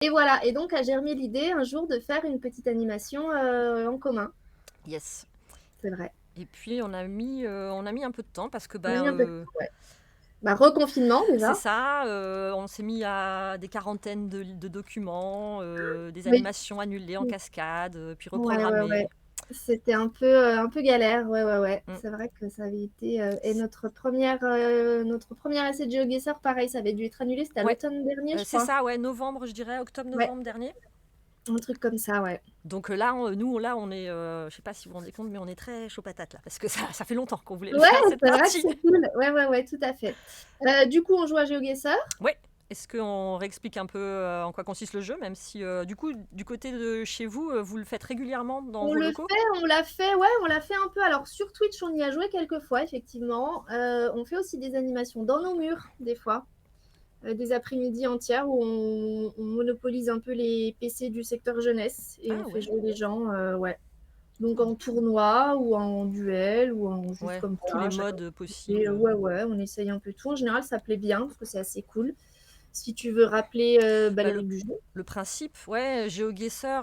Et voilà, et donc a germé l'idée un jour de faire une petite animation en commun. Yes. C'est vrai. Et puis on a mis un peu de temps parce que On a mis un peu de temps, ouais. Bah, reconfinement c'est déjà. ça, on s'est mis à des quarantaines de documents, des Oui. animations annulées en cascade, puis Ouais, ouais, reprogrammées. ouais. C'était un peu galère, ouais, ouais, ouais. Mm. C'est vrai que ça avait été, et notre première essai de GeoGuessr, pareil, ça avait dû être annulé, c'était à Ouais, l'automne dernier, je c'est crois. ça, ouais, novembre, je dirais, Ouais, octobre-novembre dernier. un truc comme ça, ouais. Donc là, nous, là, on est, je sais pas si vous vous rendez compte, mais on est très chaud patate là, parce que ça fait longtemps qu'on voulait le Ouais, faire, cette c'est vrai que partie. c'est cool. Ouais, ouais, ouais, tout à fait. Du coup, on joue à GeoGuessr. Ouais. Est-ce qu'on réexplique un peu en quoi consiste le jeu, même si du coup, du côté de chez vous, vous le faites régulièrement dans On vos le locaux? fait, on l'a fait, ouais, on l'a fait un peu. Alors sur Twitch, on y a joué quelques fois, effectivement. On fait aussi des animations dans nos murs, des fois. Des après-midi entières où on monopolise un peu les PC du secteur jeunesse et on Ah fait ouais, jouer les gens, ouais. Donc en oh. tournoi ou en duel ou en juste Ouais, comme tous les ça, chacun. modes Et possibles. ouais, ouais, on essaye un peu tout. En général, ça plaît bien parce que c'est assez cool. Si tu veux rappeler bah, Bah, les règles du jeu. le principe, ouais, GeoGuessr,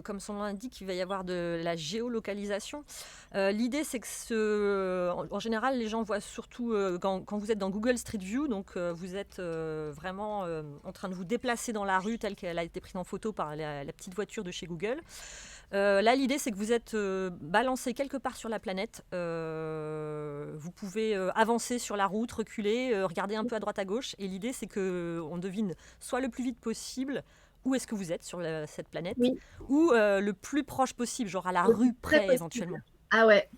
comme son nom l'indique, il va y avoir de la géolocalisation. L'idée, c'est que en général, les gens voient surtout quand vous êtes dans Google Street View, donc vous êtes vraiment en train de vous déplacer dans la rue telle qu'elle a été prise en photo par la petite voiture de chez Google. Là, l'idée, c'est que vous êtes balancé quelque part sur la planète. Vous pouvez avancer sur la route, reculer, regarder un peu à droite à gauche. Et l'idée, c'est qu'on devine soit le plus vite possible où est-ce que vous êtes sur cette planète, Oui, ou le plus proche possible, genre à la le plus rue près près possible. éventuellement. Ah ouais,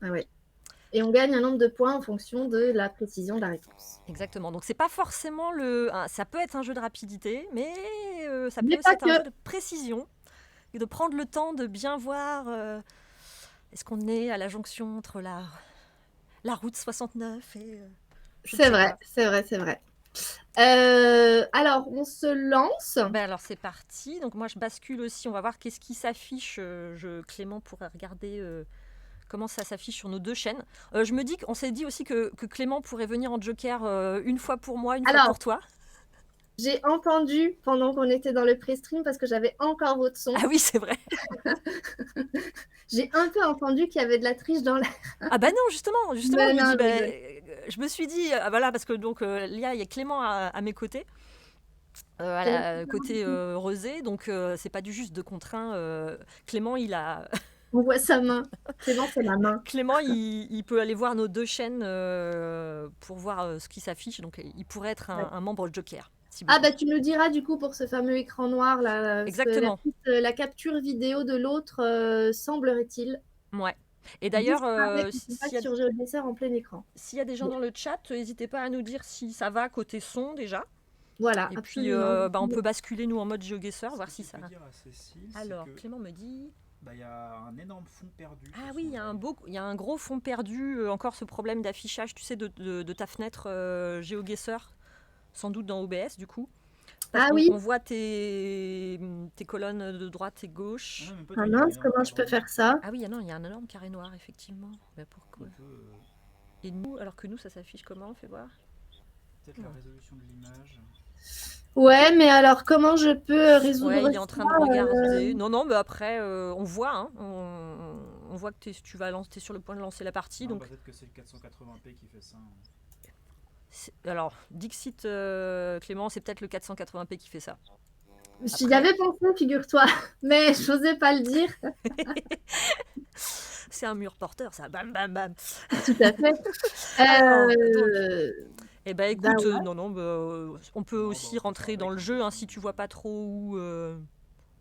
ah ouais. Et on gagne un nombre de points en fonction de la précision de la réponse. Exactement. Donc c'est pas forcément ça peut être un jeu de rapidité, mais ça peut Mais aussi pas être un jeu que. de précision et de prendre le temps de bien voir. Est-ce qu'on est à la jonction entre la route 69 et je ne C'est sais vrai, quoi. c'est vrai, c'est vrai. Alors, on se lance. Ben alors c'est parti. Donc moi je bascule aussi. On va voir qu'est-ce qui s'affiche. Clément pourrait regarder comment ça s'affiche sur nos deux chaînes. Je me dis qu'on s'est dit aussi que Clément pourrait venir en Joker une fois pour moi, une fois Alors, pour toi. j'ai entendu pendant qu'on était dans le pré-stream, parce que j'avais encore votre son, Ah oui, c'est vrai. j'ai un peu entendu qu'il y avait de la triche dans la... Ah bah non, justement, Mais je me non, dis, je rigole. je me suis dit, ah, voilà, parce que donc il y a Clément à mes côtés, côté Rosé, donc c'est pas du juste de contraint. Clément, il a, On voit sa main. Clément, c'est ma main. Clément, il peut aller voir nos deux chaînes pour voir ce qui s'affiche, donc il pourrait être Ouais. un membre Joker, si Ah besoin. bah tu nous diras du coup pour ce fameux écran noir là, parce que Exactement, la capture vidéo de l'autre, semblerait-il, ouais. Et d'ailleurs, disparaît quand on passe sur GeoGuessr en plein écran. s'il y a des gens Bon, dans le chat, n'hésitez pas à nous dire si ça va côté son déjà. voilà, Et puis, absolument. on peut basculer nous en mode GeoGuessr, Ce voir que si tu ça. peux dire à Cécile, c'est Alors, que Clément me dit. y a un énorme fond perdu Ah sur oui, son live. il y a un gros fond perdu, encore ce problème d'affichage, tu sais, de ta fenêtre GeoGuessr, sans doute dans OBS du coup. Parce Ah qu'on oui, on voit tes colonnes de droite et Ah gauche. non, même pas, tu ah vois, il y a un mince, énorme comment je cadre peux faire noir. ça? Ah oui, non, il y a un énorme carré noir, effectivement. Mais pourquoi? On peut Et nous, alors que nous, ça s'affiche comment? Fais voir. peut-être la résolution de l'image. Ouais, mais alors comment je peux Ouais, résoudre il est en ça? train de regarder. Non, non, mais après, on voit, hein, on voit que tu vas lancer, t'es sur le point de lancer la partie. Non, Donc, bah, peut-être que c'est le 480p qui fait ça. alors, Dixit Clément, c'est peut-être le 480p qui fait ça. J'y Après, avais pensé, figure-toi, mais j'osais pas le dire. c'est un mur porteur, ça. Bam, bam, bam. Tout à fait. Alors, donc, eh ben Bah écoute, ouais. non, non, bah, on peut Non, bah, aussi on fait ça rentrer dans avec, le de jeu toute hein, façon. si tu vois pas trop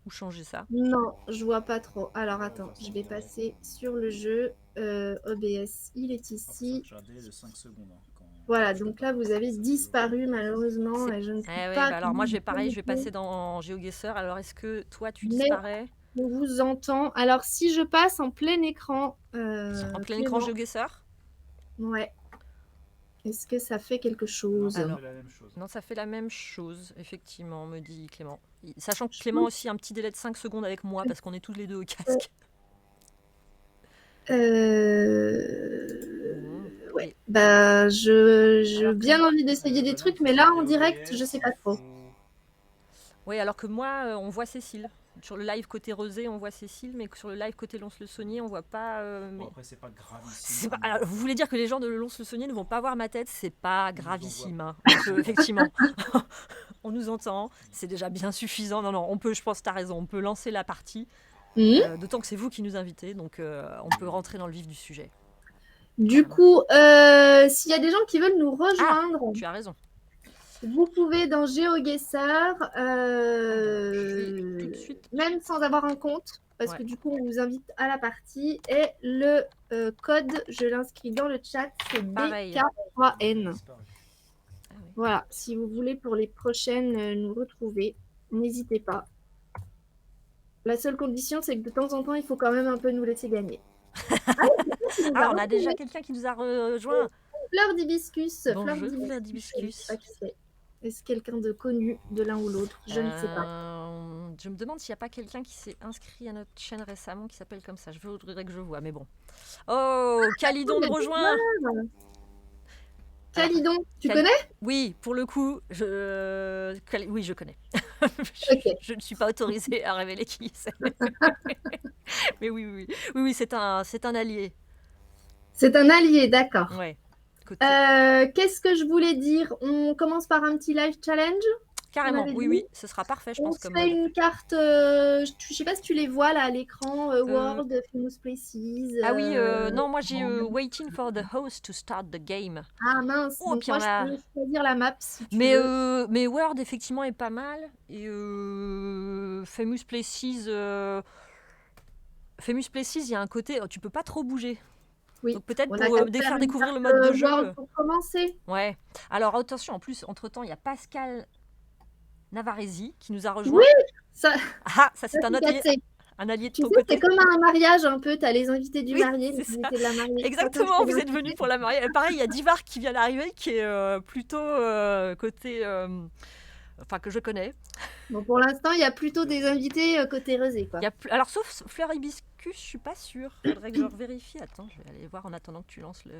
où changer ça. Non, je vois pas trop. Alors On va attends, faire ça je en vais direct. passer sur le jeu. OBS, il est Après, ça va ici. te garder de 5 secondes Voilà, quand je te donc là, parle. vous avez Ça fait aucun disparu malheureusement C'est... et je ne sais Eh ouais, pas bah alors comment moi vous pareil, je vais passer connecter. dans GeoGuessr. Alors est-ce que toi tu Mais disparais on vous entend. Alors si je passe en plein écran, en plein écran Clément, GeoGuessr? ouais, est-ce que ça fait quelque Non, chose? ça Alors, fait la même chose. non, ça fait la même chose, effectivement, me dit Clément. Sachant que Je Clément a pense aussi un petit délai de 5 secondes avec moi que parce qu'on est tous les deux au c'est- casque. Bon, ouais. et Bah, j'ai alors bien comment envie d'essayer des Bah non, trucs, faut mais là, en changer direct, je OBS, sais il pas trop. faut... Oui, alors que moi, on voit Cécile. Sur le live côté Rosé, on voit Cécile, mais sur le live côté Lons-le-Saunier, on voit pas. Bon, après, c'est pas gravissime. C'est pas- alors, vous voulez dire que les gens de Lons-le-Saunier ne vont pas voir ma tête? C'est pas Ils nous gravissime. envoient. Hein. Effectivement, on nous entend, c'est déjà bien suffisant. Non, non, on peut, je pense que tu as raison, on peut lancer la partie. D'autant que c'est vous qui nous invitez, donc on peut rentrer dans le vif du sujet. Du coup, s'il y a des gens qui veulent nous rejoindre, Tu as raison. vous pouvez dans GeoGuessr, Je vais tout de suite. même sans avoir un compte, parce que du coup, on vous invite à la partie. Et le code, je l'inscris dans le chat, c'est Pareil. BK3N. Disparu. Ah oui. Voilà, si vous voulez pour les prochaines nous retrouver, n'hésitez pas. La seule condition, c'est que de temps en temps, il faut quand même un peu nous laisser gagner. Ah, on a déjà quelqu'un qui nous a rejoint. Fleur d'hibiscus. Bonjour, Fleur d'hibiscus. Je sais pas qui c'est. Est-ce quelqu'un de connu de l'un ou l'autre? Je ne sais pas. Je me demande s'il n'y a pas quelqu'un qui s'est inscrit à notre chaîne récemment qui s'appelle comme ça. Je voudrais que je vois, mais bon. Oh, Calidon nous rejoint. Calidon, tu connais? Oui, pour le coup, oui, je connais. Je ne suis pas autorisée à révéler qui c'est. Mais oui, c'est un allié. C'est un allié, d'accord. Ouais. Qu'est-ce que je voulais dire? On commence par un petit live challenge? Carrément, oui, ce sera parfait, je pense. On se fait une carte, je sais pas si tu les vois là à l'écran, World, Famous Places. Ah oui, non, moi j'ai Waiting for the host to start the game. Ah mince, donc moi je peux choisir la map si tu veux. Mais World effectivement est pas mal. Et Famous Places, il y a un côté, tu peux pas trop bouger. Oui. Donc peut-être pour faire découvrir le mode de jeu. Pour commencer. Ouais. Alors attention, en plus, entre-temps, il y a Pascal Navarresi qui nous a rejoint. Oui, ça c'est un allié de ton côté. C'est comme un mariage un peu, tu as les invités du marié, les invités de la mariée. Exactement, vous êtes venus pour la mariée. Pareil, il y a Divar qui vient d'arriver, qui est plutôt côté... Enfin, que je connais. Bon, pour l'instant, il y a plutôt des invités côté Rosé, quoi. Alors, sauf Fleur Hibiscus, je suis pas sûre. Faudrait que je vérifie. Attends, je vais aller voir en attendant que tu lances le...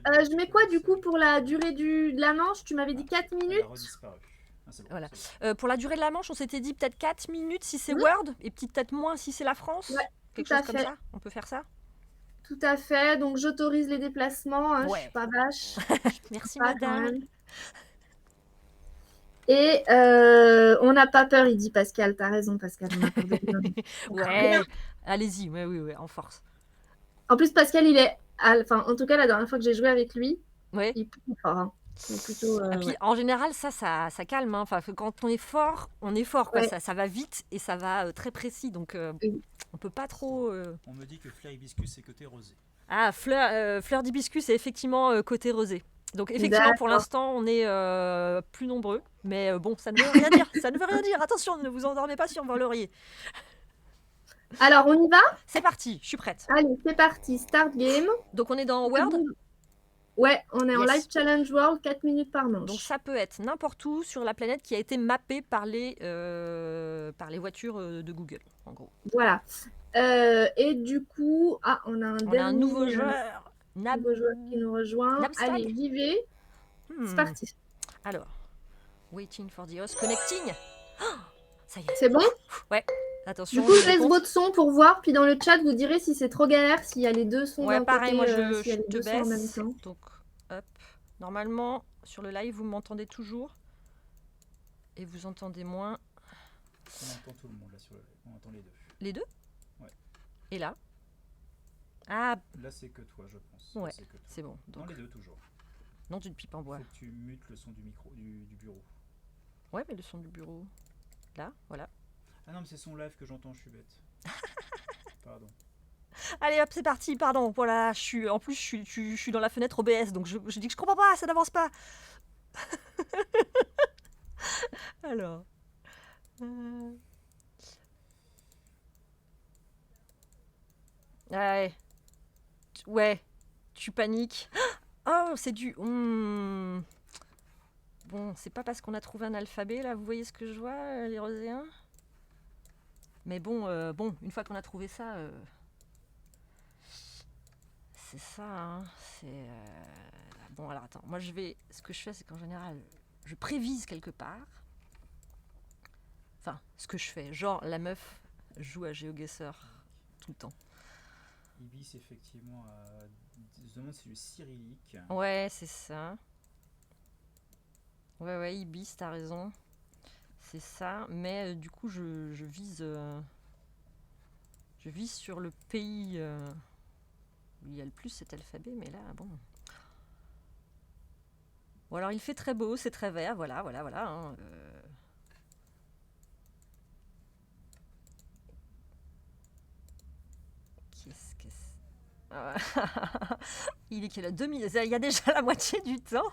je mets quoi, du coup, pour la durée de la manche? Tu m'avais dit 4 minutes? Bon, voilà. Pour la durée de la manche, on s'était dit peut-être 4 minutes si c'est Word, et peut-être moins si c'est la France. Ouais, quelque chose comme ça. On peut faire ça? Tout à fait. Donc, j'autorise les déplacements. Hein, ouais. Je suis pas vache. Merci, madame. Et on n'a pas peur, il dit Pascal. T'as raison, Pascal. Ouais, allez-y, oui, en force. En plus, Pascal, il est... Enfin, en tout cas, la dernière fois que j'ai joué avec lui, il est plutôt fort. Hein. Plutôt, et puis, en général, ça calme. Hein. Enfin, quand on est fort, quoi. Ouais. Ça va vite et ça va très précis. Donc, on peut pas trop... On me dit que Fleur Hibiscus, c'est côté rosé. Ah, Fleur d'Hibiscus, c'est effectivement côté rosé. Donc, effectivement, pour l'instant, on est plus nombreux. Mais bon, ça ne veut rien dire. Ça ne veut rien dire. Attention, ne vous endormez pas sur vos lauriers. Alors, on y va? C'est parti, je suis prête. Allez, c'est parti. Start game. Donc, on est dans World? Ouais, on est en live challenge World, 4 minutes par manche. Donc ça peut être n'importe où sur la planète qui a été mappée par les voitures de Google, en gros. Voilà. Et du coup, on a un nouveau joueur. Nouveau joueur qui nous rejoint. Nabstag. Allez, j'y vais. C'est parti. Alors, waiting for the host, connecting. Oh, ça y est. C'est bon? Ouais. Attention. Du coup, je laisse votre son pour voir, puis dans le chat, vous direz si c'est trop galère, s'il y a les deux sons d'un côté, moi je te baisse. En même temps. Donc, hop. Normalement, sur le live, vous m'entendez toujours. Et vous entendez moins. On entend tout le monde là sur le live. On entend les deux. Les deux? Ouais. Et là? Ah. Là, c'est que toi, je pense. Ouais, c'est bon. Donc... Non, les deux toujours. Non, d'une pipe en bois. Faut que tu mutes le son du micro, du bureau. Ouais, mais le son du bureau. Là, voilà. Ah non, mais c'est son live que j'entends, je suis bête. Pardon. Allez hop, c'est parti, pardon. Voilà, en plus, je suis dans la fenêtre OBS, donc je dis que je comprends pas, ça n'avance pas. Alors. Ouais, tu paniques. Oh, c'est du... Bon, c'est pas parce qu'on a trouvé un alphabet, là, vous voyez ce que je vois, les Roséens? Mais bon, une fois qu'on a trouvé ça... C'est ça, hein. C'est... Bon, alors attends, moi ce que je fais, c'est qu'en général, je prévise quelque part. Enfin, ce que je fais. Genre, la meuf joue à GeoGuessr tout le temps. Ibis, effectivement, je me demande si c'est du cyrillique. Ouais, c'est ça. Ouais, Ibis, t'as raison. C'est ça. Mais du coup, je vise sur le pays où il y a le plus cet alphabet. Mais là, bon. Bon, alors, il fait très beau, c'est très vert. Voilà. Hein, Qu'est-ce que c'est Ah, il est quelle heure 2000. Il y a déjà la moitié du temps.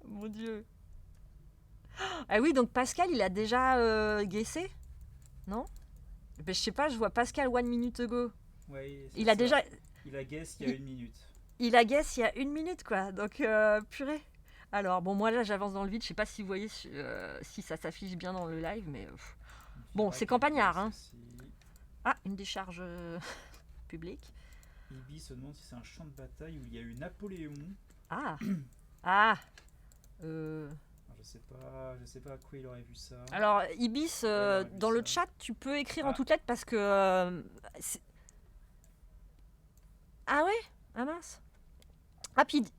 Mon Dieu. Ah oui, donc Pascal, il a déjà guessé, non? Ben, je sais pas, je vois Pascal 1 minute ago. Ouais, c'est Il a ça. déjà. Il a guess il y a 1 minute. Il a guess il y a 1 minute, quoi. Donc, purée. Alors, bon, moi là, j'avance dans le vide. Je sais pas si vous voyez si ça s'affiche bien dans le live, mais. Bon, c'est campagnard, hein. Ah, une décharge publique. Ibis se demande si c'est un champ de bataille où il y a eu Napoléon. Ah. Ah. Euh, Je sais pas à quoi il aurait vu ça. Alors, Ibis, Ouais, il aurait vu dans le ça. chat, tu peux écrire en Ah. toutes lettres parce que. Ah ouais? Ah mince. Ah, puis De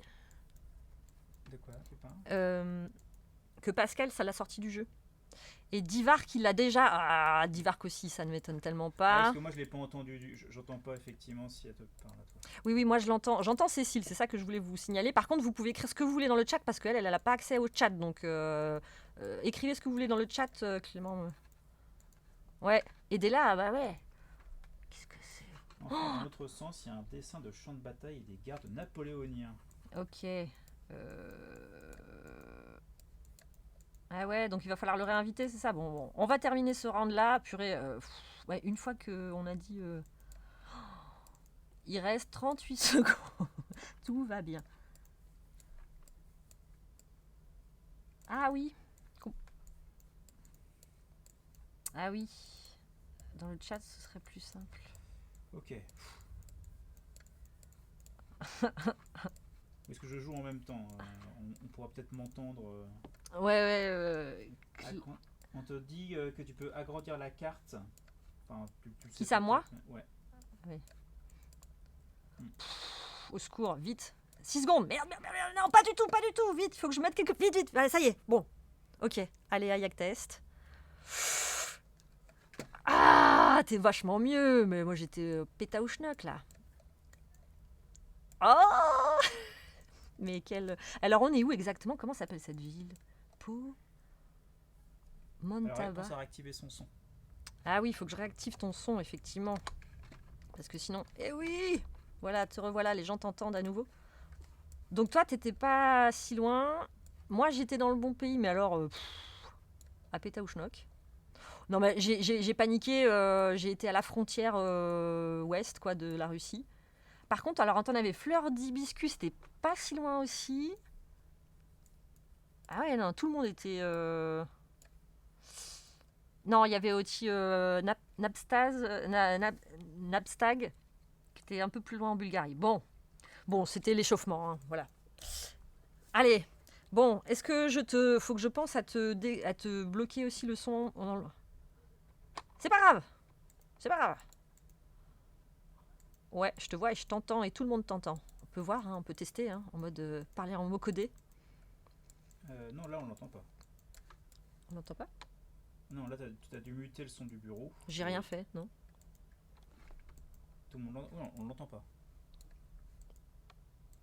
quoi, Pépin? que Pascal, ça l'a sorti du jeu. Et Divark, il l'a déjà. Ah, Divark aussi, ça ne m'étonne tellement pas. Parce que moi je l'ai pas entendu, j'entends pas effectivement si elle te parle à toi. Oui, moi je l'entends. J'entends Cécile, c'est ça que je voulais vous signaler. Par contre, vous pouvez écrire ce que vous voulez dans le chat parce qu'elle, elle n'a pas accès au chat. Donc, écrivez ce que vous voulez dans le chat, Clément. Ouais, aidez-la, bah ouais. Qu'est-ce que c'est? Enfin, dans l'autre sens, il y a un dessin de champ de bataille et des gardes napoléoniens. Ok. Ah ouais, donc il va falloir le réinviter, c'est ça? Bon, on va terminer ce round-là. Purée, ouais, une fois qu'on a dit... il reste 38 secondes. Tout va bien. Ah oui. Ah oui. Dans le chat, ce serait plus simple. Ok. Est-ce que je joue en même temps? On pourra peut-être m'entendre. Ouais. On te dit que tu peux agrandir la carte. Enfin, tu le sais Qui ça, peut-être, moi? Ouais. Au secours, vite. 6 secondes. Merde, non, pas du tout, vite. Il faut que je mette quelques... Vite. Allez, ça y est, bon. Ok, allez, Ayak Test. Ah, t'es vachement mieux. Mais moi, j'étais pétaouchnock, là. Oh. Mais quelle... Alors, on est où exactement? Comment s'appelle cette ville? Pau Alors, elle Montaba. pense à réactiver son son. Ah oui, il faut que je réactive ton son, effectivement. Parce que sinon... Eh oui. Voilà, te revoilà, les gens t'entendent à nouveau. Donc toi, t'étais pas si loin. Moi, j'étais dans le bon pays, mais alors... à Pétaouchnok. Non, mais j'ai paniqué. J'ai été à la frontière ouest, quoi, de la Russie. Par contre, alors, on avait Fleur d'Hibiscus, c'était pas si loin aussi. Ah ouais, non, tout le monde était... Non, il y avait aussi Napstag, qui était un peu plus loin en Bulgarie. Bon, c'était l'échauffement, hein, voilà. Allez, bon, est-ce que faut que je pense à te bloquer aussi le son? C'est pas grave. Ouais, je te vois et je t'entends et tout le monde t'entend. On peut voir, hein, on peut tester, hein, en mode parler en mots codés. Non, là on l'entend pas. On n'entend pas? Non, là tu as dû muter le son du bureau. J'ai rien fait, non? Tout le monde non, on l'entend pas.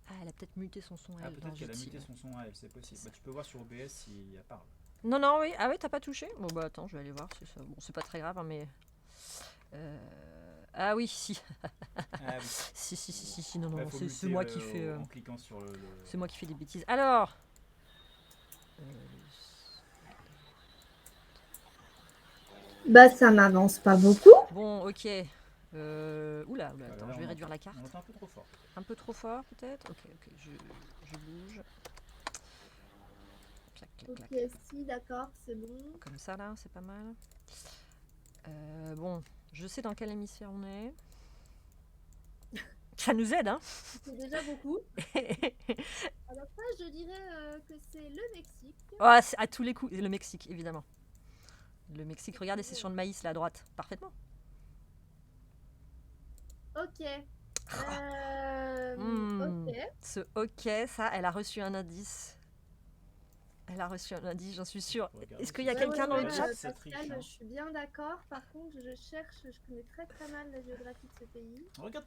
Ah, elle a peut-être muté son son, elle. Peut-être qu'elle a muté son son à elle, c'est possible. Bah, tu peux voir sur OBS si elle parle. Non, oui. Ah ouais, t'as pas touché? Bon, bah attends, je vais aller voir. Ça... Bon, c'est pas très grave, hein, mais... Ah oui, si. Ah oui. Si, non, Bah, c'est moi qui fais... En cliquant sur le... C'est moi qui fais des bêtises. Alors... Bah, ça m'avance pas beaucoup. Bon, ok. Oula, attends, je vais réduire la carte. On entend un peu trop fort. Un peu trop fort, peut-être? Ok, je bouge. Clac. Ok, si, d'accord, c'est bon. Comme ça, là, c'est pas mal. Bon, je sais dans quel hémisphère on est. Ça nous aide, hein. C'est déjà beaucoup. Alors ça, je dirais que c'est le Mexique. Oh, c'est à tous les coups, le Mexique, évidemment. Le Mexique, regardez ces champs de maïs là à droite. Parfaitement. Ok. Hmm. Ok. Ce ok, ça, elle a reçu un indice. Elle a reçu un indice, j'en suis sûre. Regardez Est-ce qu'il y a si quelqu'un c'est dans le vrai, chat ça triche, Pascal, hein. je suis bien d'accord. Par contre, je connais très très mal la géographie de ce pays. Regarde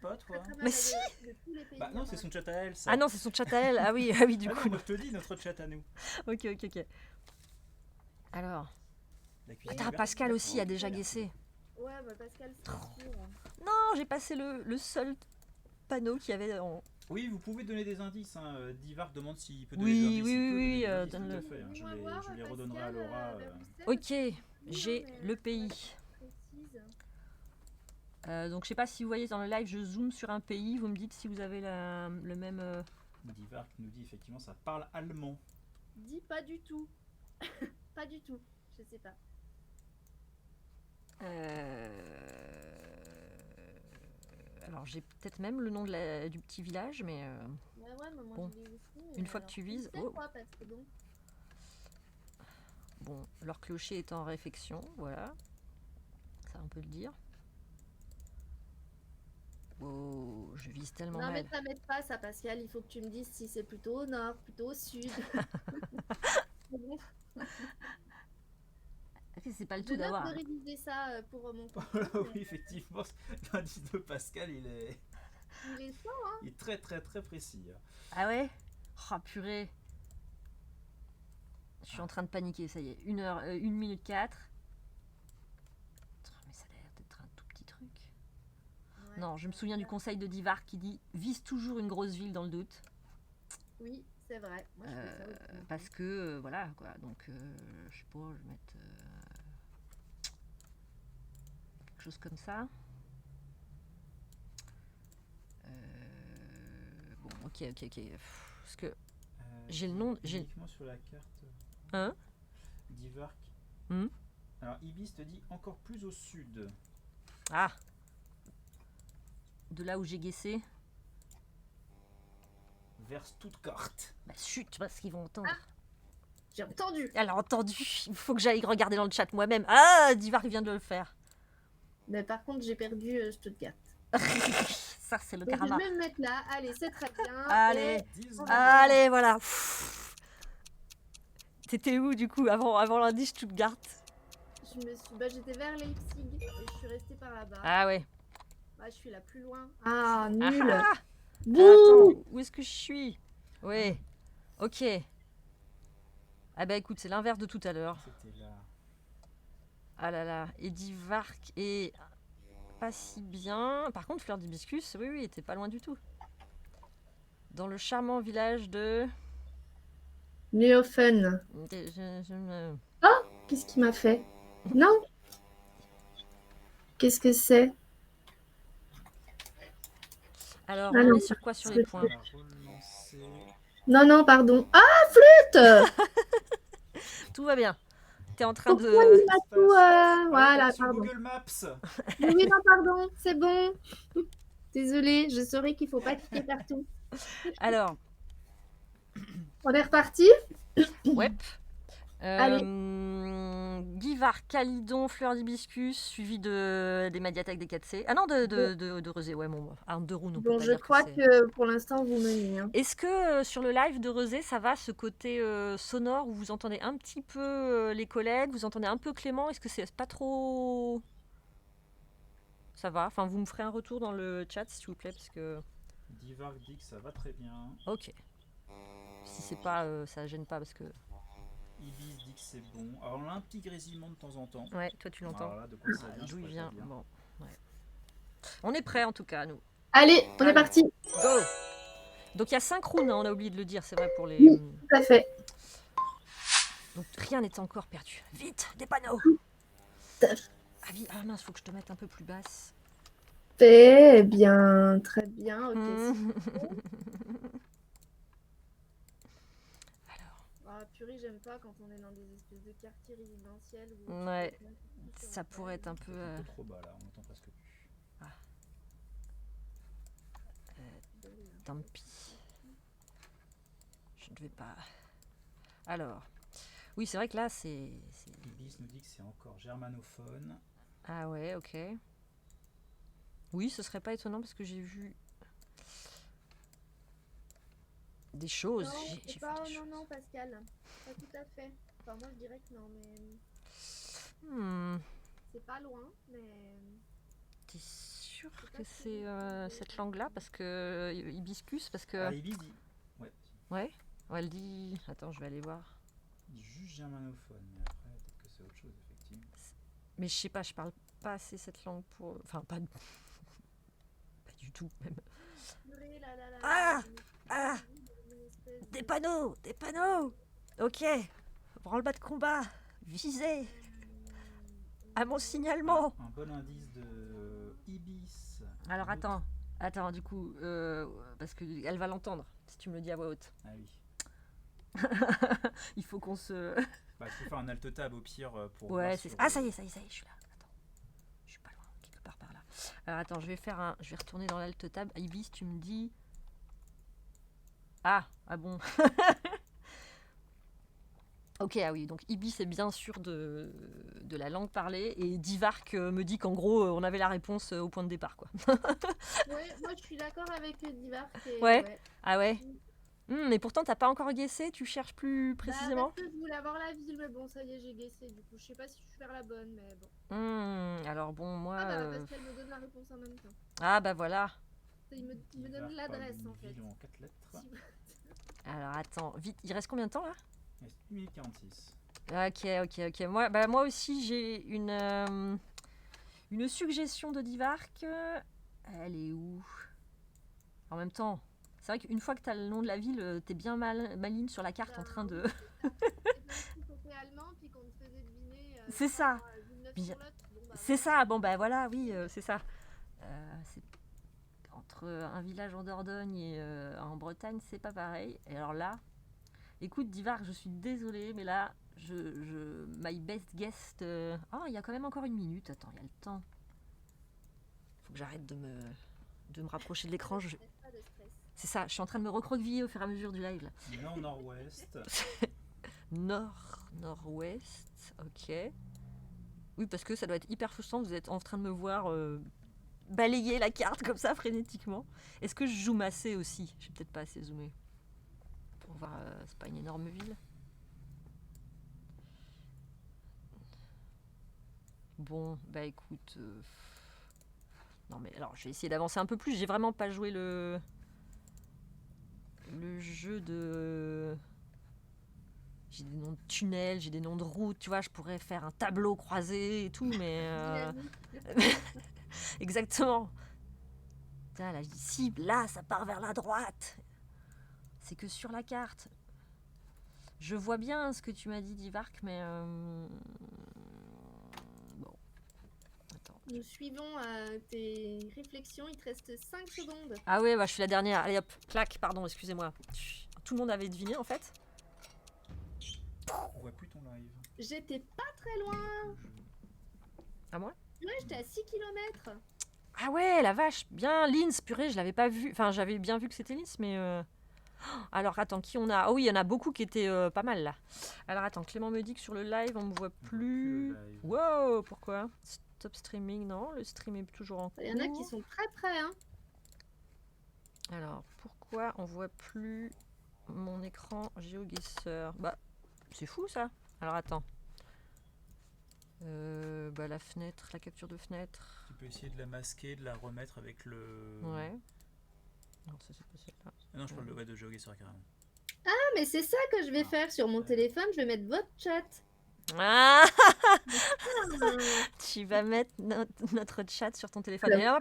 pas, toi. Très mal Mais la si. géographie de tous les pays. Bah non, c'est son chat à elle, ça. Ah non, c'est son chat à elle. Ah oui, du Ah coup. non, moi je te dis, notre chat à nous. Ok. Alors. La cuisine Attends, ouverte, Pascal c'est aussi a déjà super. guessé. Ouais, bah Pascal, c'est sûr. Non, j'ai passé le seul panneau qu'il y avait en. Oui, vous pouvez donner des indices. Hein. Divar demande s'il peut donner des Oui, indices. oui, Il peut oui, donner des indices, donne-le. tout à fait. Hein. Dis-moi voir, Je les redonnerai à Pascal, Laura. vers Bruxelles, Ok, parce que c'est j'ai mais le pays. précise. Donc je sais pas si vous voyez dans le live, je zoome sur un pays, vous me dites si vous avez le même. Divar qui nous dit effectivement ça parle allemand. Dis pas du tout. Pas du tout. Je sais pas. Alors j'ai peut-être même le nom du petit village, mais Ouais, mais moi Bon. je l'ai aussi. Une fois que tu vises- C'est oh. quoi, parce que bon. bon, leur clocher est en réfection, voilà. Ça on peut le dire. Oh, je vise tellement Non, mais mal. ça m'aide pas, ça, Pascal. Il faut que tu me dises si c'est plutôt au nord, plutôt au sud. Bon, C'est pas le je tout note d'avoir. de réviser ça pour mon compte. Oui, effectivement, l'indice de Pascal il est Il est fort. Il est très très très précis. Ah ouais. Oh purée. Je suis en train de paniquer, ça y est. 1 minute 4. Mais ça a l'air d'être un tout petit truc. Ouais. Non, je me souviens du conseil de Divar qui dit vise toujours une grosse ville dans le doute. Oui, c'est vrai. Moi, je fais ça aussi. Parce que voilà quoi. Donc je sais pas, je vais mettre quelque chose comme ça. Bon, ok. Parce que j'ai le nom. J'ai... Uniquement sur la carte. Hein Divark. Hmm. Alors Ibis te dit encore plus au sud. Ah. De là où j'ai guessé. Vers Stuttgart. Bah chut, parce qu'ils vont entendre. J'ai entendu. Elle a entendu. Il faut que j'aille regarder dans le chat moi-même. Ah, Divar vient de le faire. Mais par contre, j'ai perdu Stuttgart. Ça, c'est le Donc, je karma. vais me mettre là. Allez, c'est très bien. Allez. Et 10 on secondes. va- Allez, voilà. T'étais où du coup avant l'indice Stuttgart? j'étais vers Leipzig et je suis restée par là-bas. Ah ouais. Ah, je suis la plus loin. Ah, Ah, nul. ah. Bouh. Attends, où est-ce que je suis? Ouais. Ok. Ah bah écoute, c'est l'inverse de tout à l'heure. C'était là. Ah là là. Et Divark est pas si bien. Par contre, Fleur d'Hibiscus, oui, était pas loin du tout. Dans le charmant village de... Neuhofen. Qu'est-ce qu'il m'a fait? Non? Qu'est-ce que c'est? Alors, Ah on non. est sur quoi sur les On points? va relancer. Non, pardon. Ah, flûte! Tout va bien. T'es en train Pourquoi de... il m'a tout... Voilà, sur pardon. Google Maps. Oui, non, pardon, c'est bon. Désolée, je saurais qu'il faut pas cliquer partout. Alors, On est reparti? ouais. Allez. Divar, Calidon, Fleur d'Hibiscus, suivi des médiathèques des 4C. Ah non, de Rezé, ouais, bon, un de roue, on peut Bon, pas je dire crois c'est... que pour l'instant, vous menez. Hein. Est-ce que sur le live de Rezé, ça va, ce côté sonore où vous entendez un petit peu les collègues, vous entendez un peu Clément? Est-ce que c'est pas trop... Ça va? Enfin, vous me ferez un retour dans le chat, s'il vous plaît, parce que... Divark dit que ça va très bien. Ok. Si c'est pas... ça gêne pas, parce que... Ibis dit que c'est bon. Alors on a un petit grésillement de temps en temps. Ouais, toi tu l'entends. Alors là, de quoi ça vient, je D'où il pourrais vient? pas dire. Bon, ouais. On est prêts en tout cas, nous. Allez, on est Allez. parti. Go! Donc il y a 5 rounds, hein, on a oublié de le dire, c'est vrai pour les... Oui. Tout à fait. Donc rien n'est encore perdu. Vite, des panneaux! Ah, ah mince, faut que je te mette un peu plus basse. Très bien, très bien. Ok. Alors, Ah, purée, j'aime pas quand on est dans des espèces de quartiers résidentiels. ouais, ça pourrait être un peu... Un peu trop bas là, on entend presque plus. Tant pis. Je ne vais pas... Alors... Oui, c'est vrai que là, c'est... Ibis nous dit que c'est encore germanophone. Ah ouais, ok. Oui, ce serait pas étonnant parce que j'ai vu des choses. Non, J'ai c'est vu pas. des Non, choses. non, Pascal. Pas tout à fait. Enfin, moi, je dirais que non, mais Hmm, c'est pas loin. Mais T'es sûr c'est que pas ce que c'est j'ai cette trouvé. langue-là? Parce que hibiscus, parce que... Ah, Ibis dit. Ouais, Ouais, ouais, elle dit... Attends, je vais aller voir. il dit juste germanophone, mais après, peut-être que c'est autre chose, effectivement. Mais je sais pas, je parle pas assez cette langue pour... Enfin, pas du tout, même. Purée, là, là, là, là. Ah Ah Une espèce Des de. panneaux! Des panneaux! Ok, branle-bas de combat! Visez! À mon Ah, signalement! un bon indice de Ibis. Alors L'autre- attends, du coup, parce qu'elle va l'entendre, si tu me le dis à voix haute. Ah oui. Il faut qu'on se... Bah, tu peux faire un alt tab au pire pour Ouais, voir c'est sur ça. Ah, le- ça y est, je suis là. Attends, je suis pas loin, quelque part par là. Alors attends, je vais retourner dans l'alt tab. Ibis, tu me dis... Ah bon. Ok, ah oui, donc Ibis est bien sûr de la langue parlée et Divark me dit qu'en gros, on avait la réponse au point de départ, quoi. Ouais, moi, je suis d'accord avec Divar. Ouais. Ouais. Ah ouais. Mais pourtant, t'as pas encore guessé, tu cherches plus Bah, parce précisément. que je voulais avoir la ville, mais bon, ça y est, j'ai guessé. Du coup, je sais pas si je suis faire la bonne, mais bon. Alors bon, moi... Ah bah, parce qu'elle me donne la réponse en même temps. Ah bah voilà. Il me donne Divar l'adresse, parle en d'une fait. ville en 4 lettres. Alors attends, vite, il reste combien de temps là? Il reste 1 minute 46. Ok. Moi aussi, j'ai une suggestion de Divark. Elle est où? En même temps, c'est vrai qu'une fois que t'as le nom de la ville, t'es bien maligne sur la carte en train de... C'est comme si c'était allemand, puis qu'on te faisait deviner. C'est ça. Villeneuve-sur-Lot. Bon, bah, C'est voilà. ça, bon bah voilà, oui, c'est ça. C'est entre un village en Dordogne et en Bretagne, c'est pas pareil. Et alors là, écoute Divark, je suis désolée, mais là, my best guest... Oh, il y a quand même encore 1 minute, attends, il y a le temps. Faut que j'arrête de me rapprocher de l'écran. Pas de stress. C'est ça, je suis en train de me recroqueviller au fur et à mesure du live. Là. Nord-nord-ouest. Nord-nord-ouest, ok. Oui, parce que ça doit être hyper frustrant, vous êtes en train de me voir balayer la carte comme ça frénétiquement. Est-ce que je zoome assez aussi? Je vais peut-être pas assez zoomer. Pour voir, c'est pas une énorme ville. Bon, bah écoute... Non mais alors, je vais essayer d'avancer un peu plus. J'ai vraiment pas joué le jeu de... J'ai des noms de tunnels, j'ai des noms de routes, tu vois, je pourrais faire un tableau croisé et tout, mais... Exactement. Putain, là, je dis cible, là, ça part vers la droite. C'est que sur la carte. Je vois bien ce que tu m'as dit, Divark, mais... Bon. Attends. Nous suivons tes réflexions. Il te reste 5 secondes. Ah ouais, bah, je suis la dernière. Allez hop, clac, pardon, excusez-moi. Tout le monde avait deviné, en fait. On voit plus ton live. J'étais pas très loin. À moi? Ouais, j'étais à 6 km. Ah ouais, la vache, bien, Linz, purée, je l'avais pas vu. Enfin, j'avais bien vu que c'était Linz, mais... Alors, attends, qui on a? Ah oui, il y en a beaucoup qui étaient pas mal, là. Alors, attends, Clément me dit que sur le live, on me voit plus... Wow, pourquoi? Stop streaming, non, le stream est toujours en cours. Il y en a qui sont très près, hein. Alors, pourquoi on voit plus mon écran GeoGuessr? Bah, c'est fou, ça. Alors, attends. Bah, la fenêtre, la capture de fenêtre. Tu peux essayer de la masquer, de la remettre avec le... Ouais. Non, ça c'est pas celle-là. Ah non, je parle de GeoGuessr carrément. Ah, mais c'est ça que je vais faire sur mon téléphone. Je vais mettre votre chat. Ah Tu vas mettre notre chat sur ton téléphone. Et là,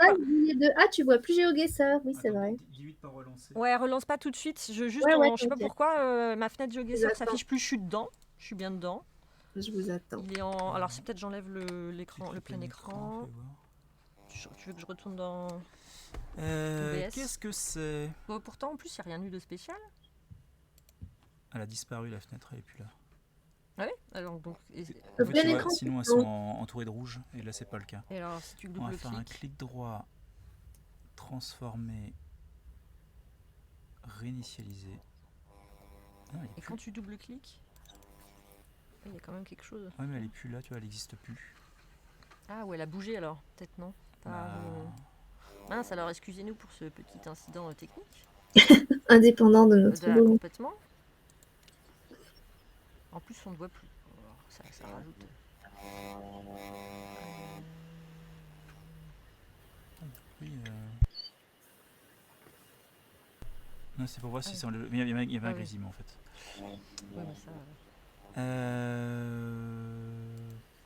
Ah, tu vois plus GeoGuessr. Oui, c'est Attends, vrai. dis-lui de pas relancer. ouais, relance pas tout de suite. Je sais pas t'inquiète. pourquoi ma fenêtre GeoGuessr J'attends. s'affiche plus. Je suis dedans. Je suis bien dedans. Je vous attends. Il est en. Alors, c'est peut-être j'enlève l'écran, Tu le cliques plein en écran. fais voir. Tu veux que je retourne dans. OBS. Qu'est-ce que c'est? Bon, pourtant, en plus, il n'y a rien eu de spécial. Elle a disparu, la fenêtre, elle est plus là. Ah oui. Alors, donc. En fait, tu vois, sinon, elles sont entourées de rouge, et là, c'est pas le cas. Et alors, si tu On va faire un double-cliques. clic droit, transformer réinitialiser. Non, elle est Et plus. quand tu double-cliques, il y a quand même quelque chose. Ouais, mais elle est plus là, tu vois, elle n'existe plus. Ah, ou elle a bougé alors, peut-être non. Pas, Mince, alors excusez-nous pour ce petit incident technique. Indépendant de notre boulot. Complètement. En plus, on ne voit plus. Alors, ça rajoute. Oui. Non, c'est pour voir si c'est enlevé. Il y avait un grésillement en fait. Oui, mais ça.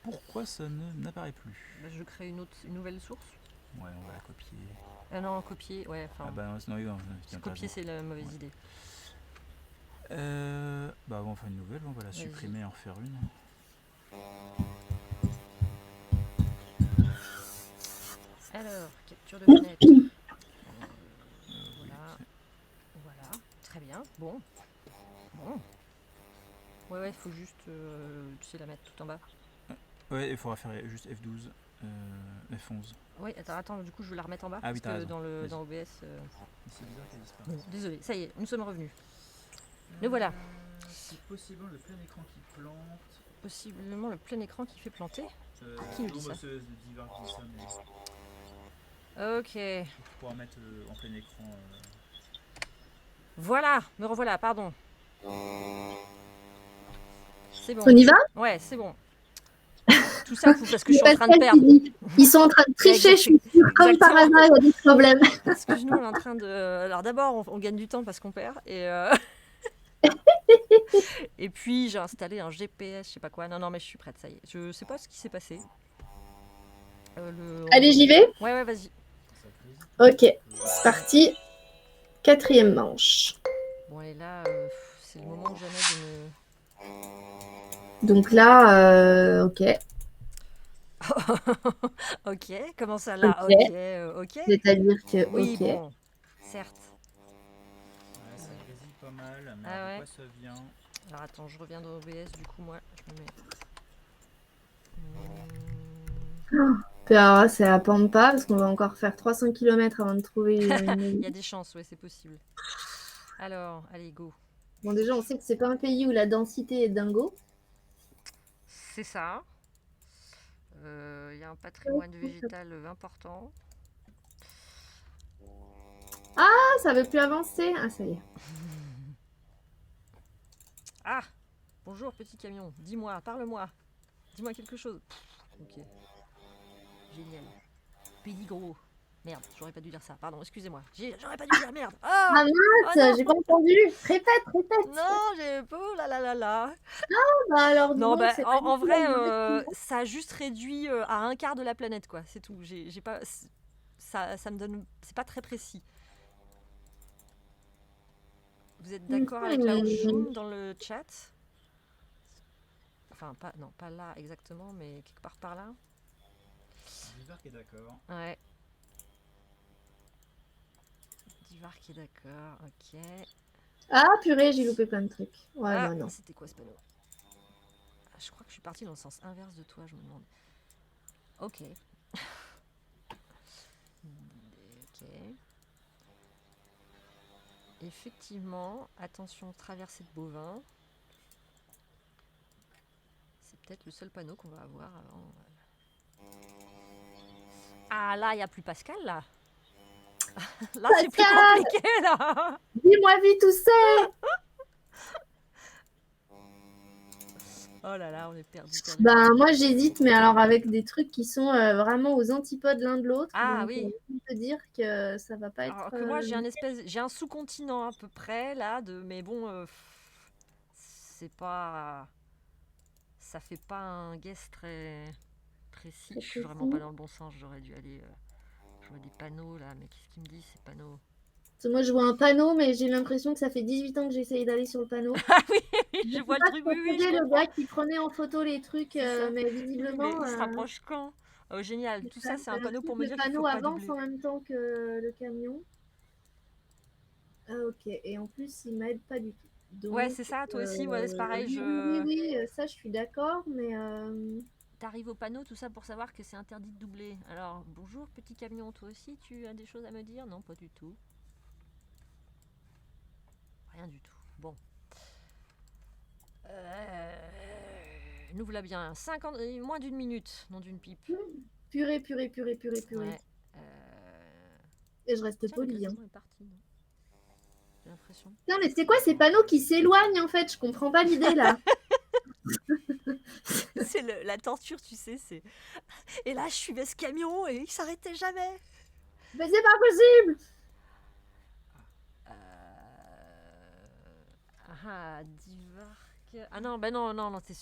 Pourquoi ça n'apparaît plus? Je crée une nouvelle source. Ouais, on va la copier. Non, copier, ouais. Ah bah non, copier, c'est la mauvaise idée. Bah on va en faire une nouvelle, on va la supprimer et en refaire une. Alors, capture de fenêtre. Voilà, très bien. Bon. Ouais, il faut juste, tu sais, la mettre tout en bas. Ouais, il faudra faire juste F12, F11. Oui, attends, du coup, je vais la remettre en bas. Ah oui, parce t'as que raison. dans OBS. C'est bizarre qu'elle disparaisse. Bon, désolé, ça y est, nous sommes revenus. Nous voilà. C'est possiblement le plein écran qui plante. Possiblement le plein écran qui fait planter. Qui nous dit ça? C'est Divar qui dit ça, mais Ok. on pourra mettre en plein écran. Voilà, me revoilà, pardon. C'est bon. On y va? Ouais, c'est bon. Tout ça parce que je suis en train de perdre. Ils sont en train de tricher, je suis sûre. Comme par hasard, il y a des problèmes. Excuse-nous, on est en train de... Alors d'abord, on gagne du temps parce qu'on perd. Et puis, j'ai installé un GPS, je sais pas quoi. Non, mais je suis prête, ça y est. Je sais pas ce qui s'est passé. Allez, j'y vais? Ouais, vas-y. Ok, c'est parti. 4e manche. Bon, et là, c'est le moment où jamais de me... Donc là, ok. Ok, comment ça là? Ok. C'est-à-dire que, oui, ok. bon, certes. Ouais, ça grésille pas mal, mais Ah de quoi ça vient? Alors attends, je reviens dans OBS, du coup, moi, je me mets... Alors, ça ne pente pas, parce qu'on va encore faire 300 km avant de trouver une... Il y a des chances, ouais, c'est possible. Alors, allez, go. Bon, déjà, on sait que c'est pas un pays où la densité est dingo. C'est ça. Il y a un patrimoine végétal important. Ah, ça veut plus avancer. Ah, ça y est. Ah, bonjour petit camion. Dis-moi, parle-moi. Dis-moi quelque chose. Ok. Génial. Pédigros. Merde, j'aurais pas dû dire ça. Pardon, excusez-moi. J'aurais pas dû dire merde. Ah mince, j'ai pas entendu. Répète. Non, j'ai... Oh là là là là. Bah alors, non, donc, en vrai, ça a juste réduit à un quart de la planète, quoi. C'est tout. J'ai pas... Ça me donne... C'est pas très précis. Vous êtes d'accord avec là où je zoome dans le chat? Enfin, pas là exactement, mais quelque part par là. Divar qui est d'accord. Ouais. Divar qui est d'accord, ok. Ah purée, j'ai loupé plein de trucs. Ouais, ah, non. C'était quoi ce panneau? Je crois que je suis partie dans le sens inverse de toi, je me demande. Ok. Ok. Effectivement, attention, traversée de bovins. C'est peut-être le seul panneau qu'on va avoir avant. Ah là, il n'y a plus Pascal, là. Là, c'est plus compliqué, là. Dis-moi vite où c'est. Oh là là, on est perdu. Ben, moi, j'hésite, mais alors avec des trucs qui sont vraiment aux antipodes l'un de l'autre. Ah donc, oui. On peut dire que ça va pas Alors être... que moi, j'ai un sous-continent à peu près, là, mais bon, c'est pas... Ça fait pas un guess très précis. Je suis vraiment pas dans le bon sens, j'aurais dû aller... Je vois des panneaux, là, mais qu'est-ce qu'il me dit, ces panneaux? Moi, je vois un panneau, mais j'ai l'impression que ça fait 18 ans que j'essaye d'aller sur le panneau. Ah oui, je vois le truc, oui, je le gars qui prenait en photo les trucs, mais visiblement... Mais il se rapproche quand? Oh, génial, tout ça, c'est un panneau pour me dire qu'il faut pas doubler. Le panneau avance en même temps que le camion. Ah, ok, et en plus, il m'aide pas du tout. Donc, ouais, c'est ça, toi aussi, ouais, c'est pareil. Oui, ça, je suis d'accord, mais... T'arrives au panneau, tout ça pour savoir que c'est interdit de doubler. Alors, bonjour, petit camion, toi aussi, tu as des choses à me dire? Non, pas du tout. Rien du tout. Bon. Nous voilà bien. 50, moins d'une minute, non d'une pipe. Purée. Ouais. Et je reste Tiens, le polie. Hein. grésillon est parti, non? J'ai l'impression. Non, mais c'est quoi ces panneaux qui s'éloignent en fait? Je comprends pas l'idée là. C'est la torture, tu sais. Et là, je suivais ce camion et il s'arrêtait jamais. Mais c'est pas possible! Divark. Ah non, bah non,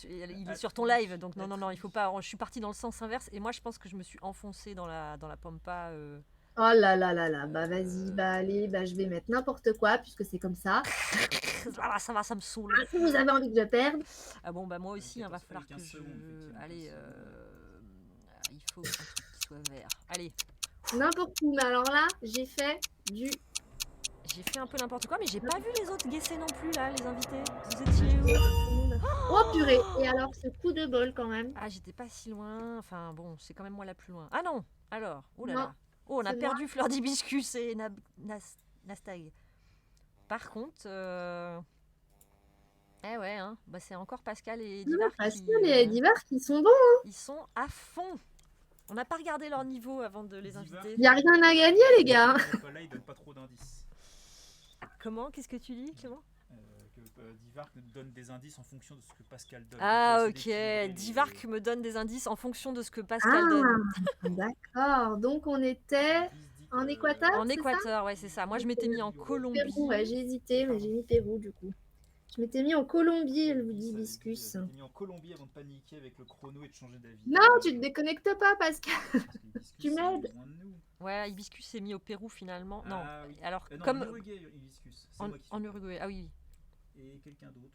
il est sur ton live, donc non, il faut pas. Je suis partie dans le sens inverse et moi je pense que je me suis enfoncée dans la pampa. Oh là là là là, bah vas-y, bah allez, bah je vais mettre n'importe quoi puisque c'est comme ça. Ça va, ça me saoule. Ah, si vous avez envie que je perde. Ah bon, bah moi aussi, va falloir que 15 je. secondes, effectivement, Allez, 15 il faut un truc qui soit vert. Allez, N'importe où, mais alors là, j'ai fait du. j'ai fait un peu n'importe quoi, mais j'ai pas vu les autres guesser non plus là, les invités. Vous étiez où? Oh purée! Et alors, ce coup de bol quand même. Ah, j'étais pas si loin. Enfin bon, c'est quand même moi la plus loin. Ah non. Alors, oh là Non, là. Oh, on a c'est perdu Fleur d'Hibiscus et Nastag. Par contre, eh ouais, hein, bah c'est encore Pascal et Divar qui, Pascal et Divar qui sont bons. ils sont à fond. On n'a pas regardé leur niveau avant de les Divar, inviter. Il n'y a rien à gagner, les gars. Là, il donne pas trop d'indices. Comment? Qu'est-ce que tu dis, Clément? Divark donne des indices en fonction de ce que Pascal donne. Ah Donc, ok, d'équilibrer Divark me donne des indices en fonction de ce que Pascal Ah, donne. d'accord. Donc, on était en Équateur, En c'est Équateur, ouais, c'est ça. Moi, je m'étais mis en Colombie. Pérou, ouais, j'ai hésité, mais j'ai mis Pérou du coup. Je m'étais mis en Colombie, le d'hibiscus. Tu mis en Colombie avant de paniquer avec le chrono et de changer d'avis. Non, tu te déconnectes pas, Pascal. Tu m'aides. Ouais, Hibiscus s'est mis au Pérou finalement. Non, Oui. alors Non, comme en Uruguay, Hibiscus. en Uruguay, ah oui. Et quelqu'un d'autre.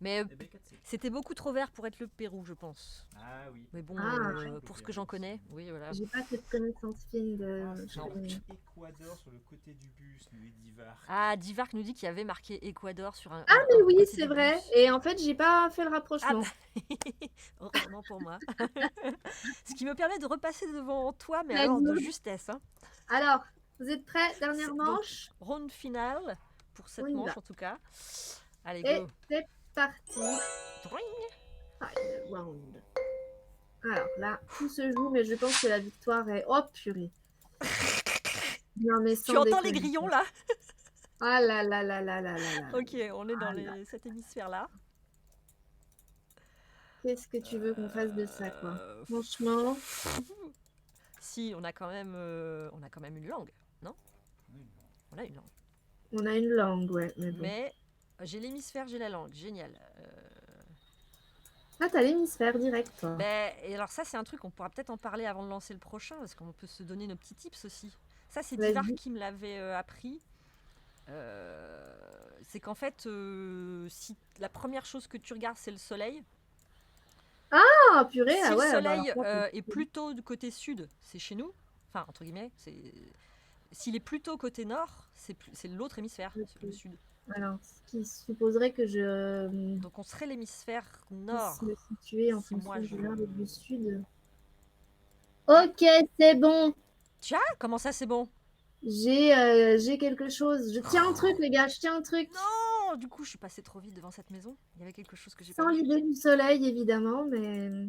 Mais Eh ben, 4-7. c'était beaucoup trop vert pour être le Pérou, je pense. Ah oui. Mais bon, Ah. pour ce que j'en connais, oui, voilà. J'ai pas cette connaissance fine de. non. Équateur sur le côté du bus, nous et Divar. Ah, Divark nous dit qu'il y avait marqué Équateur sur un. Ah, mais oui, côté c'est du vrai. bus. Et en fait, j'ai pas fait le rapprochement. Heureusement pour moi. Ce qui me permet de repasser devant toi, mais La alors de gueule. justesse. Hein. Alors, vous êtes prêts? Dernière Donc, manche. Ronde finale, pour cette On y manche va. en tout cas. Allez, Et go. c'est parti. Dring. Final round. Alors là, tout se joue, mais je pense que la victoire est. Oh purée. Non, mais Tu sans entends les déconner. grillons là? Ah là là là là là là là. Ok, on est dans cet hémisphère-là. Qu'est-ce que tu veux qu'on fasse de ça, quoi? Franchement. Si, on a quand même une langue, non? On a une langue. On a une langue, ouais. Mais, bon. Mais j'ai l'hémisphère, j'ai la langue. Génial. Ah, t'as l'hémisphère direct, toi. Et alors ça, c'est un truc, on pourra peut-être en parler avant de lancer le prochain, parce qu'on peut se donner nos petits tips aussi. Ça, c'est Vas-y. Divar qui me l'avait appris. C'est qu'en fait, si la première chose que tu regardes, c'est le soleil, Ah, purée, si ah le ouais. soleil bah, alors, est plutôt du côté sud, c'est chez nous. Enfin, entre guillemets, s'il est plutôt côté nord, c'est l'autre hémisphère, le sud. alors, ce qui supposerait que je Donc on serait l'hémisphère nord. puisse me situer en Si fonction moi, du je- nord et du sud. Ok, c'est bon. Tiens, comment ça, c'est bon? J'ai quelque chose. Je tiens un truc, les gars, je tiens un truc. Non, du coup, je suis passée trop vite devant cette maison. Il y avait quelque chose que j'ai Sans pas vu. l'idée du soleil, évidemment, mais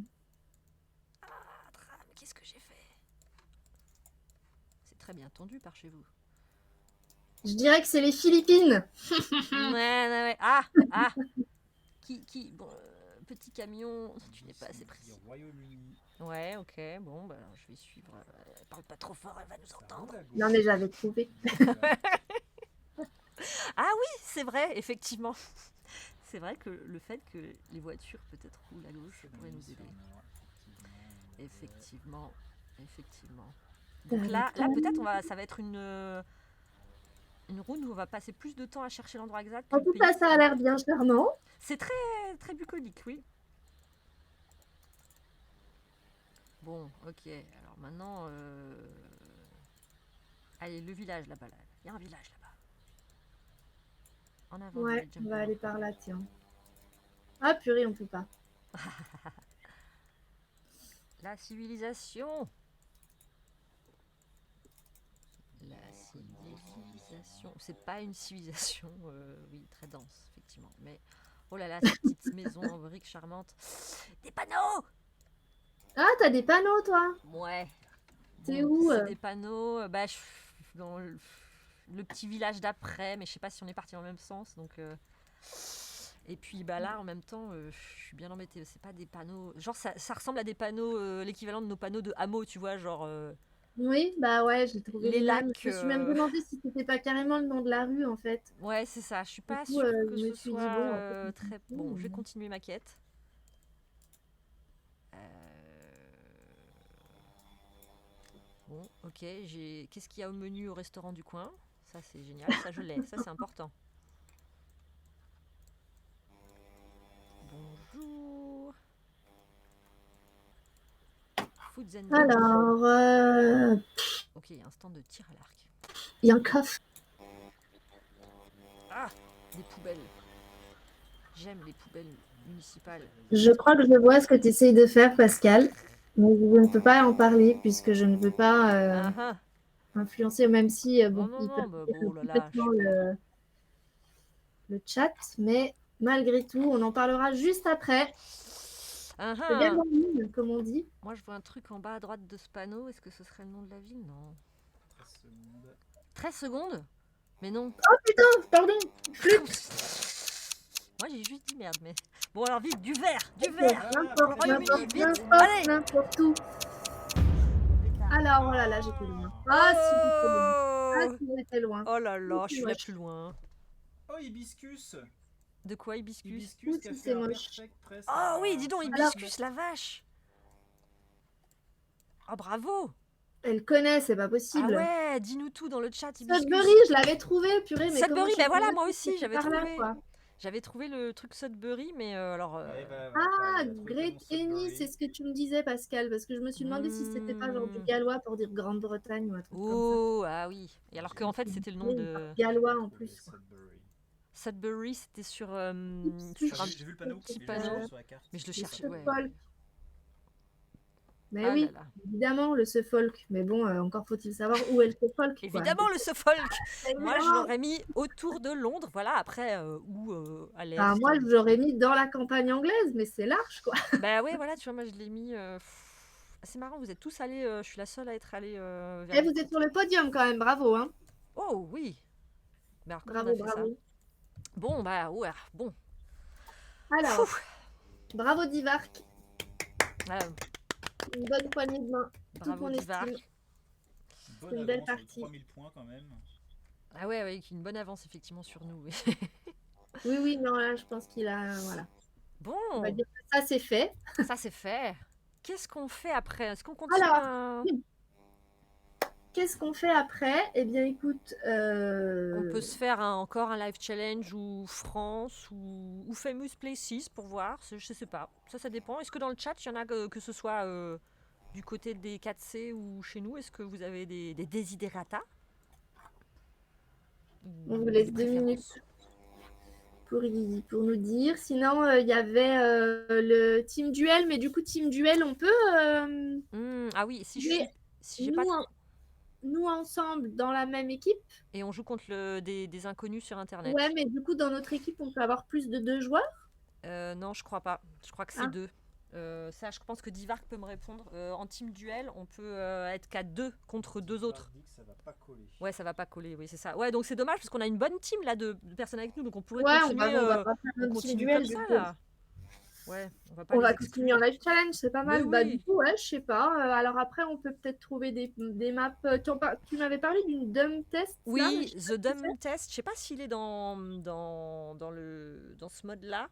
Ah, drame, qu'est-ce que j'ai fait? C'est très bien tendu par chez vous. je dirais que c'est les Philippines. Ouais. Ah. Qui bon, petit camion, tu n'es pas assez précis. Royaume-Uni. Ouais, ok, bon, bah, je vais suivre. Elle parle pas trop fort, elle va nous entendre. Non, mais j'avais trouvé. Ah oui, c'est vrai, effectivement. C'est vrai que le fait que les voitures peut-être roulent à gauche pourrait nous aider. Effectivement. Donc là peut-être ça va être une route où on va passer plus de temps à chercher l'endroit exact. En tout cas, ça a l'air bien charmant. C'est très, très bucolique, oui. Bon, ok. Alors maintenant, allez, le village là-bas. Il y a un village là-bas. En avant. Ouais, on va aller par là, tiens. Ah, purée, on peut pas. La civilisation. La civilisation. civilisation. C'est pas une civilisation, oui, très dense, effectivement. Mais oh là là, cette petite maison en briques charmante. Des panneaux! Ah, t'as des panneaux, toi? Ouais. C'est Bon, où c'est des panneaux dans le petit village d'après, mais je sais pas si on est parti dans le même sens. Donc, et puis bah là, en même temps, je suis bien embêtée. C'est pas des panneaux. Genre, ça ressemble à des panneaux, l'équivalent de nos panneaux de hameau, tu vois, genre Oui, bah ouais, j'ai trouvé les les mêmes. lacs. Je me suis même demandé si c'était pas carrément le nom de la rue, en fait. Ouais, c'est ça. Je suis Du pas coup, sûre je que me ce suis soit dit, bon, en fait, très bon. Je vais continuer ma quête. Euh, Bon, ok. Qu'est-ce qu'il y a au menu au restaurant du coin? Ça, c'est génial. Ça, je l'ai. Ça, c'est important. Bonjour. Foods and Drink. alors, Ok, il y a un stand de tir à l'arc. il y a un coffre. Ah, des poubelles. J'aime les poubelles municipales. Je crois que je vois ce que tu essayes de faire, Pascal. Mais je ne peux pas en parler puisque je ne veux pas Ah ah. influencer, même si Oh bon, non, ils peuvent non, bah, lire bon, oh là là, je complètement suis pas. le chat. Mais malgré tout, on en parlera juste après. Ah C'est bien ah. en ligne, comme on dit. Moi, je vois un truc en bas à droite de ce panneau. Est-ce que ce serait le nom de la ville? Non. 13 secondes. 13 secondes? Mais non. Oh putain, pardon. Moi, j'ai juste dit merde, mais. Bon, alors vite, du verre! Du verre! Pour le N'importe, Royaume-Uni, n'importe, vite! Allez! n'importe où. Alors, voilà, là, j'étais loin. Ah, si, j'étais loin. Ah, Oh! si, j'étais loin. Oh là là, je C'est suis la moche. plus loin. Oh, Hibiscus! De quoi, Hibiscus? Hibiscus qui a si, fait c'est un moche. perfect press. Oh oui, dis donc, à Hibiscus, 5. la vache! Oh, bravo! Elle connaît, c'est pas Ah possible. ouais, dis-nous tout dans le chat, Hibiscus. Sudbury, je l'avais trouvé, purée, mais comment Sudbury, je ben sais voilà, pas moi si aussi, c'était j'avais par là, trouvé. quoi. J'avais trouvé le truc Sudbury, mais alors. Ah, Great Ennis, c'est ce que tu me disais, Pascal, parce que je me suis demandé si c'était pas genre du gallois pour dire Grande-Bretagne ou un truc comme Oh, ah oui. Et alors qu'en fait, ça. c'était le nom de. Gallois en plus, quoi. Sudbury, c'était sur Sur un J'ai vu le panneau, petit mais panneau. je l'ai sur la carte. Mais je le Le cherchais. Ouais. Suffolk. Mais Ah oui, là là. évidemment, le Suffolk. Mais bon, encore faut-il savoir où est le Suffolk, quoi. Évidemment, le Suffolk. Moi, je Évidemment. l'aurais mis autour de Londres. Voilà, après, ou à l'est. Enfin, moi, j'aurais mis dans la campagne anglaise, mais c'est large, quoi. Bah oui, voilà, tu vois, moi, je l'ai mis. C'est marrant, vous êtes tous allés. Je suis la seule à être allée vers. Et vous êtes sur le podium quand même, bravo, hein. Oh oui. Mais alors, comment on Bravo, a fait ça? bravo. Bon, bah, ouais, bon. Alors, bravo Divark, Ah, une bonne poignée de main. bravo, mon Divark. estime. Bonne une belle avance, partie. 3000 points quand même. Ah ouais, avec une bonne avance, effectivement, sur nous. Oui. Oui, oui, non, là, je pense qu'il a... Voilà. On Bon, va dire que ça, c'est fait. ça c'est fait. Qu'est-ce qu'on fait après? Est-ce qu'on continue Alors, qu'est-ce qu'on fait après? Eh bien, écoute... On peut se faire encore un live challenge ou France ou Famous Places pour voir. Je sais pas. Ça dépend. Est-ce que dans le chat, il y en a que ce soit du côté des 4C ou chez nous? Est-ce que vous avez des desiderata? On vous laisse 2 minutes pour nous dire. Sinon, il y avait le Team Duel, mais du coup, Team Duel, on peut... ah oui, si j'ai pas... Nous ensemble dans la même équipe. Et on joue contre des inconnus sur Internet. Ouais, mais du coup, dans notre équipe, on peut avoir plus de 2 joueurs? Non, je crois pas. Je crois que c'est 2. Ça, je pense que Divark peut me répondre. En team duel, on peut être qu'à 2 contre 2 autres. Dit que ça va pas coller. Ouais, ça va pas coller, oui, c'est ça. Ouais, donc c'est dommage parce qu'on a une bonne team là de personnes avec nous, donc on pourrait Ouais, continuer. on va pas faire un team duel comme ça du coup. là. Ouais, on va continuer en live challenge, c'est pas mal. Mais Bah, oui. du coup, ouais, je sais pas. Alors après, on peut peut-être trouver des maps. Tu m'avais parlé d'une dumb test. Oui, The Dumb Test. Je sais pas s'il est dans ce mode-là.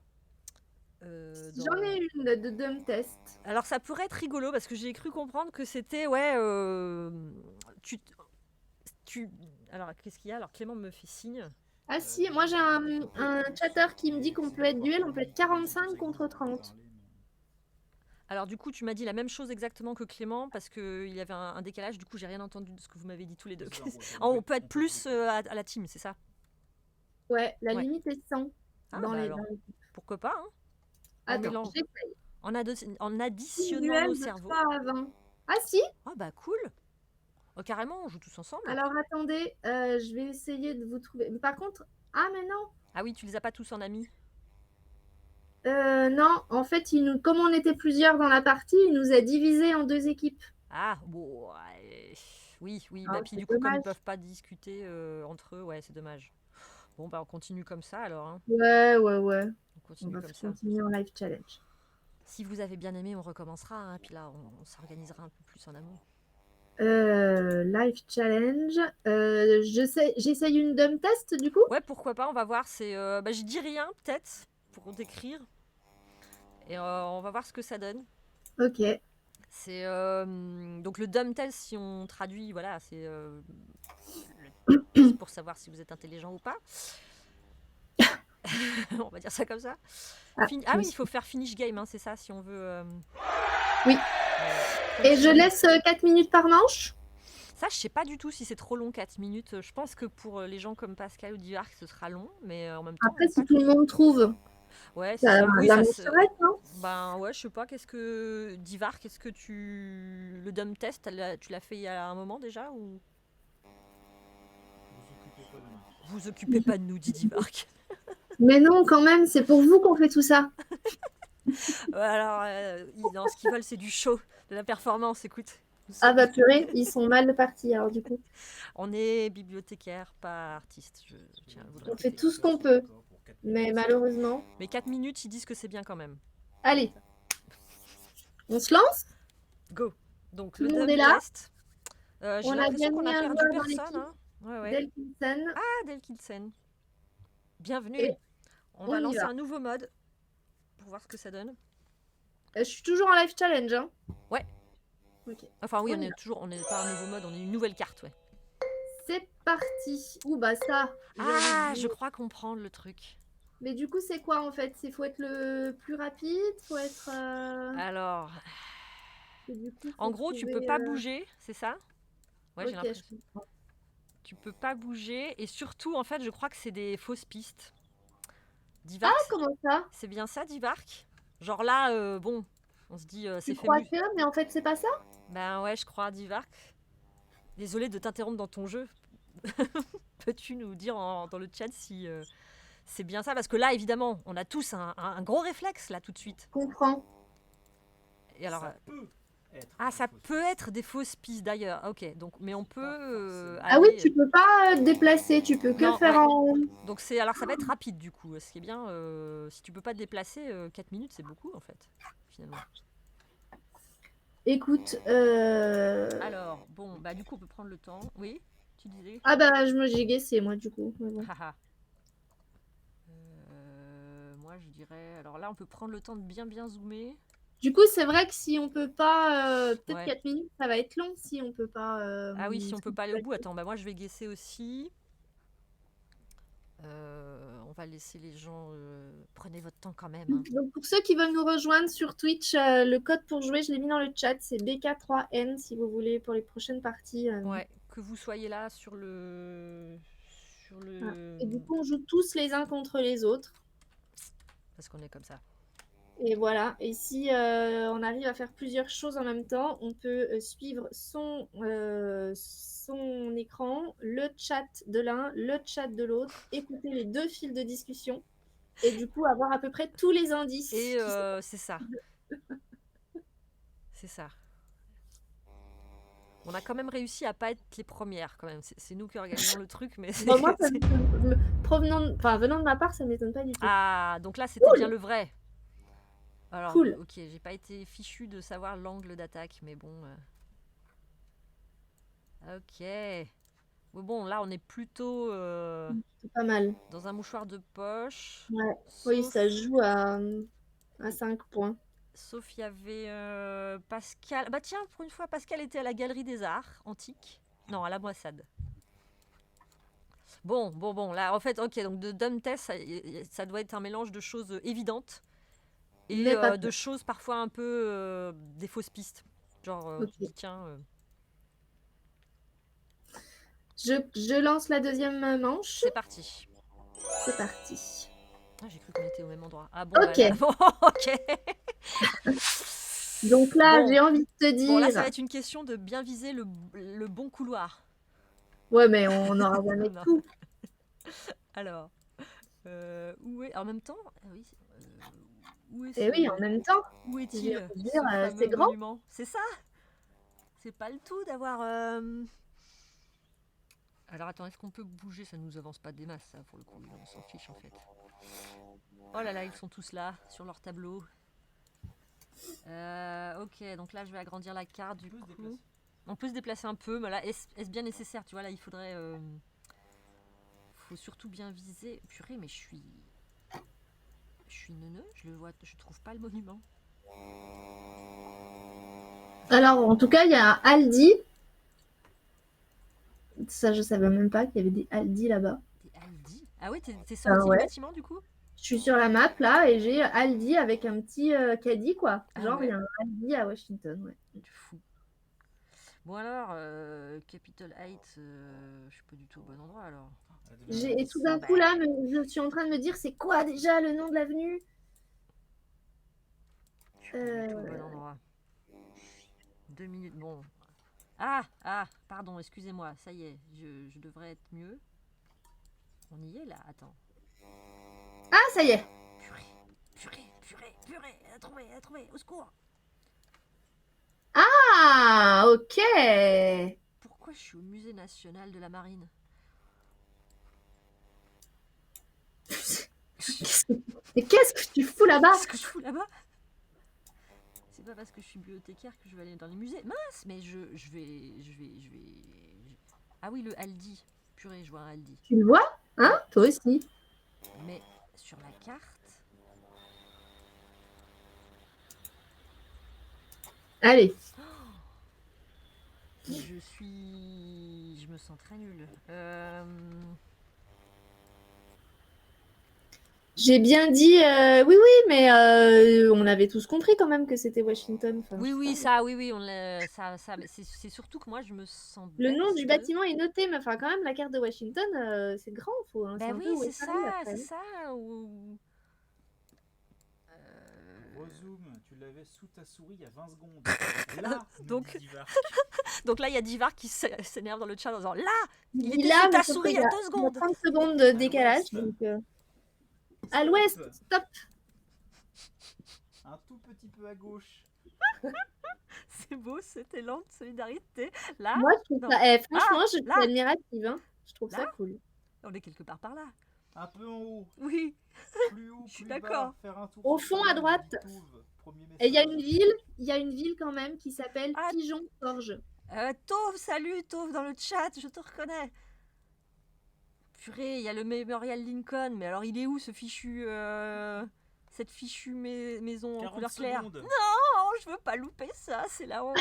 J'en ai une de dumb test. Alors ça pourrait être rigolo parce que j'ai cru comprendre que c'était alors qu'est-ce qu'il y a? Alors Clément me fait signe. Ah si, moi j'ai un chatter qui me dit qu'on peut être duel, on peut être 45 contre 30. Alors du coup, tu m'as dit la même chose exactement que Clément parce qu'il y avait un décalage. Du coup, j'ai rien entendu de ce que vous m'avez dit tous les deux. On peut être plus à la team, c'est ça? Ouais, la limite est 100 dans l'équipe. Pourquoi pas, hein? Attends, en additionnant nos cerveaux. Pas à 20. Ah si? Ah bah cool. Oh, carrément, on joue tous ensemble. Alors attendez, je vais essayer de vous trouver. Par contre, ah mais non. Ah oui, tu les as pas tous en amis. Non, en fait, comme on était plusieurs dans la partie, il nous a divisés en 2 équipes. Ah, bon, oui, oui. Bah, Ah, puis c'est du coup, comme ils dommage. peuvent pas discuter entre eux, ouais, c'est dommage. Bon, bah, on continue comme ça alors. Hein. Ouais. On On continue va comme ça. continuer en live challenge. Si vous avez bien aimé, on recommencera. Hein, puis là, on s'organisera un peu plus en amont. Live challenge. J'essaye une dumb test du coup. Ouais, pourquoi pas, on va voir. Bah, je dis rien, peut-être, pour décrire. Et on va voir ce que ça donne. Ok. C'est donc le dumb test, si on traduit, voilà, c'est pour savoir si vous êtes intelligent ou pas. On va dire ça comme ça. Ah oui, il faut faire finish game, hein, c'est ça, si on veut. Oui. Et je laisse 4 minutes par manche. Ça, je sais pas du tout si c'est trop long, 4 minutes. Je pense que pour les gens comme Pascal ou Divark, ce sera long, mais en même temps. Après, si tout le monde trouve. Ouais, c'est ça. Oui, la ça manche s'arrête, non? Ben ouais, je sais pas. Qu'est-ce que Divark, est-ce que le dumb test, tu l'as fait il y a un moment déjà ou vous occupez pas de nous, dit Divark. Mais non, quand même, c'est pour vous qu'on fait tout ça. Alors, non, ce qu'ils veulent, c'est du show, de la performance. Écoute. Ah bah purée, ils sont mal partis alors du coup. On est bibliothécaire, pas artiste. On fait tout ce qu'on peut, mais malheureusement. Mais 4 minutes, ils disent que c'est bien quand même. Allez, on se lance? Go. Donc Tout le le monde dumb est là. test. J'ai l'impression qu'on a perdu personne. Hein. Ouais. Delkinson. Ah, Delkinson. Bienvenue. Et on va lancer va. un nouveau mode pour voir ce que ça donne. Je suis toujours en live challenge. Hein. Ouais. Okay. Enfin oui, on n'est pas un nouveau mode, on est une nouvelle carte, ouais. C'est parti. Ouh bah ça. Ah, je crois comprendre le truc. Mais du coup, c'est quoi en fait? C'est faut être le plus rapide, faut être. Alors. Du coup, en gros, tu peux pas bouger, c'est ça? Ouais, j'ai l'impression. Tu peux pas bouger et surtout, en fait, je crois que c'est des fausses pistes. Divark, comment ça? C'est bien ça, Divark? Genre là, bon, on se dit c'est fait. Tu crois que, mais en fait, c'est pas ça? Ben ouais, je crois, Divark. Désolée de t'interrompre dans ton jeu. Peux-tu nous dire dans le chat si c'est bien ça? Parce que là, évidemment, on a tous un gros réflexe là tout de suite. Je comprends. Et alors, ça peut être. Ça peut être des fausses pistes d'ailleurs. Ok, donc mais on peut. Ah oui, tu peux pas te déplacer, tu peux que faire en. Donc alors ça va être rapide du coup. Ce qui est bien, si tu peux pas te déplacer, 4 minutes c'est beaucoup en fait, finalement. Écoute. Alors bon, bah du coup on peut prendre le temps. Oui, tu disais. Ah bah j'ai guessé moi du coup. Bon. Moi je dirais. Alors là on peut prendre le temps de bien zoomer. Du coup, c'est vrai que si on peut pas, peut-être 4 minutes, ça va être long si on peut pas. Ah oui, si on peut pas aller au bout. Attends, bah moi je vais guesser aussi. On va laisser les gens. Prenez votre temps quand même. Hein. Donc pour ceux qui veulent nous rejoindre sur Twitch, le code pour jouer, je l'ai mis dans le chat, c'est BK3N si vous voulez pour les prochaines parties. Ouais, que vous soyez là sur le. Voilà. Et du coup, on joue tous les uns contre les autres. Parce qu'on est comme ça. Et voilà, et si on arrive à faire plusieurs choses en même temps, on peut suivre son écran, le chat de l'un, le chat de l'autre, écouter les 2 fils de discussion, et du coup avoir à peu près tous les indices. Et c'est ça. C'est ça. On a quand même réussi à pas être les premières quand même. C'est nous qui organisons le truc, mais bon, moi, venant de ma part, ça m'étonne pas du tout. Ah, donc là c'était bien le vrai. Alors, cool. Ok, j'ai pas été fichu de savoir l'angle d'attaque, mais bon. Ok. Bon, là, on est plutôt. Pas mal. Dans un mouchoir de poche. Ouais. Oui, ça joue à 5 points. Sauf il y avait Pascal. Bah tiens, pour une fois, Pascal était à la Galerie des Arts Antiques. Non, à la Moissade. Bon. Là, en fait, ok, donc de dumb test, ça doit être un mélange de choses évidentes. Et de choses parfois un peu des fausses pistes. Genre, tu dis, tiens. Je lance la deuxième manche. C'est parti. C'est parti. Ah, j'ai cru qu'on était au même endroit. Ah bon, ok. Ok. Donc là, Bon. j'ai envie de te Bon, là, ça dire. va être une question de bien viser le bon couloir. Ouais, mais on n'aura jamais Non. tout. Alors, où est... En même temps, oui, où est Et oui, en même temps, où je est-il, veux dire, ce c'est fameux grand. monument? C'est ça? C'est pas le tout d'avoir... Alors attends, est-ce qu'on peut bouger? Ça nous avance pas des masses, ça, pour le coup. On s'en fiche, en fait. Oh là là, ils sont tous là, sur leur tableau. Ok, donc là, je vais agrandir la carte, du coup. On peut se déplacer un peu, mais là, est-ce bien nécessaire? Tu vois, là, il faudrait... faut surtout bien viser. Purée, mais je suis neuneux, je trouve pas le monument. Alors, en tout cas, il y a un Aldi. Ça, je savais même pas qu'il y avait des Aldi là-bas. Des Aldi? Ah ouais, t'es Ah sorti du ouais. bâtiment, du coup? Je suis sur la map là et j'ai Aldi avec un petit caddie, quoi. Ah Genre, il y ouais? a un Aldi à Washington, ouais. Tu fou. Bon alors, Capitol Heights, je suis pas du tout au bon endroit alors. Et tout d'un coup là, je suis en train de me dire, c'est quoi déjà le nom de l'avenue? Je suis pas du tout au bon endroit. 2 minutes, bon. Ah, pardon, excusez-moi, ça y est, je devrais être mieux. On y est là, attends. Ah, ça y est. Purée, elle a trouvé, au secours. Ah, ok. Pourquoi je suis au musée national de la marine? Mais qu'est-ce que tu fous là-bas? Qu'est-ce que je fous là-bas? C'est pas parce que je suis bibliothécaire que je vais aller dans les musées. Mince, mais je vais... Ah oui, le Aldi. Purée, je vois un Aldi. Tu le vois? Hein? Toi aussi. Mais sur la carte... Allez. Je me sens très nulle. J'ai bien dit oui, mais on avait tous compris quand même que c'était Washington. Enfin, je sais Oui, pas. ça, oui, on l'a, ça, mais c'est surtout que moi, je me sens Le bête nom du de- bâtiment est noté, mais enfin, quand même, la carte de Washington, c'est grand. Faut, c'est Ben un oui, peu où c'est est Paris ça, après. c'est ça. Rezoom, tu l'avais sous ta souris il y a 20 secondes. Là, Donc- nous dit Divar. Donc là, il y a Divar qui s'énerve dans le chat en disant là, il dit était là, sous ta mais sauf souris il y qu'il a y 2 il y a secondes. 30 secondes de À décalage. l'ouest. Donc, à l'ouest, stop. Un tout petit peu à gauche. C'est beau cet élan de solidarité. Là, Moi, je trouve non. ça. Franchement, je suis là. admirative. Hein. Je trouve ça Là. cool. On est quelque part par là. Un peu en haut. Oui. Plus haut, Je suis plus d'accord. bas. Faire un tour. Au sur fond, le à droite. Touve, premier Et il y a message. une ville quand même qui s'appelle Ah. Pigeon-Forge. Tauve, salut Tauve dans le chat, je te reconnais. Purée, il y a le Memorial Lincoln, mais alors il est où ce fichu, cette fichue maison en 40 couleur claire? secondes. Non, je veux pas louper ça, c'est la honte.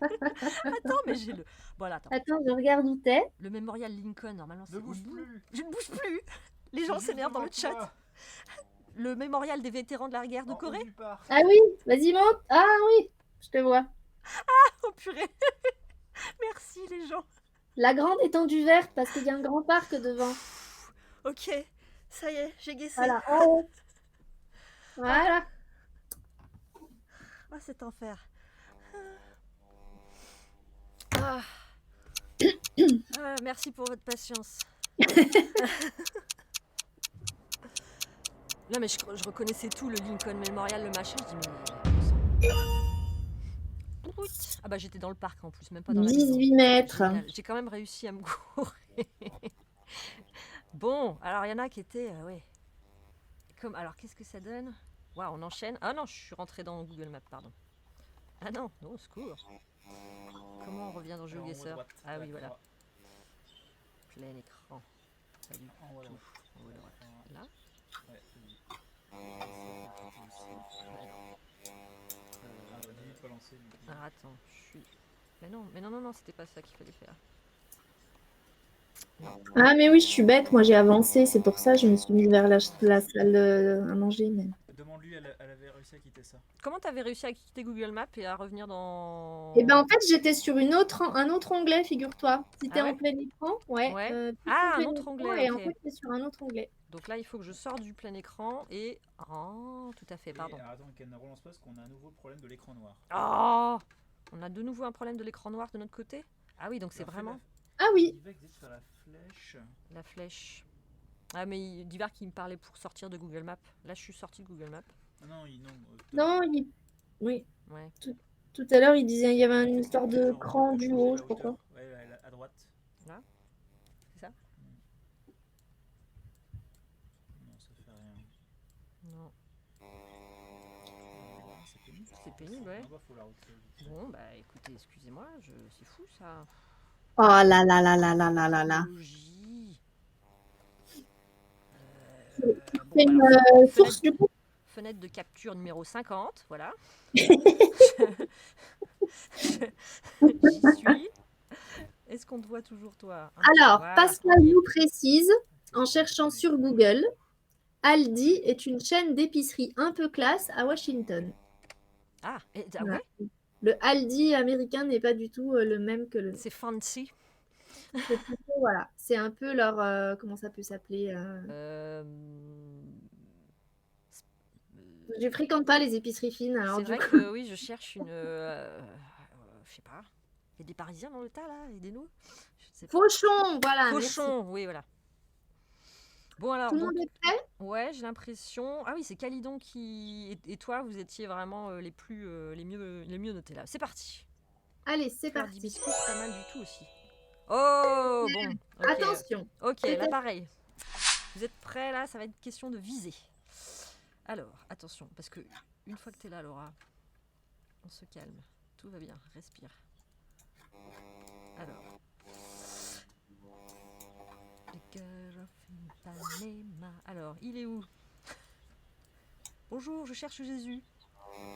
Attends, mais j'ai le. Voilà, attends. Attends, je regarde où t'es. Le Memorial Lincoln, normalement c'est. Ne bouge plus. Je ne bouge plus. Les gens C'est s'énervent dans le juste chat. devant toi. Le Mémorial des vétérans de la guerre de En haut Corée. du parc. Ah oui, vas-y, monte. Ah oui, je te vois. Oh purée. Merci les gens. La grande étendue verte, parce qu'il y a un grand parc devant. Ok, ça y est, j'ai guessé. Voilà, en haut. Voilà. Ah, cet enfer. Ah. Merci pour votre patience. Là, mais je reconnaissais tout, le Lincoln Memorial, le machin. Je dis, mais. Ah bah j'étais dans le parc en plus, même pas dans la maison. 18 mètres. Génial. J'ai quand même réussi à me courir. Bon, alors il y en a qui étaient... ouais. Alors qu'est-ce que ça donne? Waouh, on enchaîne. Ah non, je suis rentrée dans Google Maps, pardon. Ah non, au secours. Comment on revient dans GeoGuessr? Ah oui, voilà. Plein écran. Pas du En haut à tout. droite. En haut à droite. Là? Ouais, vas-y. Dis pas lancer. Ah, attends, je suis... Mais non, c'était pas ça qu'il fallait faire. Non. Ah mais oui, je suis bête, moi j'ai avancé, c'est pour ça que je me suis mise vers la salle à manger. Mais... Demande-lui, elle avait réussi à quitter ça. Comment t'avais réussi à quitter Google Maps et à revenir dans... Et ben en fait j'étais sur un autre onglet, figure-toi. Si t'es Ah ouais en plein écran, ouais. Ouais. plus Ah, en un plein autre écran, onglet, et en ok. fait t'es sur un autre onglet. Donc là, il faut que je sorte du plein écran et... Oh, tout à fait, Et, pardon. alors, attends, qu'elle ne relance pas parce qu'on a un nouveau problème de l'écran noir. Oh, on a de nouveau un problème de l'écran noir de notre côté. Ah oui, donc c'est Alors, fais vraiment Ah oui, Il va essayer de faire la flèche. la flèche. Ah mais Divar qui me parlait pour sortir de Google Maps. Là, je suis sortie de Google Maps. Ah non, non. non, oui. Ouais. Tout à l'heure, il disait il y avait une Est-ce que histoire tu peux de genre cran du changer haut, la je sais pas hauteur? quoi. Ouais, à droite. Là, c'est ça? Non, ça fait rien. Non. C'est pénible. C'est pénible, ouais. Ah bah, faut la retirer vite fait. Bon, bah écoutez, excusez-moi, c'est fou ça. Oh là là là là là là là là. Technologie. Bon, C'est une alors, source du coup. fenêtre de capture numéro 50, voilà. J'y suis. Est-ce qu'on te voit toujours, toi? Alors, Voilà, Pascal on y est. nous précise, en cherchant sur Google, Aldi est une chaîne d'épicerie un peu classe à Washington. Ah, ah Voilà. ouais? Le Aldi américain n'est pas du tout le même que le. C'est fancy. C'est plutôt, voilà, c'est un peu leur. Comment ça peut s'appeler Euh, Je fréquente pas les épiceries fines, alors C'est du vrai coup. que oui, je cherche une. Je sais pas. Il y a des Parisiens dans le tas là, aidez-nous. Je sais pas. Fauchon, voilà, merci. Cochon, oui, voilà. Bon alors, Tout le donc, monde est prêt? ouais, j'ai l'impression. Ah oui, c'est Calidon qui. Et toi, vous étiez vraiment les mieux notés là. C'est parti. Allez, c'est Fleur parti. d'hibiscus, pas mal du tout aussi. Oh, bon, ok. Attention. Ok, là C'était- pareil. Vous êtes prêts là? Ça va être une question de visée. Alors, attention, parce que une fois que t'es là, Laura, on se calme. Tout va bien, respire. Alors. The Girl of Ipanema. Alors, il est où? Bonjour, je cherche Jésus.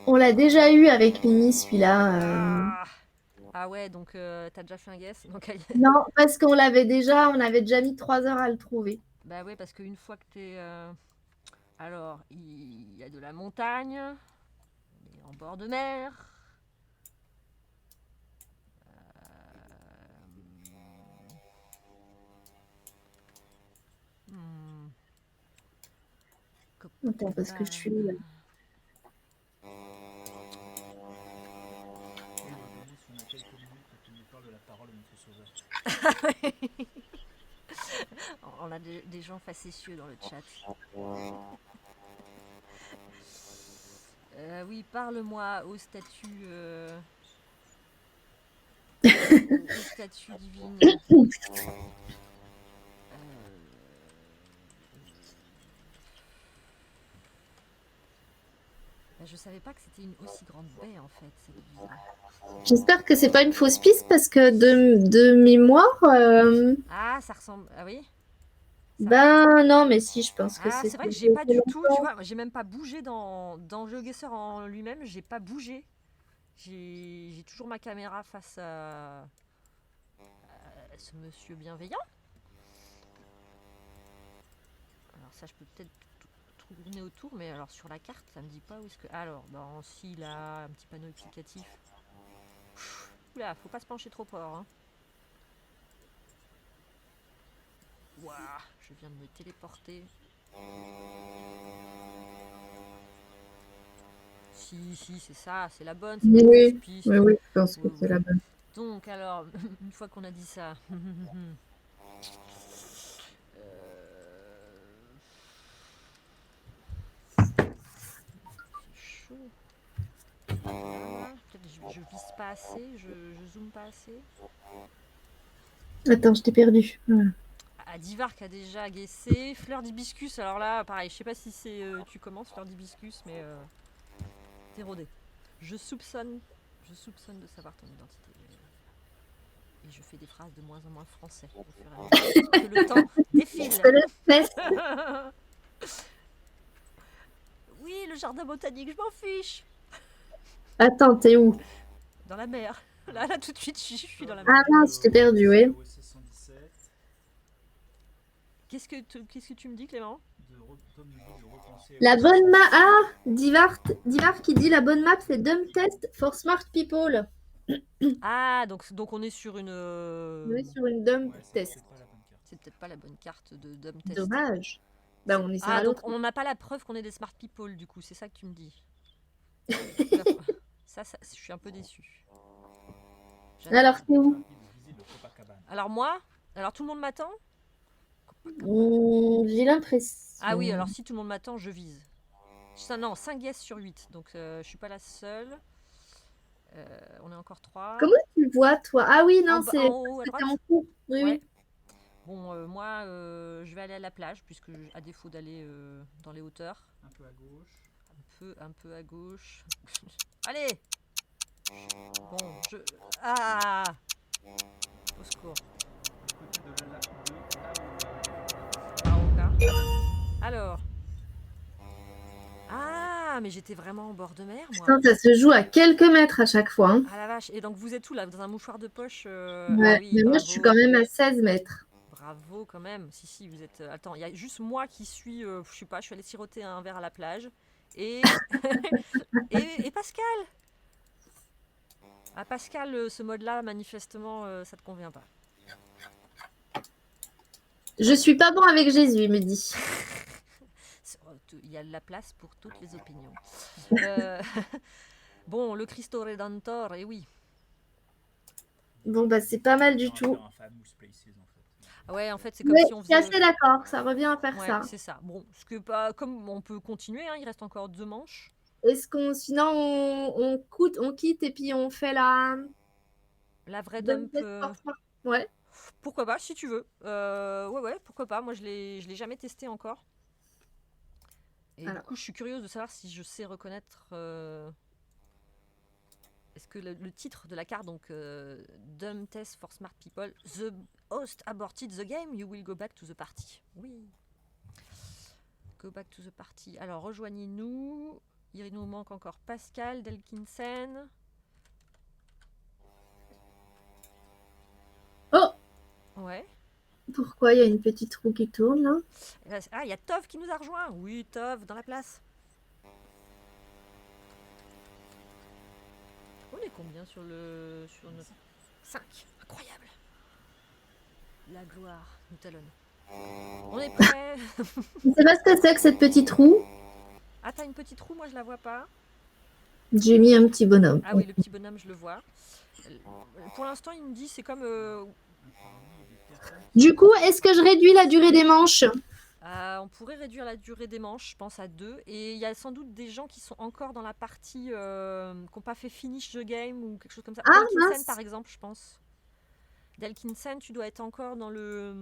On l'a déjà eu avec Mimi, celui-là. Ah ouais, donc t'as déjà fait un guess donc, Non, parce on avait déjà mis 3 heures à le trouver. Bah ouais, parce qu'une fois que t'es... Alors, il y a de la montagne, on est en bord de mer. Hmm. Attends, parce que je suis. On va demander si on a quelques minutes pour qu'il nous parle de la parole de notre sauveur. On a des gens facétieux dans le chat. Oui, parle-moi au statut... au statut divine. Je savais pas que c'était une aussi grande baie en fait, cette ville. J'espère que c'est pas une fausse piste parce que de mémoire. Ah, ça ressemble... Ah oui? Ben non, mais si, je pense que Ah, c'est. c'est vrai que j'ai pas du tout, tu vois, j'ai même pas bougé dans GeoGuessr en lui-même, j'ai pas bougé. J'ai toujours ma caméra face à ce monsieur bienveillant. Alors ça, je peux peut-être tourner autour, mais alors sur la carte, ça me dit pas où est-ce que... Alors, ben si, là, un petit panneau explicatif. Oula, faut pas se pencher trop fort, hein. Waouh, je viens de me téléporter. Si, c'est ça, c'est la bonne. C'est Oui, piste. oui, je pense que Oui, c'est oui. la bonne. Donc, alors, une fois qu'on a dit ça... C'est chaud. Voilà. Peut-être je vise pas assez, je zoome pas assez. Attends, je t'ai perdu. Voilà. Ah, Divark a déjà guessé. Fleur d'hibiscus, alors là, pareil, je sais pas si c'est tu commences fleur d'hibiscus, mais t'es rodé. Je soupçonne de savoir ton identité. Et je fais des phrases de moins en moins français au fur et à mesure que le temps défile. Je te laisse faire. Oui, le jardin botanique, je m'en fiche. Attends, t'es où? Dans la mer. Là, tout de suite, je suis dans la mer. Ah mince, je t'ai perdu, oui. OSS 117. Qu'est-ce que tu me dis, Clément? Tom nous dit de repenser. La bonne map. Ah, Divart qui dit la bonne map, c'est Dumb Test for Smart People. Ah, donc on est sur une... On est sur une Dumb Ouais, c'est Test. peut-être pas la bonne carte. C'est peut-être pas la bonne carte de Dumb Test. Dommage. Bah, on essaiera Ah, donc l'autre. on n'a pas la preuve qu'on est des smart people, du coup, c'est ça que tu me dis. Ça, je suis un peu déçue. Alors, c'est où? Alors moi, alors tout le monde m'attend? J'ai l'impression. Ah oui, alors si tout le monde m'attend, je vise. Non, 5 guesses sur 8, donc je suis pas la seule. On est encore 3. Comment tu vois, toi? Ah oui, non, En haut à c'était droite? en cours. Oui, Ouais. oui. Bon, moi, je vais aller à la plage, puisque à défaut d'aller dans les hauteurs. Un peu à gauche. Un peu à gauche. Allez! Bon, Ah! Au secours. Côté de Aoka. Alors. Ah, mais j'étais vraiment en bord de mer, moi. Putain, ça se joue à quelques mètres à chaque fois. Hein. Ah la vache. Et donc vous êtes où là? Dans un mouchoir de poche Ouais. Ah oui, Mais moi, bravo. je suis quand même à 16 mètres. Bravo quand même. Si, vous êtes. Attends, il y a juste moi qui suis. Je sais pas, je suis allée siroter un verre à la plage. Et. et Pascal! Ah, Pascal, ce mode-là, manifestement, ça te convient pas. Je suis pas bon avec Jésus, il me dit. Il y a de la place pour toutes les opinions. Bon, le Cristo Redentor, et oui. Bon, bah, c'est pas mal du tout. Ah ouais, en fait, c'est comme Ouais, si on je suis faisait. assez d'accord, ça revient à faire Ouais, ça. c'est ça. Bon, ce que pas comme on peut continuer, hein, il reste encore 2 manches. Est-ce qu'on, sinon, on quitte et puis on fait la La vraie dump dump. test force. Ouais. Pourquoi pas, si tu veux. Ouais, pourquoi pas. Moi, je l'ai jamais testé encore. Et Alors. du coup, je suis curieuse de savoir si je sais reconnaître. Est-ce que le titre de la carte, donc Dumb Test for Smart People, The host aborted the game, you will go back to the party. Oui. Go back to the party. Alors, rejoignez-nous. Il nous manque encore Pascal, Delkinsen. Oh! Ouais. Pourquoi il y a une petite roue qui tourne là? Ah, il y a Tov qui nous a rejoint. Oui, Tov, dans la place. On est combien sur notre 5. Incroyable. La gloire nous talonne. On est prêt. Je sais pas ce que c'est que cette petite roue. Ah, t'as une petite roue, moi je la vois pas. J'ai mis un petit bonhomme. Ah oui, le petit bonhomme, je le vois. Pour l'instant, il me dit c'est comme. Du coup, est-ce que je réduis la durée des manches? On pourrait réduire la durée des manches, je pense à 2. Et il y a sans doute des gens qui sont encore dans la partie, qui n'ont pas fait finish the game ou quelque chose comme ça. Ah, Delkinsen, mince. par exemple, je pense. Delkinsen, tu dois être encore dans le.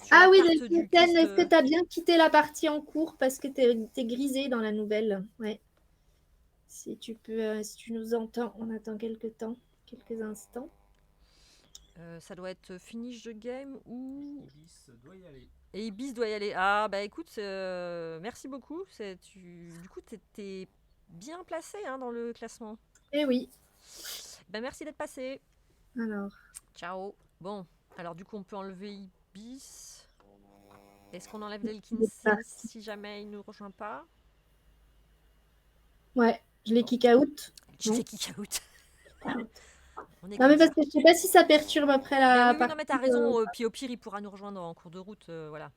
Sur Ah la oui, carte du Delkinsen, Christ. est-ce que tu as bien quitté la partie en cours parce que t'es grisé dans la nouvelle? Ouais. Si tu peux, si tu nous entends, on attend quelques instants. Ça doit être finish the game ou. Ibis doit y aller. Et Ibis doit y aller. Ah bah écoute, merci beaucoup. Du coup, t'es bien placé hein, dans le classement. Eh oui. Ben merci d'être passé. Alors. Ciao. Bon, alors du coup, on peut enlever Ibis. Est-ce qu'on enlève Delkinsen si jamais il nous rejoint pas? Ouais, je l'ai kick out. Je l'ai kick out. Non, mais parce que je sais pas si ça perturbe après la. Oui, non, mais t'as raison. Puis au pire, il pourra nous rejoindre en cours de route. Voilà.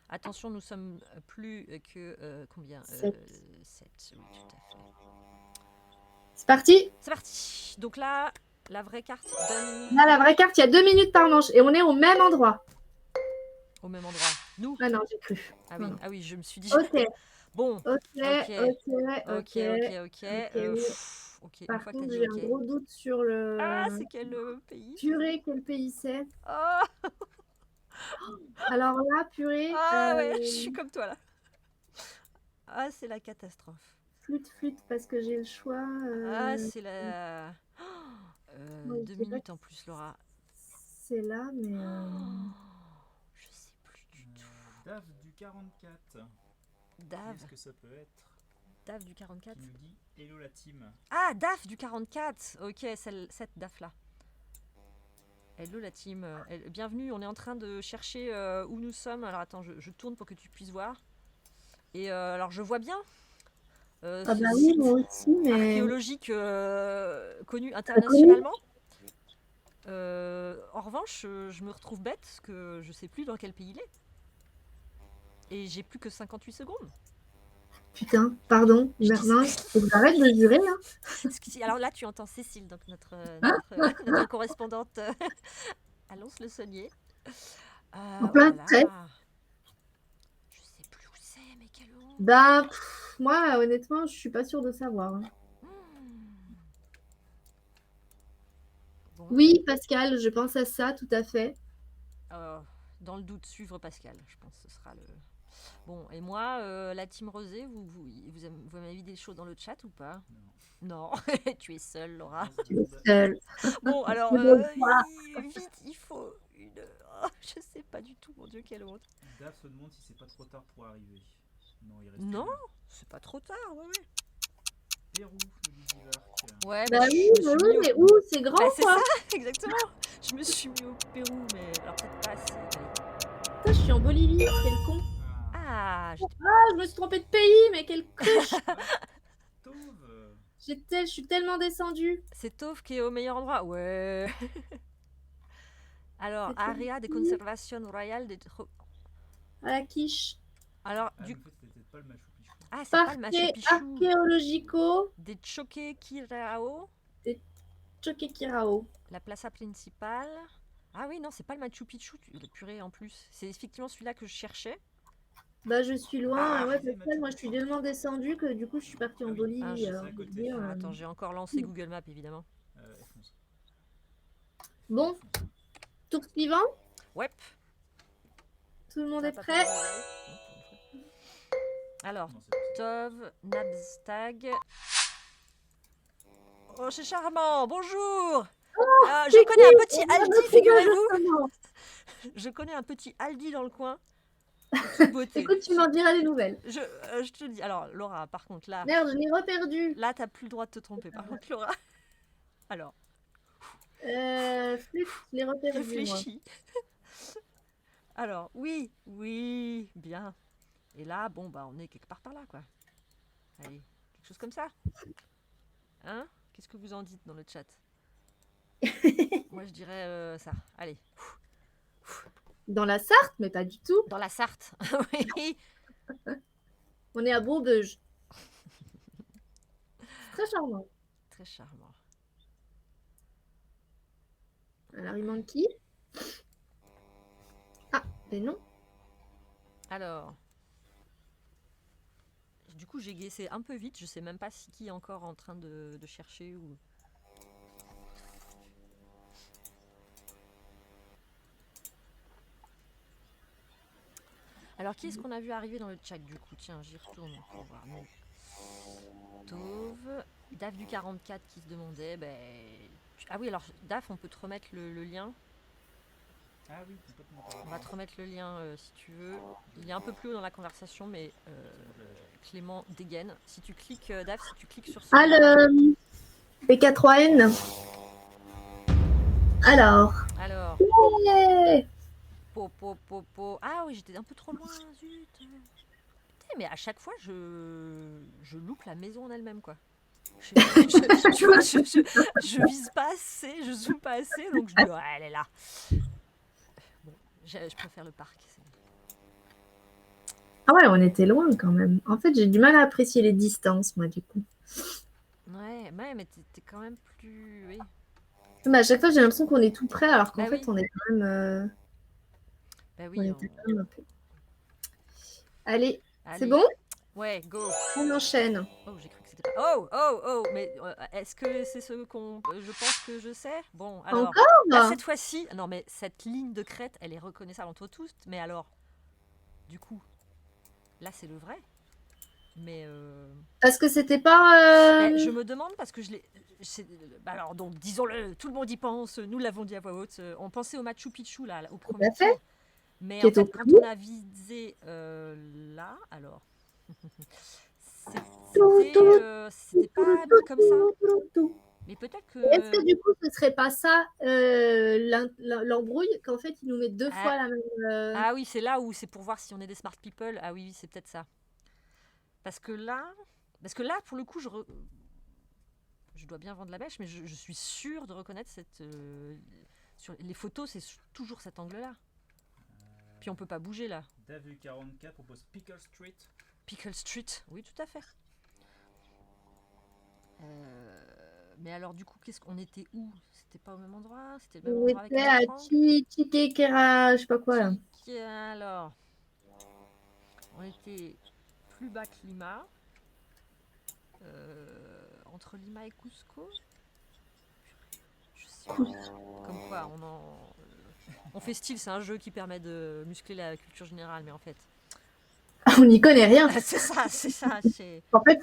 Attention, nous sommes plus que combien 7. Oui, tout à fait. C'est parti. C'est parti. Donc là, la vraie carte donne. Là, la vraie carte, il y a 2 minutes par manche et on est au même endroit. Au même endroit. Nous. Ah non, j'ai cru. Ah oui, je me suis dit. Ok. Bon. Ok. Ok. Par contre, j'ai un gros doute sur le. Ah, c'est quel pays? Purée, quel pays c'est? Oh. Alors là, purée. Ah ouais, je suis comme toi là. Ah, c'est la catastrophe. Flûte, parce que j'ai le choix. Ah, c'est la. 2 minutes en plus, Laura. C'est là, mais. Je sais plus du tout. Dave du 44. Dave. Qu'est-ce que ça peut être? Dave du 44. Qui nous dit hello la team. Ah, Dave du 44. Ok, cette Dave là. Hello la team. Bienvenue, on est en train de chercher où nous sommes. Alors attends, je tourne pour que tu puisses voir. Et alors je vois bien. Ah bah oui, moi aussi, mais. Archéologique connu internationalement. En revanche, je me retrouve bête parce que je sais plus dans quel pays il est. Et j'ai plus que 58 secondes. Putain, pardon, Je dis- Merlin, faut que j'arrête de jurer, hein. Alors là, tu entends Cécile, donc notre, Ah. notre correspondante à Lons-le-Saunier. En Oh plein là là. stress. Je sais plus où c'est, mais quelle honte. Bah, moi, honnêtement, je suis pas sûre de savoir, hein. Hmm. Bon, Oui, Pascal, je pense à ça, tout à fait. dans le doute, suivre Pascal, je pense que ce sera le... Bon, et moi, la team Rosé, vous m'avez des choses dans le chat ou pas? Non. Non, tu es seule, Laura. Tu es seule. Bon, alors, Je dois le voir. vite, il faut une... Oh, je sais pas du tout, mon Dieu, quelle honte. Dave se demande si c'est pas trop tard pour arriver. Non, il reste Non, une. c'est pas trop tard, ouais. Pérou, nous dit Divark. Ouais, Bah je oui, me bah suis oui, mis au... mais où? C'est grand, Bah, c'est quoi. ça, exactement. Je me suis mis au Pérou, mais alors peut-être pas assez. Putain, je suis en Bolivie, quel con. Ah, Ah, j'étais... Ah, je me suis trompée de pays, mais quelle cruche. Tauve. Je suis tellement descendue. c'est Tauve qui est au meilleur endroit. Ouais. Alors, C'était Area de Conservation Royale de... à la quiche. Alors, Ah, du... mais en fait, c'était peut-être pas le Machu Picchu. Ah, c'est pas le Machu Parquet Picchu. archéologico Des Choquequirao, Choquequirao. la plaza principale. Ah oui, non, c'est pas le Machu Picchu, le purée en plus. C'est effectivement celui-là que je cherchais. Bah, je suis loin. Ah, Ouais, c'est Pascal, moi, je suis tellement descendue que du coup, je suis partie en Ah oui. Bolivie. Ah, je- c'est alors, à je veux côté. dire, Ah, attends, j'ai encore lancé Google Maps, évidemment. F11. Bon, F11. tour suivant. Ouais. Tout le monde Ça est va pas prêt. tarder. Non, alors, Non, c'est pas ça. Tov, Nabstag. Oh, c'est charmant, bonjour. Je connais un petit Aldi, figurez-vous. Je connais un petit Aldi dans le coin. Toute beauté. Écoute, tu m'en diras des nouvelles. Je te le dis. Alors, Laura, par contre, là, Merde, je l'ai reperdu. là, t'as plus le droit de te tromper. Par contre, Laura, alors, Flûte, je l'ai reperdu, moi. réfléchis. Alors, oui, bien. Et là, bon, bah, on est quelque part par là, quoi. Allez, quelque chose comme ça. Hein? Qu'est-ce que vous en dites dans le chat? Moi, je dirais ça. Allez. Dans la Sarthe, mais pas du tout. Dans la Sarthe. Oui. On est à Bourbeuse. Très charmant. Très charmant. Alors, il manque qui? Ah, mais non. Alors. Du coup, j'ai guessé un peu vite. Je sais même pas si qui est encore en train de chercher ou. Alors, qui est-ce qu'on a vu arriver dans le chat du coup? Tiens, j'y retourne pour voir. Non. Tauve, Daf du 44 qui se demandait. Ah oui, alors Daf, on peut te remettre le lien. Ah oui, complètement. On va te remettre le lien si tu veux. Il est un peu plus haut dans la conversation, mais Clément dégaine. Si tu cliques, Daf, si tu cliques sur ce Ah, lien. le PK3N. Alors. Alors, Ouais. po. Ah oui, j'étais un peu trop loin, zut. Putain, mais à chaque fois, je loupe la maison en elle-même, quoi. Je vise pas assez, je zoome pas assez, donc je dis, oh, elle est là. Bon, je préfère le parc. Ah ouais, on était loin quand même. En fait, j'ai du mal à apprécier les distances, moi, du coup. Ouais, mais t'es quand même plus... Oui. Mais à chaque fois, j'ai l'impression qu'on est tout près, alors qu'en Bah fait, oui. on est quand même... Bah on oui. était quand même un peu... Allez, c'est Allez. bon? Ouais, go. On enchaîne. Oh, j'ai cru que c'était pas... Oh, mais est-ce que c'est ce qu'on... Je pense que je sais. Bon, alors... Là, Encore? cette fois-ci... Non, mais cette ligne de crête, elle est reconnaissable entre tous. Mais alors, du coup, là, c'est le vrai. Mais... Parce que c'était pas... je me demande parce que je l'ai... alors, donc, disons-le, tout le monde y pense. Nous l'avons dit à voix haute. On pensait au Machu Picchu, là, au premier à fait. tour. Mais Qui en est au fait, quand bout. on a visé là, alors... C'était pas mis comme ça. Mais peut-être que... Est-ce que du coup, ce serait pas ça l'embrouille, qu'en fait, ils nous mettent deux fois la même... Ah oui, c'est là où c'est pour voir si on est des smart people. Ah oui, c'est peut-être ça. Parce que là, pour le coup, je dois bien vendre la bêche, mais je suis sûre de reconnaître cette... sur les photos, c'est toujours cet angle-là. Puis puis on peut pas bouger là. Davu44 propose Pickle Street. Pickle Street, oui, tout à fait. Mais alors, du coup, qu'est-ce qu'on était où? C'était pas au même endroit? C'était le même On endroit avec était un à autre angle? Chiquekera, je sais pas quoi là. Alors, on était plus bas que Lima, entre Lima et Cusco. Je sais pas. Comme quoi, on fait style, c'est un jeu qui permet de muscler la culture générale, mais en fait, On n'y connaît rien. c'est ça. En fait,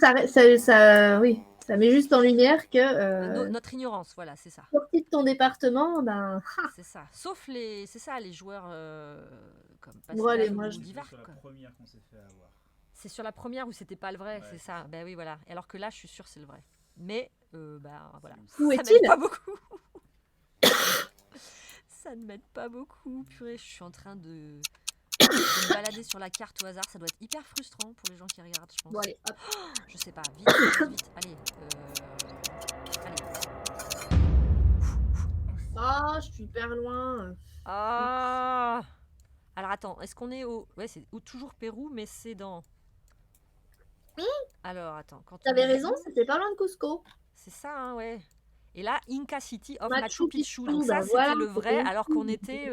oui, ça met juste en lumière que Notre ignorance, voilà, c'est ça. sorti de ton département, ben, C'est ça. Sauf les joueurs comme Bon, allez, Pascal moi, ou je- Divar. Sur la première qu'on s'est fait avoir. C'est sur la première où c'était pas le vrai, Ouais, c'est c'est ça. ça. Ben oui, voilà. Alors que là, je suis sûre c'est le vrai. Mais, ben voilà. Où Ça est-il? m'aide pas beaucoup. Ça ne m'aide pas beaucoup. Purée, je suis en train de me balader sur la carte au hasard. Ça doit être hyper frustrant pour les gens qui regardent, je pense. Bon, allez, hop. Je sais pas. Vite, vite, vite. Allez. Allez. Ah, je suis hyper loin. Ah. Alors attends, est-ce qu'on est au... Ouais, c'est toujours Pérou, mais c'est dans... Alors attends, quand on T'avais est raison, où c'était pas loin de Cusco. C'est ça, hein, ouais. Et là, Inca City of Machu Machu Picchu. Picchu, Donc ça, bah c'était voilà, le vrai, c'était alors ici. qu'on était...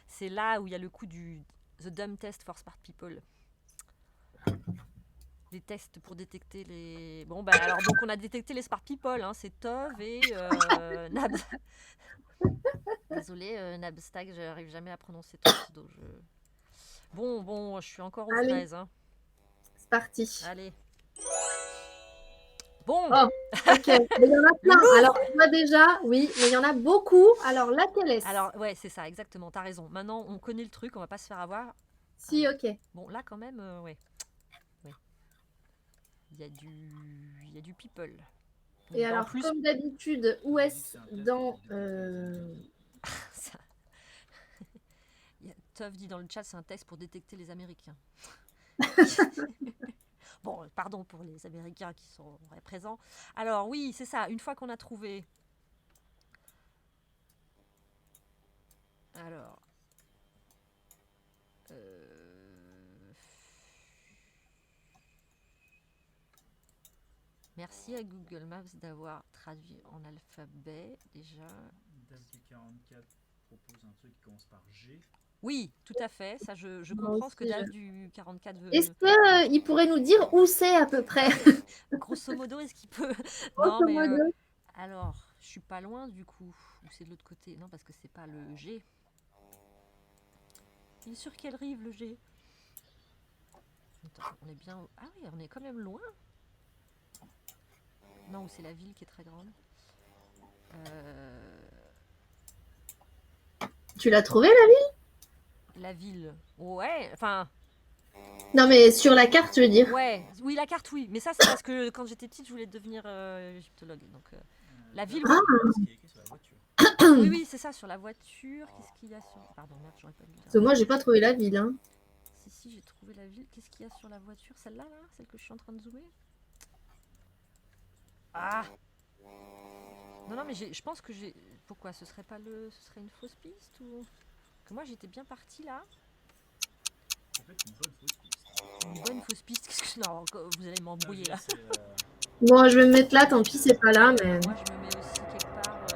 C'est là où il y a le coup du... The Dumb Test for Smart People. Les tests pour détecter les... Bon, bah alors, donc on a détecté les Smart People, hein. C'est Tov et Nab... Désolée, Nabstag, j'arrive jamais à prononcer ton pseudo. Bon, je suis encore aux Allez. fraises, hein. C'est parti. Allez. Bon, Oh, ok. Mais il y en a Le plein. Louvre. Alors, moi déjà, oui, mais il y en a beaucoup. Alors, laquelle est-ce? alors ouais, c'est ça, exactement, t'as raison. Maintenant, on connaît le truc, on va pas se faire avoir. Si, ok. Bon, là, quand même, ouais. Il y a du people. Donc, Et en alors, plus, comme d'habitude, où est-ce C'est un test dans... pour détecter ça- Tov dit dans le chat, c'est un test pour détecter les Américains. Bon, pardon pour les Américains qui sont présents. Alors oui, c'est ça, une fois qu'on a trouvé... Alors... Merci à Google Maps d'avoir traduit en alphabet déjà. Davu44 propose un truc qui commence par G. Oui, tout à fait. Ça, je Moi comprends ce que aussi, Dave du 44 veut. Est-ce qu'il pourrait nous dire où c'est à peu près? Grosso modo, est-ce qu'il peut Non, Grosso mais modo. alors, je suis pas loin du coup. Ou c'est de l'autre côté? Non, parce que c'est pas le G. Il est sur quelle rive le G? Attends, on est bien. Ah oui, on est quand même loin. Non, ou c'est la ville qui est très grande. Tu l'as trouvé là? La ville. Ouais, enfin. Non, mais sur la carte, je veux dire. Ouais, oui, la carte, oui. Mais ça, c'est parce que quand j'étais petite, je voulais devenir égyptologue. Donc, la ville. Ah. Ce qui est écrit sur la voiture. Oui, c'est ça, sur la voiture. Qu'est-ce qu'il y a sur. Pardon, merde, j'aurais pas dû le Parce que dire. moi, j'ai pas trouvé la ville. Hein. Si, j'ai trouvé la ville. Qu'est-ce qu'il y a sur la voiture? Celle-là, là? Celle que je suis en train de zoomer? Ah! Non, mais je pense que j'ai. Pourquoi? Ce serait une fausse piste ou. Que moi, j'étais bien partie là. En fait, une bonne fausse piste. Une bonne fausse piste. Qu'est-ce que. Non, vous allez m'embrouiller là. Bon, je vais me mettre là, tant pis, c'est pas là, mais... Moi, je me mets aussi quelque part.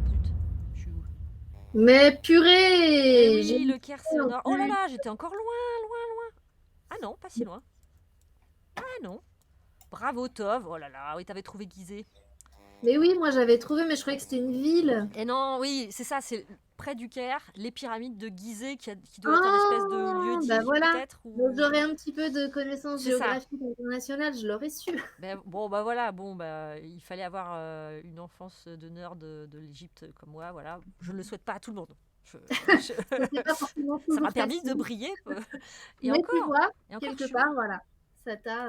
Zut, je suis où? Mais Eh purée! oui, j'ai- le Caire, c'est au nord. Oh là là, j'étais encore loin. Ah non, pas si loin. Ah non. Bravo, Tov. Oh là là, oui, t'avais trouvé Gizeh. Mais oui, moi, j'avais trouvé, mais je croyais que c'était une ville. Et non, oui, c'est ça, c'est près du Caire, les pyramides de Gizeh, qui doit être un espèce de lieu dit, bah voilà. peut-être. Donc, j'aurais un petit peu de connaissances C'est ça. géographiques internationales, je l'aurais su. Ben, bon, bah voilà, il fallait avoir une enfance de nerd de l'Égypte comme moi, voilà. Je ne le souhaite pas à tout le monde. C'est pas forcément Ça toujours m'a permis facile. de briller. Et Mais tu encore, vois, et encore, je quelque suis part, loin. voilà. Ça t'a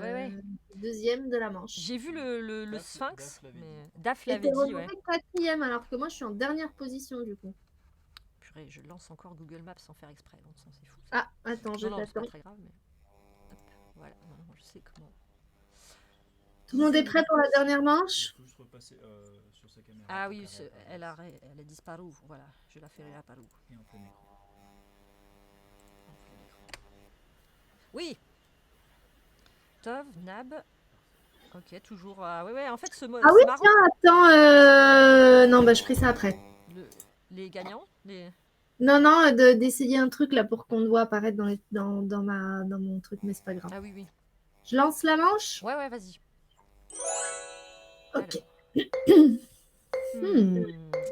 Ouais. deuxième de la manche. J'ai vu le Daf- Sphinx, Daf l'avait mais Daf Et l'avait t'es dit, ouais. remonté quatrième, alors que moi, je suis en dernière position, du coup. Purée, je lance encore Google Maps sans faire exprès, bon sang, c'est fou. Ah, attends, je Non, c'est pas t'attends. très grave, mais... Hop, voilà, maintenant, je sais comment... Tout le monde est prêt pour la dernière Il manche? faut juste repasser sur sa caméra. Ah pour oui, qu'elle réapparaisse. elle a disparu, voilà, je la ferai apparaître. Et en plein écran. Oui. Tov, Nab. Ok, toujours. Ouais, en fait, Ah oui, c'est marrant. tiens, attends. Non, bah je ferai ça après. Les gagnants, Non, non, d'essayer un truc là pour qu'on le voit apparaître dans mon truc, mais c'est pas grave. Ah oui. Je lance la manche? Ouais, vas-y. Ok.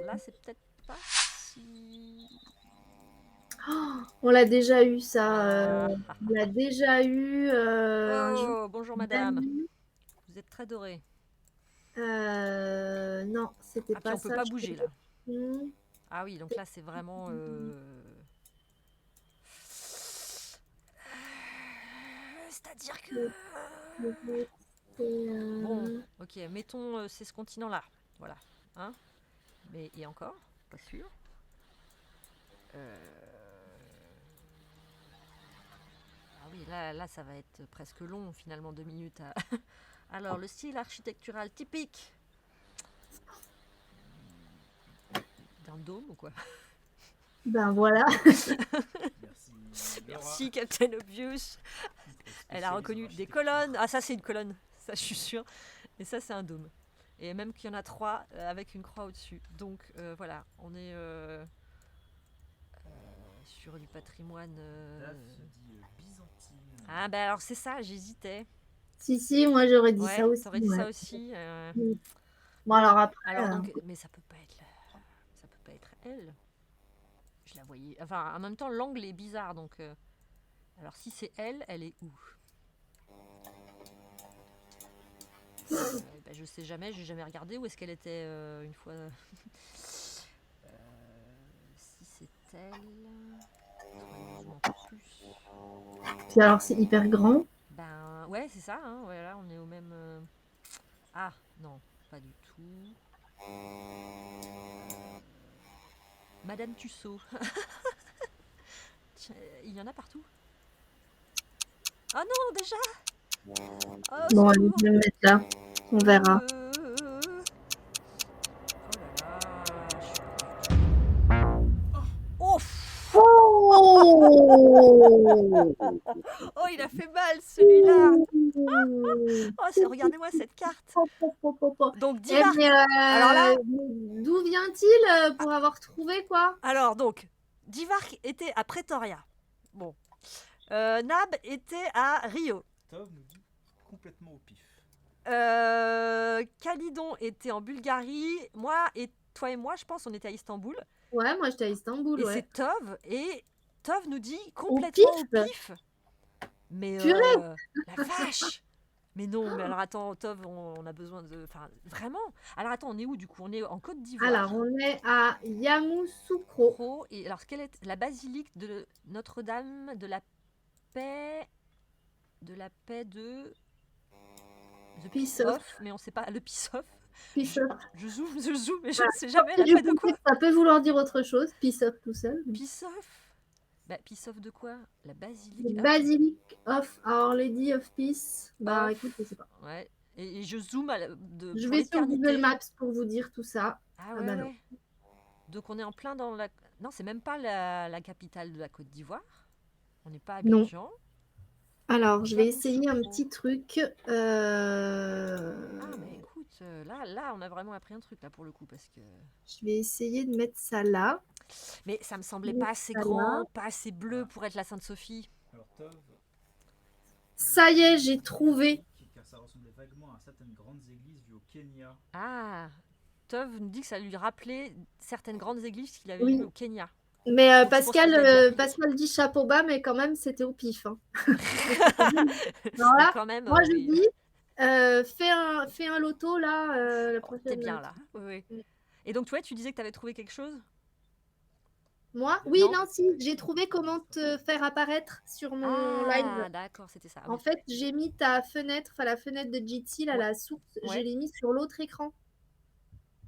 Là, c'est peut-être pas si... On l'a déjà eu, ça. Ah. On l'a déjà eu un jour. Oh, bonjour madame. Vous êtes très dorée. Non, c'était Ah, puis pas on peut ça. pas bouger là. Hmm. Ah oui, donc là, c'est vraiment... C'est-à-dire que... Bon, ok, mettons ces ce continent-là. Voilà. Hein, mais et encore, pas sûr. Ah oui, là, ça va être presque long, finalement, 2 minutes. Alors, le style architectural typique d'un dôme ou quoi? Ben voilà. Merci, Captain Obvious. Elle a reconnu des colonnes. Ah, ça, c'est une colonne. Ça, je suis sûre. Et ça, c'est un dôme. Et même qu'il y en a 3 avec une croix au-dessus. Donc, voilà, on est sur du patrimoine... Daf se dit byzantine. Ah, bah alors, c'est ça, j'hésitais. Si, moi j'aurais dit ça Ouais, aussi. t'aurais dit Ouais. ça aussi. Bon, alors après. Alors, donc, mais ça peut pas être elle. Je la voyais... Enfin, en même temps, l'angle est bizarre, donc... Alors, si c'est elle, elle est où? Je sais jamais, j'ai jamais regardé où est-ce qu'elle était une fois. Si c'est elle, malheureusement plus. Puis alors c'est hyper grand. Ben ouais, c'est ça. Hein, ouais, là, on est au même. Ah non, pas du tout. Madame Tussaud. Tiens, il y en a partout. Oh non, déjà. Oh, Bon, allez, secours. je vais me mettre là. On verra. Oh là là. Oh, Oh oh, il a fait mal celui-là. Oh, regardez-moi cette carte. Donc Eh, Divar. mais, Alors là, d'où vient-il pour avoir trouvé quoi? alors donc Divark était à Pretoria. Bon, Nab était à Rio. Tov nous dit complètement au pif. Calidon était en Bulgarie. Moi et toi et moi, je pense, on était à Istanbul. Ouais, moi j'étais à Istanbul, Et ouais. c'est Tov. Et Tov nous dit Au complètement au pif? pif. Mais Purée! la vache! Mais non, mais alors attends, Tov, on a besoin de. Enfin, vraiment? Alors attends, on est où du coup? On est en Côte Alors, d'Ivoire. on est à Yamoussoukro. Et alors, quelle est la basilique de Notre-Dame de la Paix. De la paix de. The Peace Peace off. of, mais on sait pas. Le Peace of. Peace off. Je zoome, mais je Voilà. ne sais jamais la Du paix de coup, quoi. ça peut vouloir dire autre chose. Peace off tout seul. Peace of. Bah, Peace of de quoi? La basilique. The Ah, Basilic of Our Lady of Peace. Bah of. écoute, je sais pas. Ouais. Et je zoome Je pour vais sur Google l'éternité. Maps pour vous dire tout ça. Ah Ah ouais, bah non. ouais. Donc on est en plein dans la. Non, c'est même pas la capitale de la Côte d'Ivoire. On n'est pas à Non. Abidjan. Alors, je vais essayer un Yamoussoukro. petit truc. Ah, mais écoute, là, on a vraiment appris un truc, là, pour le coup, parce que... Je vais essayer de mettre ça là. Mais ça me semblait Mettre pas assez ça grand, là. pas assez bleu pour être la Sainte-Sophie. Alors Tov. Ça y est, j'ai trouvé. Car ça ressemblait vaguement à certaines grandes églises vues au Kenya. Ah, Tov nous dit que ça lui rappelait certaines grandes églises qu'il avait Oui. vues au Kenya. Mais Donc, c'est pour ce qu'il a dit. Pascal dit chapeau bas, mais quand même, c'était au pif. Hein. Mais Alors là, quand même, moi, je oui. dis, fais un loto là, la Oh, prochaine. t'es bien là. Oui, oui. Et donc, toi, tu disais que tu avais trouvé quelque chose? Moi? Oui, Non. non, si, j'ai trouvé comment te faire apparaître sur mon live. Ah, d'accord, c'était ça. En Oui. fait, j'ai mis ta fenêtre, enfin la fenêtre de Jitsi, là, Ouais. la source, je Ouais. l'ai mis sur l'autre écran.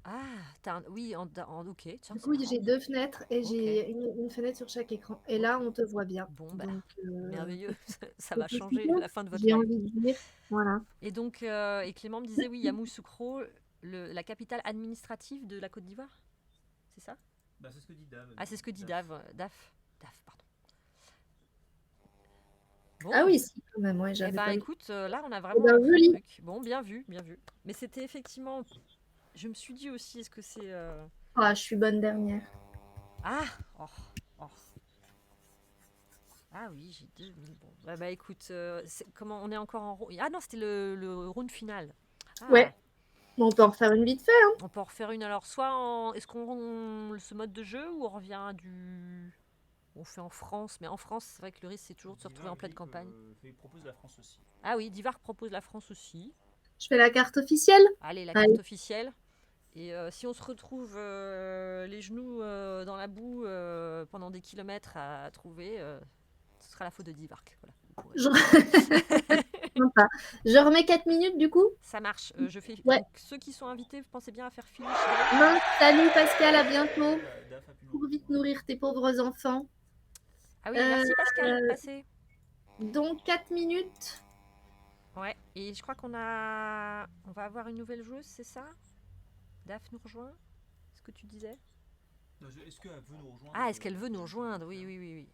Ah, oui, ok. Tiens, Du c'est coup, marrant. j'ai deux fenêtres et Ok. j'ai une fenêtre sur chaque écran. Et Ok. là, on te voit bien. Bon, bah, Donc, merveilleux. Ça c'est va tout ce changer qu'il faut, la fin de votre j'ai live. envie de dire. Voilà. Et donc, et Clément me disait, oui, Yamoussoukro, la capitale administrative de la Côte d'Ivoire. C'est ça? Bah, c'est ce que dit Dave. Ah, c'est ce que dit Daf, pardon. Bon, Ah oui, si, quand même, ouais, eh j'avais ben pas vu. écoute, là on a Eh vraiment ben, appris un joli. truc. Bon, bien vu, bien vu. Mais c'était effectivement, je me suis dit aussi, est-ce que c'est... Ah, je suis bonne dernière. Ah, oh, oh. Ah oui, j'ai 2000. Bon, bah écoute, comment on est encore en round. Ah non, c'était le round final. Ah, Ouais, bon, on peut en refaire une vite fait. Hein. on peut en refaire une alors. Soit en. Est-ce qu'on ce mode de jeu ou on revient à du. On fait en France, mais en France, c'est vrai que le risque c'est toujours de se retrouver en pleine campagne. Il propose la France aussi. Ah oui, Divarc propose la France aussi. Je fais la carte officielle. Allez, la carte Allez. officielle. Et si on se retrouve les genoux dans la boue pendant des kilomètres à trouver, ce sera la faute de Divarc. Voilà. Vous pourrez- Je... Sympa. Je remets 4 minutes du coup. Ça marche. Je fais. Ouais. Donc ceux qui sont invités, pensez bien à faire finish. Mince, salut Pascal, à bientôt. Daf a pu nous Pour vite rejoindre. nourrir tes pauvres enfants. Ah oui, Euh, merci Pascal. Passez. donc 4 minutes. Ouais. Et je crois qu'on a. On va avoir une nouvelle joueuse, c'est ça? Daph nous rejoint. Ce que tu disais. Est-ce qu'elle veut nous rejoindre? Ah, est-ce qu'elle veut nous rejoindre? Oui, oui, oui, oui.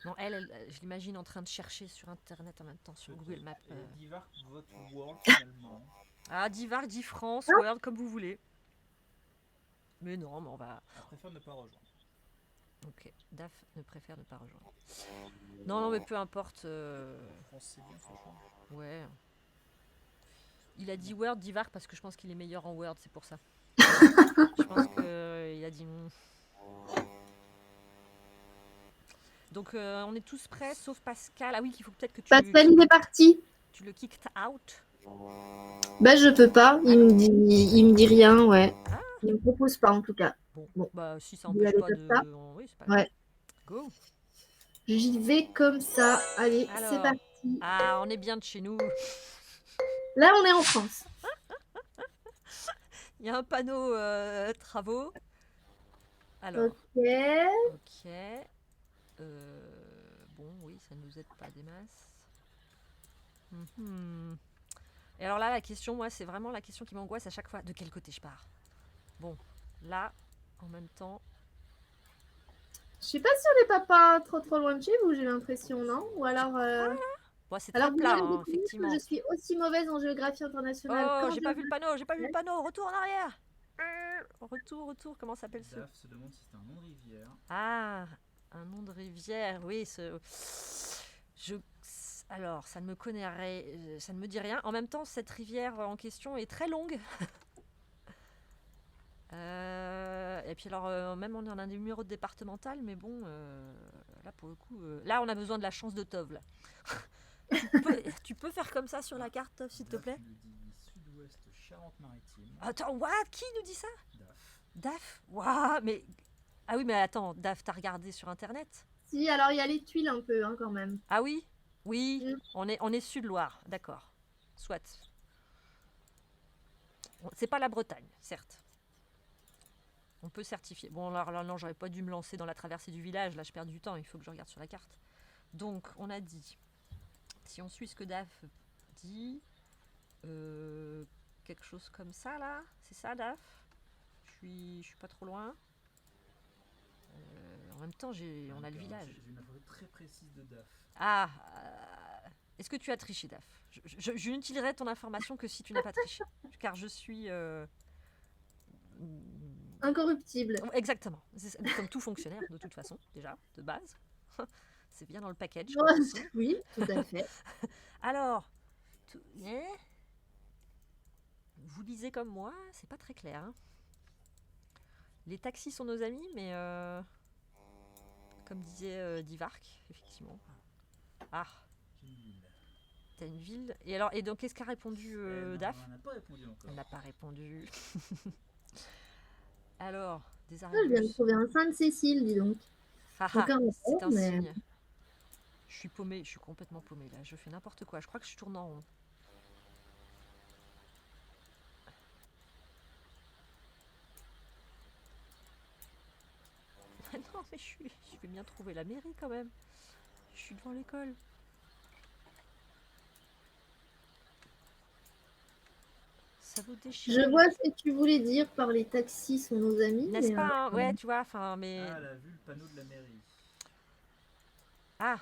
Non, je l'imagine en train de chercher sur internet en même temps sur Google Maps. Divarc vote World finalement. Ah, Divarc, dit France, Ah. World, comme vous voulez. Mais non, mais on va. Elle préfère ne pas rejoindre. Ok, Daph ne préfère ne pas rejoindre. Non, non, mais peu importe. France c'est bien franchement. Ouais. Il a dit Word, Divarc, parce que je pense qu'il est meilleur en Word, c'est pour ça. Je pense qu'il a dit. Donc on est tous prêts, sauf Pascal. Ah oui, il faut peut-être que Pascal, il est parti. tu le kicked out. Bah, je peux pas. Il me dit rien, ouais. Ah. Il me propose pas en tout cas. Bon, bah si ça Vous empêche allez pas faire de. ça Oui, c'est pas grave. Ouais. Go. J'y vais comme ça. Allez, c'est Alors, parti. ah, on est bien de chez nous. Là, on est en France. Il y a un panneau travaux. Alors, Ok. ok. Bon, oui, ça ne nous aide pas des masses. Mhm. Et alors là, la question, moi, c'est vraiment la question qui m'angoisse à chaque fois. De quel côté je pars? Bon, là, en même temps. Je sais pas si on n'est pas trop loin de chez vous, j'ai l'impression, non? Ou alors. Bon, c'est Alors, très vous plat, allez hein, découvrir que effectivement. je suis aussi mauvaise en géographie internationale Oh, qu'en j'ai pas vu le géographie. panneau, j'ai pas vu le panneau. Retour en arrière. Retour. Comment s'appelle ce? Daf se demande si c'est un nom de rivière. Ah, un nom de rivière. Oui, je. Alors, ça ne me dit rien. En même temps, cette rivière en question est très longue. Et puis alors, même on en a un numéro départemental, mais bon, là pour le coup, là on a besoin de la chance de Tov. Là. tu peux faire comme ça sur la carte, Tov, s'il te plaît? Nous dit sud-ouest Charente-Maritime. Attends, what? Qui nous dit ça? Daf. Daf? Waouh, mais... Ah oui, mais attends, Daf, t'as regardé sur Internet? Si, alors il y a les tuiles un peu, hein, quand même. Ah oui? Oui, Mm. on est Sud-Loire, d'accord. Soit. C'est pas la Bretagne, certes. On peut certifier. Bon, alors là, non, j'aurais pas dû me lancer dans la traversée du village. Là, je perds du temps. Il faut que je regarde sur la carte. Donc, on a dit, si on suit ce que Daf dit, quelque chose comme ça, là. C'est ça, Daf? Je suis pas trop loin. En même temps, on a le village. J'ai une info très précise de Daf. Ah, est-ce que tu as triché, Daf? Je n'utiliserai ton information que si tu n'as pas triché. Car je suis... Incorruptible. Exactement. Comme tout fonctionnaire, de toute façon, déjà, de base. C'est bien dans le package. Oui, tout à fait. Alors, vous lisez comme moi, c'est pas très clair. Hein. Les taxis sont nos amis, mais comme disait Divarc, effectivement. Ah, t'as une ville. Et donc, qu'est-ce qu'a répondu Daf? Elle n'a pas répondu encore. Elle n'a pas répondu. Alors, des Je viens de arrêts. trouver un Sainte-Cécile, dis donc. C'est un mais... signe. Je suis paumée, je suis complètement paumée là. Je fais n'importe quoi. Je crois que je tourne en rond. Non, mais je vais bien trouver la mairie quand même. Je suis devant l'école. Ça vous déchire. Je vois ce que tu voulais dire par les taxis sont nos amis. N'est-ce mais, pas hein? Ouais, tu vois, enfin, mais... Ah, elle a vu le panneau de la mairie. Ah,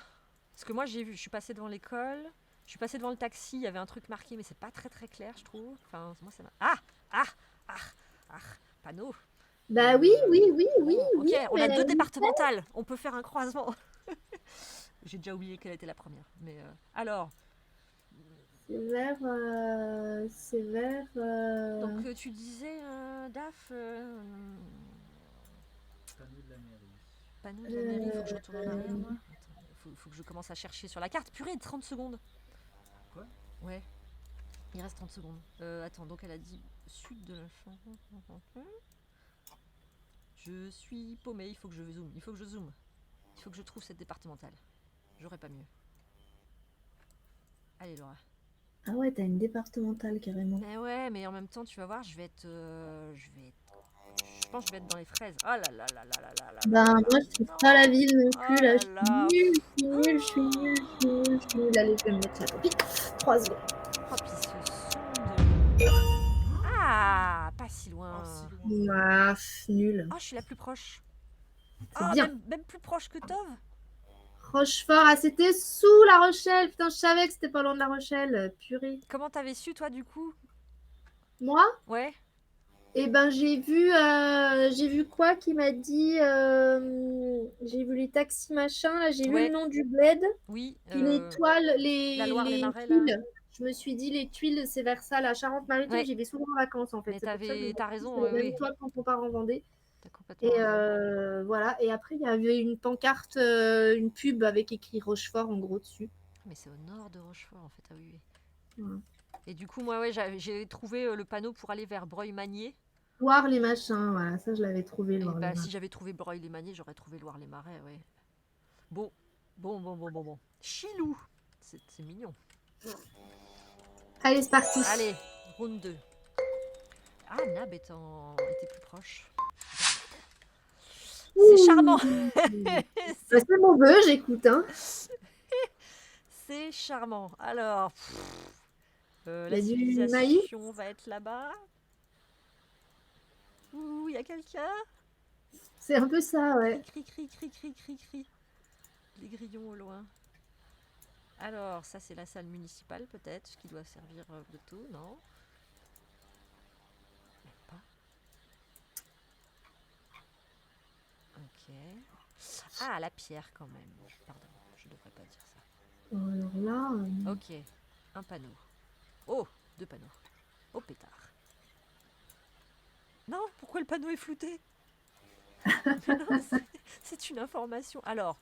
parce que moi j'ai vu, je suis passée devant l'école, je suis passée devant le taxi, il y avait un truc marqué, mais c'est pas très très clair, je trouve. Enfin, moi ça m'a. Ah, ah, ah, ah, panneau. Bah oui, oui, oui, oui, Bon, oui, ok, on a mais deux départementales, on peut faire un croisement. J'ai déjà oublié quelle était la première, mais alors. c'est vers. Donc tu disais, DAF, Panneau de la mairie. panneau de la mairie, il faut que je retourne en arrière moi. Attends, faut que je commence à chercher sur la carte. Purée, 30 secondes. Quoi? Ouais, il reste 30 secondes. Attends, donc elle a dit sud de la chanson. Je suis paumée, il faut que je zoome. Il faut que je zoome. Il faut que je trouve cette départementale. J'aurais pas mieux. Allez Laura. Ah ouais, t'as une départementale carrément. Mais ouais, mais en même temps, tu vas voir, je pense que je vais être dans les fraises. Oh là là là là là là là là Ben, là moi, là. je trouve pas la Non. ville non plus, Oh là. là Je suis là. nulle, je suis nulle, je suis nulle, je suis nulle, je suis nulle. Allez, je vais me mettre là, tant pis. 3 secondes. Oh, puis ce son de... Ah, pas si Oh, loin. si loin. Ah, nul. Oh, je suis la plus proche. C'est Ah, bien. même plus proche que Tove. Rochefort, ah, c'était sous La Rochelle. Putain, je savais que c'était pas loin de La Rochelle. Purée. Comment t'avais su, toi, du coup? Moi, Ouais, eh ben, j'ai vu quoi qui m'a dit, j'ai vu les taxis machin, là, j'ai lu le ouais, nom du bled, oui. puis les toiles, La Loire, les les Marais, là. tuiles. Je me suis dit, les tuiles, c'est vers ça, la Charente-Maritime, Ouais, j'y vais souvent en vacances, en fait. mais C'est pour ça que je me t'as dis, raison, c'est oui, les mêmes oui. toiles quand on part en Vendée. T'as complètement Et raison. voilà. Et après, il y avait une pancarte, une pub avec écrit Rochefort en gros dessus. Mais c'est au nord de Rochefort, en fait. Ah oui, oui. Voilà. Et du coup, moi, ouais, j'ai trouvé le panneau pour aller vers Breuil-Magnier. Loire les machins, voilà, ça je l'avais trouvé, Et Loire les bah, si machins. j'avais trouvé Breuil-les-Magnier, j'aurais trouvé Loire-les-Marais, ouais. Bon, bon. Chilou. C'est mignon. Allez, c'est parti. Allez, round 2. Ah, Nab était plus proche. C'est charmant. Bah, c'est mon vœu, j'écoute. Hein. C'est charmant. Alors, Il y la a du maïs. civilisation va être là-bas. Ouh, il y a quelqu'un. C'est un peu ça, ouais. Cri. Les grillons au loin. Alors, ça c'est la salle municipale peut-être, qui doit servir de tout, non? Même pas. Ok. Ah, la pierre quand même. Pardon, je devrais pas dire ça. Alors là, Ok, un panneau. Oh, deux panneaux. Oh pétard. Non, pourquoi le panneau est flouté? Mais non, c'est une information. Alors,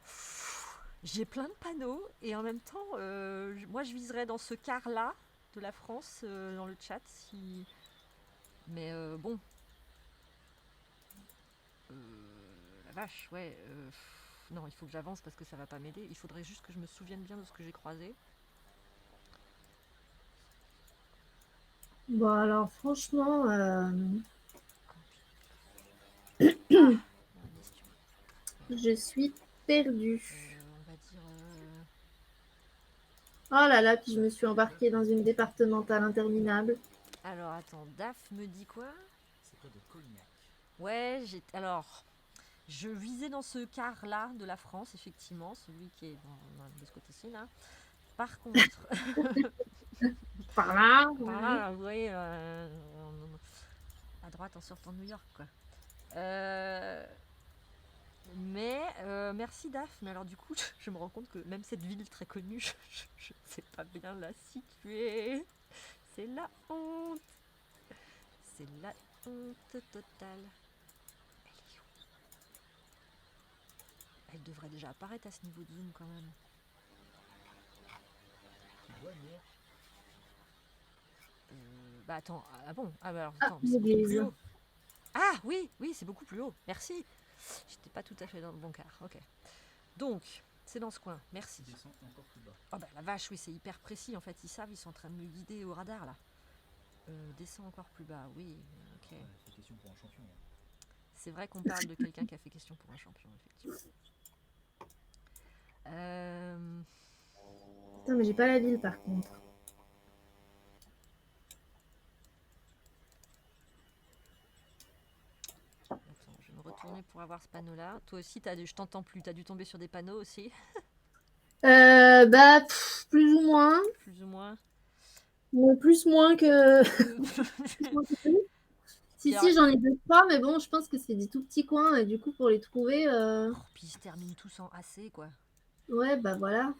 j'ai plein de panneaux et en même temps, moi je viserais dans ce quart-là de la France, dans le chat. Si... Mais bon, la vache, ouais. Non, il faut que j'avance parce que ça va pas m'aider. Il faudrait juste que je me souvienne bien de ce que j'ai croisé. bon, alors franchement, Ah, bon, question. je suis perdue. On va dire. Oh là là, puis je me suis embarquée dans une départementale interminable. Alors attends, DAF me dit quoi? C'est quoi de Cognac? Ouais, alors, je visais dans ce quart-là de la France, effectivement, celui qui est de ce côté-ci, là. Par contre, Par là, par là, vous voyez, à droite en sortant de New York, quoi. Mais, merci DAF, mais alors du coup, je me rends compte que même cette ville très connue, je ne sais pas bien la situer. C'est la honte. C'est la honte totale. Elle est où? Elle devrait déjà apparaître à ce niveau de zoom quand même. Tu vois, Nier? Bah attends, ah bon, ah bah alors Ah, attends, mais c'est beaucoup l'église. plus haut. Ah oui, c'est beaucoup plus haut, merci. J'étais pas tout à fait dans le bon quart, ok. Donc, c'est dans ce coin, merci. Descends encore plus bas. Oh bah la vache, oui, c'est hyper précis, en fait, ils savent, ils sont en train de me guider au radar là. Descends encore plus bas, oui, ok. Ouais, c'est question pour un champion. Hein. C'est vrai qu'on parle de quelqu'un qui a fait question pour un champion, effectivement. Putain, mais j'ai pas la ville par contre. Attends, je vais me retourner pour avoir ce panneau-là. Toi aussi, je t'entends plus. T'as dû tomber sur des panneaux aussi. Bah, plus ou moins. Plus ou moins. Mais plus moins que... Euh, plus moins que plus. Si, Puis, alors, si, j'en ai deux, trois, mais bon, je pense que c'est des tout petits coins, et du coup, pour les trouver, puis ils se terminent tous en AC, quoi. ouais, bah voilà.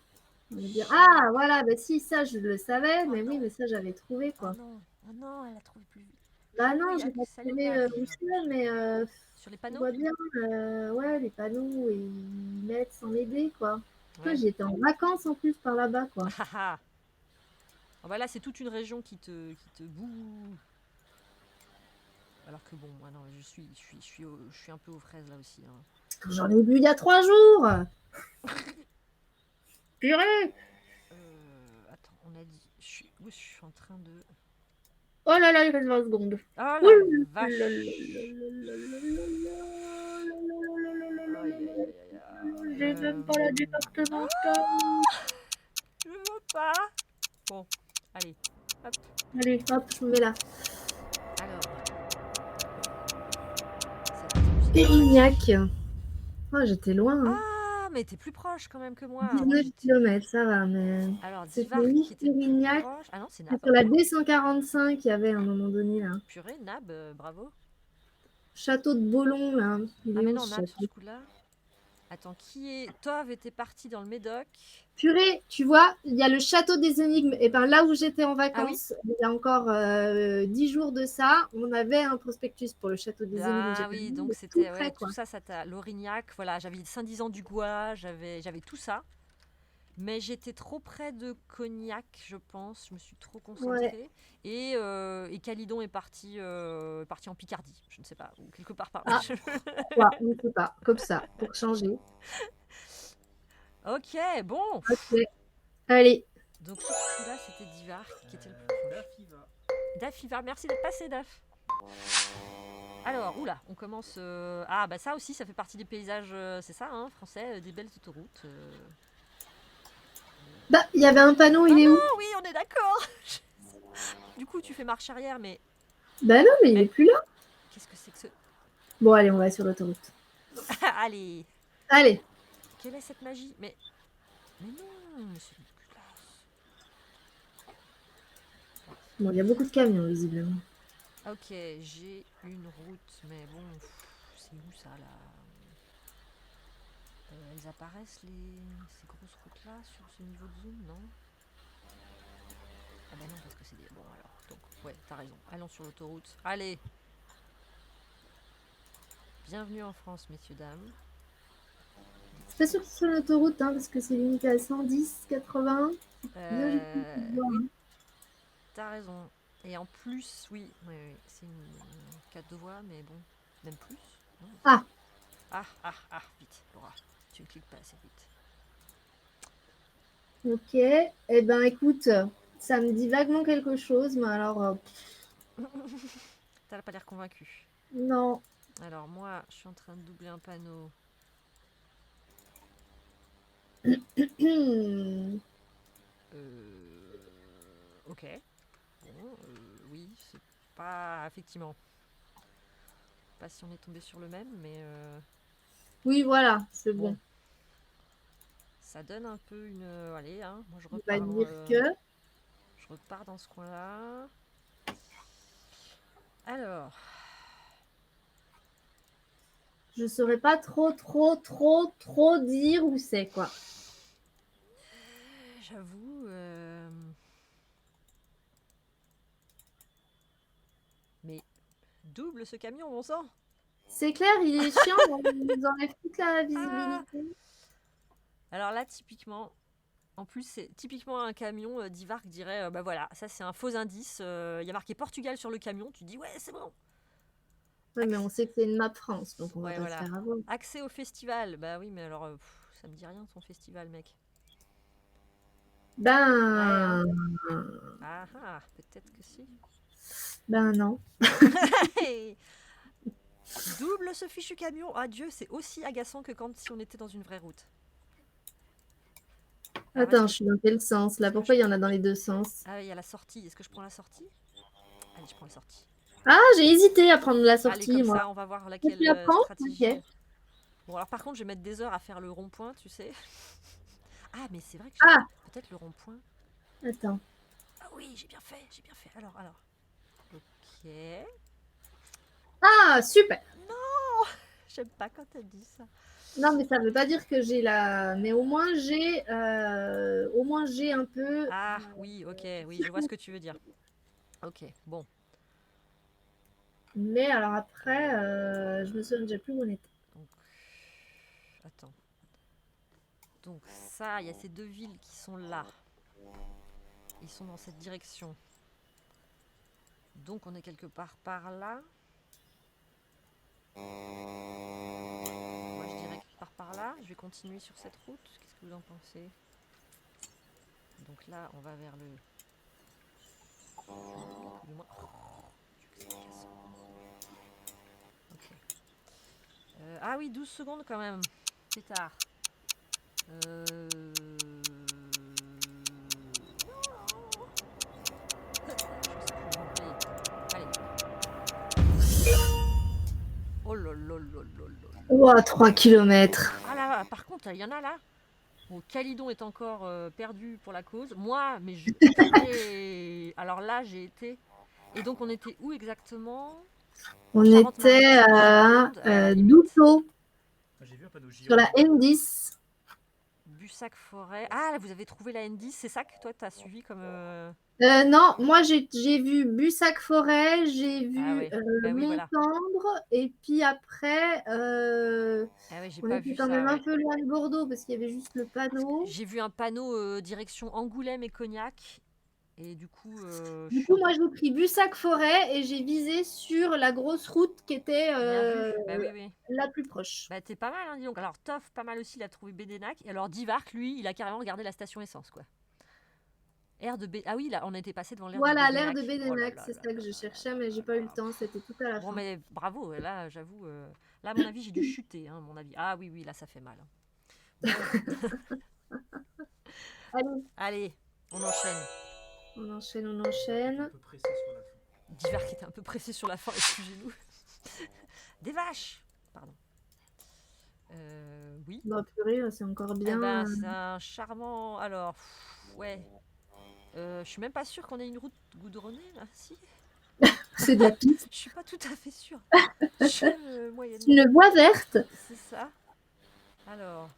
On va dire, Chier. ah, voilà, bah si, ça, je le savais, Oh mais oui, non, mais ça, j'avais trouvé, oh quoi. non, oh non, elle a trouvé plus vite. Bah non, j'ai Chouillac, pas salut trouvé Nab. où c'est, mais Sur les on panneaux? voit bien, ouais, les panneaux, et ils mettent sans m'aider, quoi. Toi, Ouais. j'étais en vacances, en plus, par là-bas, quoi. Ah ah. Oh, bah là, c'est toute une région qui te boue. Alors que bon, moi non, je suis un peu aux fraises là aussi, hein. J'en ai bu il y a 3 jours. Purée. Attends, on a dit. Où je suis en train de. Oh là là, il reste 20 secondes. Oh la Ouh là là vache! là là là là là Aïe, là aïe, là. aïe, aïe, J'ai même pas la Ah, départementale. je veux pas! Bon, allez, hop. Allez, hop, je me mets là. Alors, cette musique Pérignac. dramatique. Oh, j'étais loin, hein. Ah, mais t'es plus proche quand même que moi. Moi 19 j'étais. km, ça va, mais Alors, c'était Divark ni qui était le plus Pérignac. proche. Ah non, c'est C'est Nab. sur la D145 il y avait à un moment donné, là. Purée, Nab, bravo. Château de Bolon, là. Il Ah, est mais où, non, ce Nab sur château? ce coup-là. Attends, qui est. Tov était parti dans le Médoc. Purée, tu vois, il y a le château des énigmes. Et ben là où j'étais en Ah oui? vacances, il y a encore 10 jours de ça, on avait un prospectus pour le château des énigmes. Ah J'avais oui, vu, donc mais tout c'était ouais, près, tout quoi. ça, ça t'a Lorignac, voilà, j'avais Saint-Dizan du Gois, j'avais tout ça, mais j'étais trop près de Cognac, je pense, je me suis trop Ouais, concentrée et Calidon est parti en Picardie, je ne sais pas, ou quelque part par là. ah, quoi, on ne sait pas, comme ça, pour changer. Ok, bon. Ok, allez. Donc sur ce coup-là, c'était Divar qui était le plus proche. Dafiva. Dafivar, merci d'être passé, Daf. Alors, oula, on commence. Ah, bah ça aussi, ça fait partie des paysages, c'est ça, hein, français, des belles autoroutes. Bah, il y avait un panneau, Ah il est où? non, oui, on est d'accord. Du coup, tu fais marche arrière, mais Bah non, mais il est Mais- plus là. qu'est-ce que c'est que ce. Bon, allez, on va sur l'autoroute. Allez, Allez. quelle est cette magie? Mais non, mais c'est dégueulasse. Bon, il y a beaucoup de camions, visiblement. Ok, j'ai une route, mais bon, c'est où ça là? Elles apparaissent ces grosses routes là sur ce niveau de zoom, non? Ah bah non, parce que c'est des. Bon alors, donc, ouais, t'as raison. Allons sur l'autoroute. Allez! Bienvenue en France, messieurs, dames. C'est pas sûr que ce soit l'autoroute, hein, parce que c'est limité à 110, 80. Bien, j'ai pu le voir, Oui, hein. t'as raison. Et en plus, oui, c'est une 4 voies, mais bon, même plus. Non. Ah. Vite, Laura, tu ne cliques pas assez vite. Ok. Eh ben, écoute, ça me dit vaguement quelque chose, mais alors, T'as pas l'air convaincu. non. Alors moi, je suis en train de doubler un panneau. Ok. Bon, oui, c'est pas effectivement. Pas si on est tombé sur le même, mais Oui, voilà, c'est bon. bon. Ça donne un peu une. Allez, hein, moi je On va repars. dire que Je repars dans ce coin-là. Alors, je saurais pas trop dire où c'est, quoi. j'avoue. Mais double ce camion, bon sang! C'est clair, il est chiant, il nous enlève toute la visibilité. Alors là, typiquement, en plus, c'est typiquement un camion d'Ivark dirait bah voilà, ça c'est un faux indice. Il y a marqué Portugal sur le camion. Tu dis ouais, c'est bon. Ouais, mais on sait que c'est une map France, donc on va Ouais, pas voilà. se faire avoir. Accès au festival. Bah oui, mais alors ça me dit rien ton festival, mec. Ben, Ah ah, peut-être que si. ben non. Double ce fichu camion. Ah Dieu, c'est aussi agaçant que quand si on était dans une vraie route. Alors, Attends, je suis dans quel sens là? Pourquoi il y en a dans les deux sens? Ah, il y a la sortie. Est-ce que je prends la sortie? Allez, je prends la sortie. Ah, j'ai hésité à prendre la Allez, sortie, comme moi. ça, on va voir Tu laquelle la prends? stratégie. Ok. Bon, alors par contre, je vais mettre des heures à faire le rond-point, tu sais. Ah, mais c'est vrai que Ah, peut-être le rond-point. attends. Ah oui, j'ai bien fait, j'ai bien fait. Alors. Ok. Ah, super. Non, j'aime pas quand elle dit ça. Non, mais ça veut pas dire que j'ai la. Mais au moins j'ai un peu. Ah oui, ok, oui, je vois ce que tu veux dire. Ok, bon. Mais alors après, je me souviens déjà plus où on était. Donc, attends. Donc ça, il y a ces deux villes qui sont là. Ils sont dans cette direction. Donc on est quelque part par là. Moi je dirais quelque part par là. Je vais continuer sur cette route. Qu'est-ce que vous en pensez? Donc là, on va vers le... Plus ou moins... Oh, Dieu que c'est cassant. Ok. Ah oui, 12 secondes quand même. C'est tard. Non. Je sais plus. Bon, allez. Allez. Oh là là là là là là. Ouah, 3 kilomètres. Ah là, par contre, il y en a là. Bon, Calidon est encore perdu pour la cause. Moi, mais alors là, j'ai été. Et donc, on était où exactement? En On était Charente-Maritime, à Gironde, ouais, à la limite. Douto, J'ai vu un panneau sur la Gironde. N10. Bussac-Forêt. Ah, là, vous avez trouvé la N10. C'est ça que toi, t'as suivi comme. Non, moi j'ai vu Bussac-Forêt, j'ai Ah vu ouais. Bah oui, voilà. Montendre, et puis après, Ah ouais, j'ai on pas était vu quand ça, même un ouais. peu loin de Bordeaux parce qu'il y avait juste le Parce que panneau. j'ai vu un panneau direction Angoulême et Cognac. Et du coup, je Du suis coup, un peu. moi j'ai pris Bussac-Forêt et j'ai visé sur la grosse route qui était Bien vu. Bah oui, oui. la plus proche. Bah t'es pas mal, hein, dis donc. Alors Toff, pas mal aussi, il a trouvé Bédénac. Et alors Divarc, lui, il a carrément regardé la station essence, quoi. Air de B. Ah oui, là, on était passé devant l'air de Voilà, l'air Bédénac. de Oh là Bédénac, là c'est là ça que là je là là cherchais, là mais j'ai là pas eu le là. temps, c'était tout à la Bon, fin. mais bravo, là, j'avoue. Là, à mon avis, j'ai dû chuter, hein, à mon avis. Ah oui, oui, là, ça fait mal. Bon, Allez, allez, on enchaîne. on enchaîne, on Un enchaîne. peu pressé sur la fin. Divarc était un peu pressé sur la fin, excusez-nous. Des vaches. Pardon. Oui. Bon, purée, c'est encore Eh ben, bien. c'est un charmant. Alors, ouais. Je suis même pas sûre qu'on ait une route goudronnée, là. Si. C'est de la piste. Je suis pas tout à fait sûre. C'est Moyennement. une voie verte. C'est ça. Alors,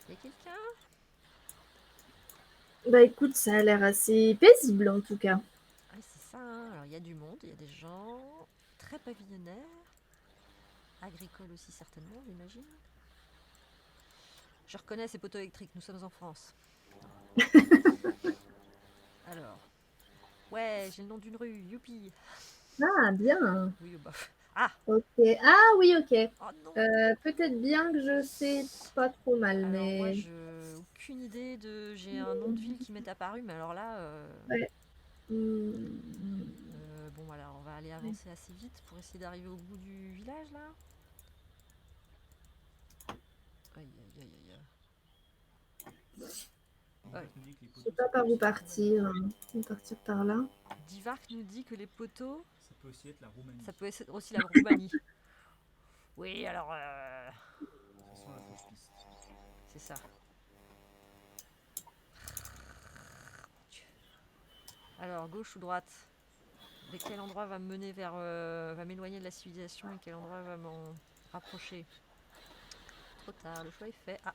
y a quelqu'un? Bah écoute, ça a l'air assez paisible en tout cas. Ah, c'est ça, hein. Alors, il y a du monde, il y a des gens très pavillonnaires. Agricoles aussi, certainement, j'imagine. Je reconnais ces poteaux électriques, nous sommes en France. Alors, ouais, j'ai le nom d'une rue, youpi. Ah, bien. Oui, bah. Ah! Ok. Ah oui, ok. Oh non! Peut-être bien que je sais pas trop mal, Alors, moi, mais je. Aucune idée de. J'ai un nom de ville qui m'est apparu, mais alors là. ouais. Hmm. Bon, alors, on va aller avancer assez vite pour essayer d'arriver au bout du village, là. Aïe, aïe, aïe, aïe. En Ouais. fait, on dit que les Je sais poteaux, pas ça peut par où aussi être la Roumanie. partir. On va partir par là. Divarc nous dit que les poteaux, Ça peut aussi être la Roumanie. ça peut être aussi la Roumanie. Oui, alors. Ça sent la fausse piste. C'est ça. Alors, gauche ou droite? De quel endroit va me mener vers. Va m'éloigner de la civilisation et quel endroit va m'en rapprocher? Trop tard, le choix est fait. Ah!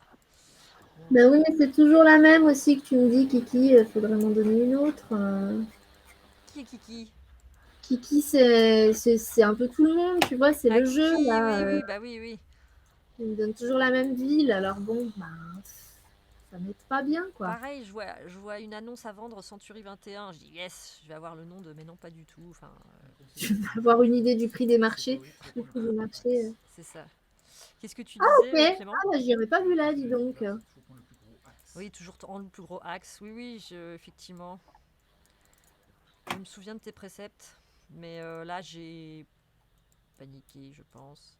Bon. Bah oui, mais c'est toujours la même aussi que tu me dis, Kiki. Faudrait m'en donner une autre. Qui est Kiki? Kiki, c'est un peu tout le monde, tu vois, c'est Ah, le jeu Kiki, là. oui, oui, bah oui, oui. Il me donne toujours la même ville, alors bon, bah, ça m'aide pas bien, quoi. Pareil, je vois une annonce à vendre Century 21. Je dis yes, je vais avoir le nom de, mais non, pas du tout. Enfin, Comme c'est Je pas vais pour avoir une nous, idée du prix des c'est marchés. pas oui, faut Le prendre le prix plus des gros marchés. axe. c'est ça. Qu'est-ce que tu Ok. disais, Clément? Ah, bah, j'y aurais pas vu là, dis donc. Là, faut prendre le plus gros axe. Oui, toujours en le plus gros axe. Oui, oui, effectivement. Je me souviens de tes préceptes, mais là, j'ai paniqué, je pense.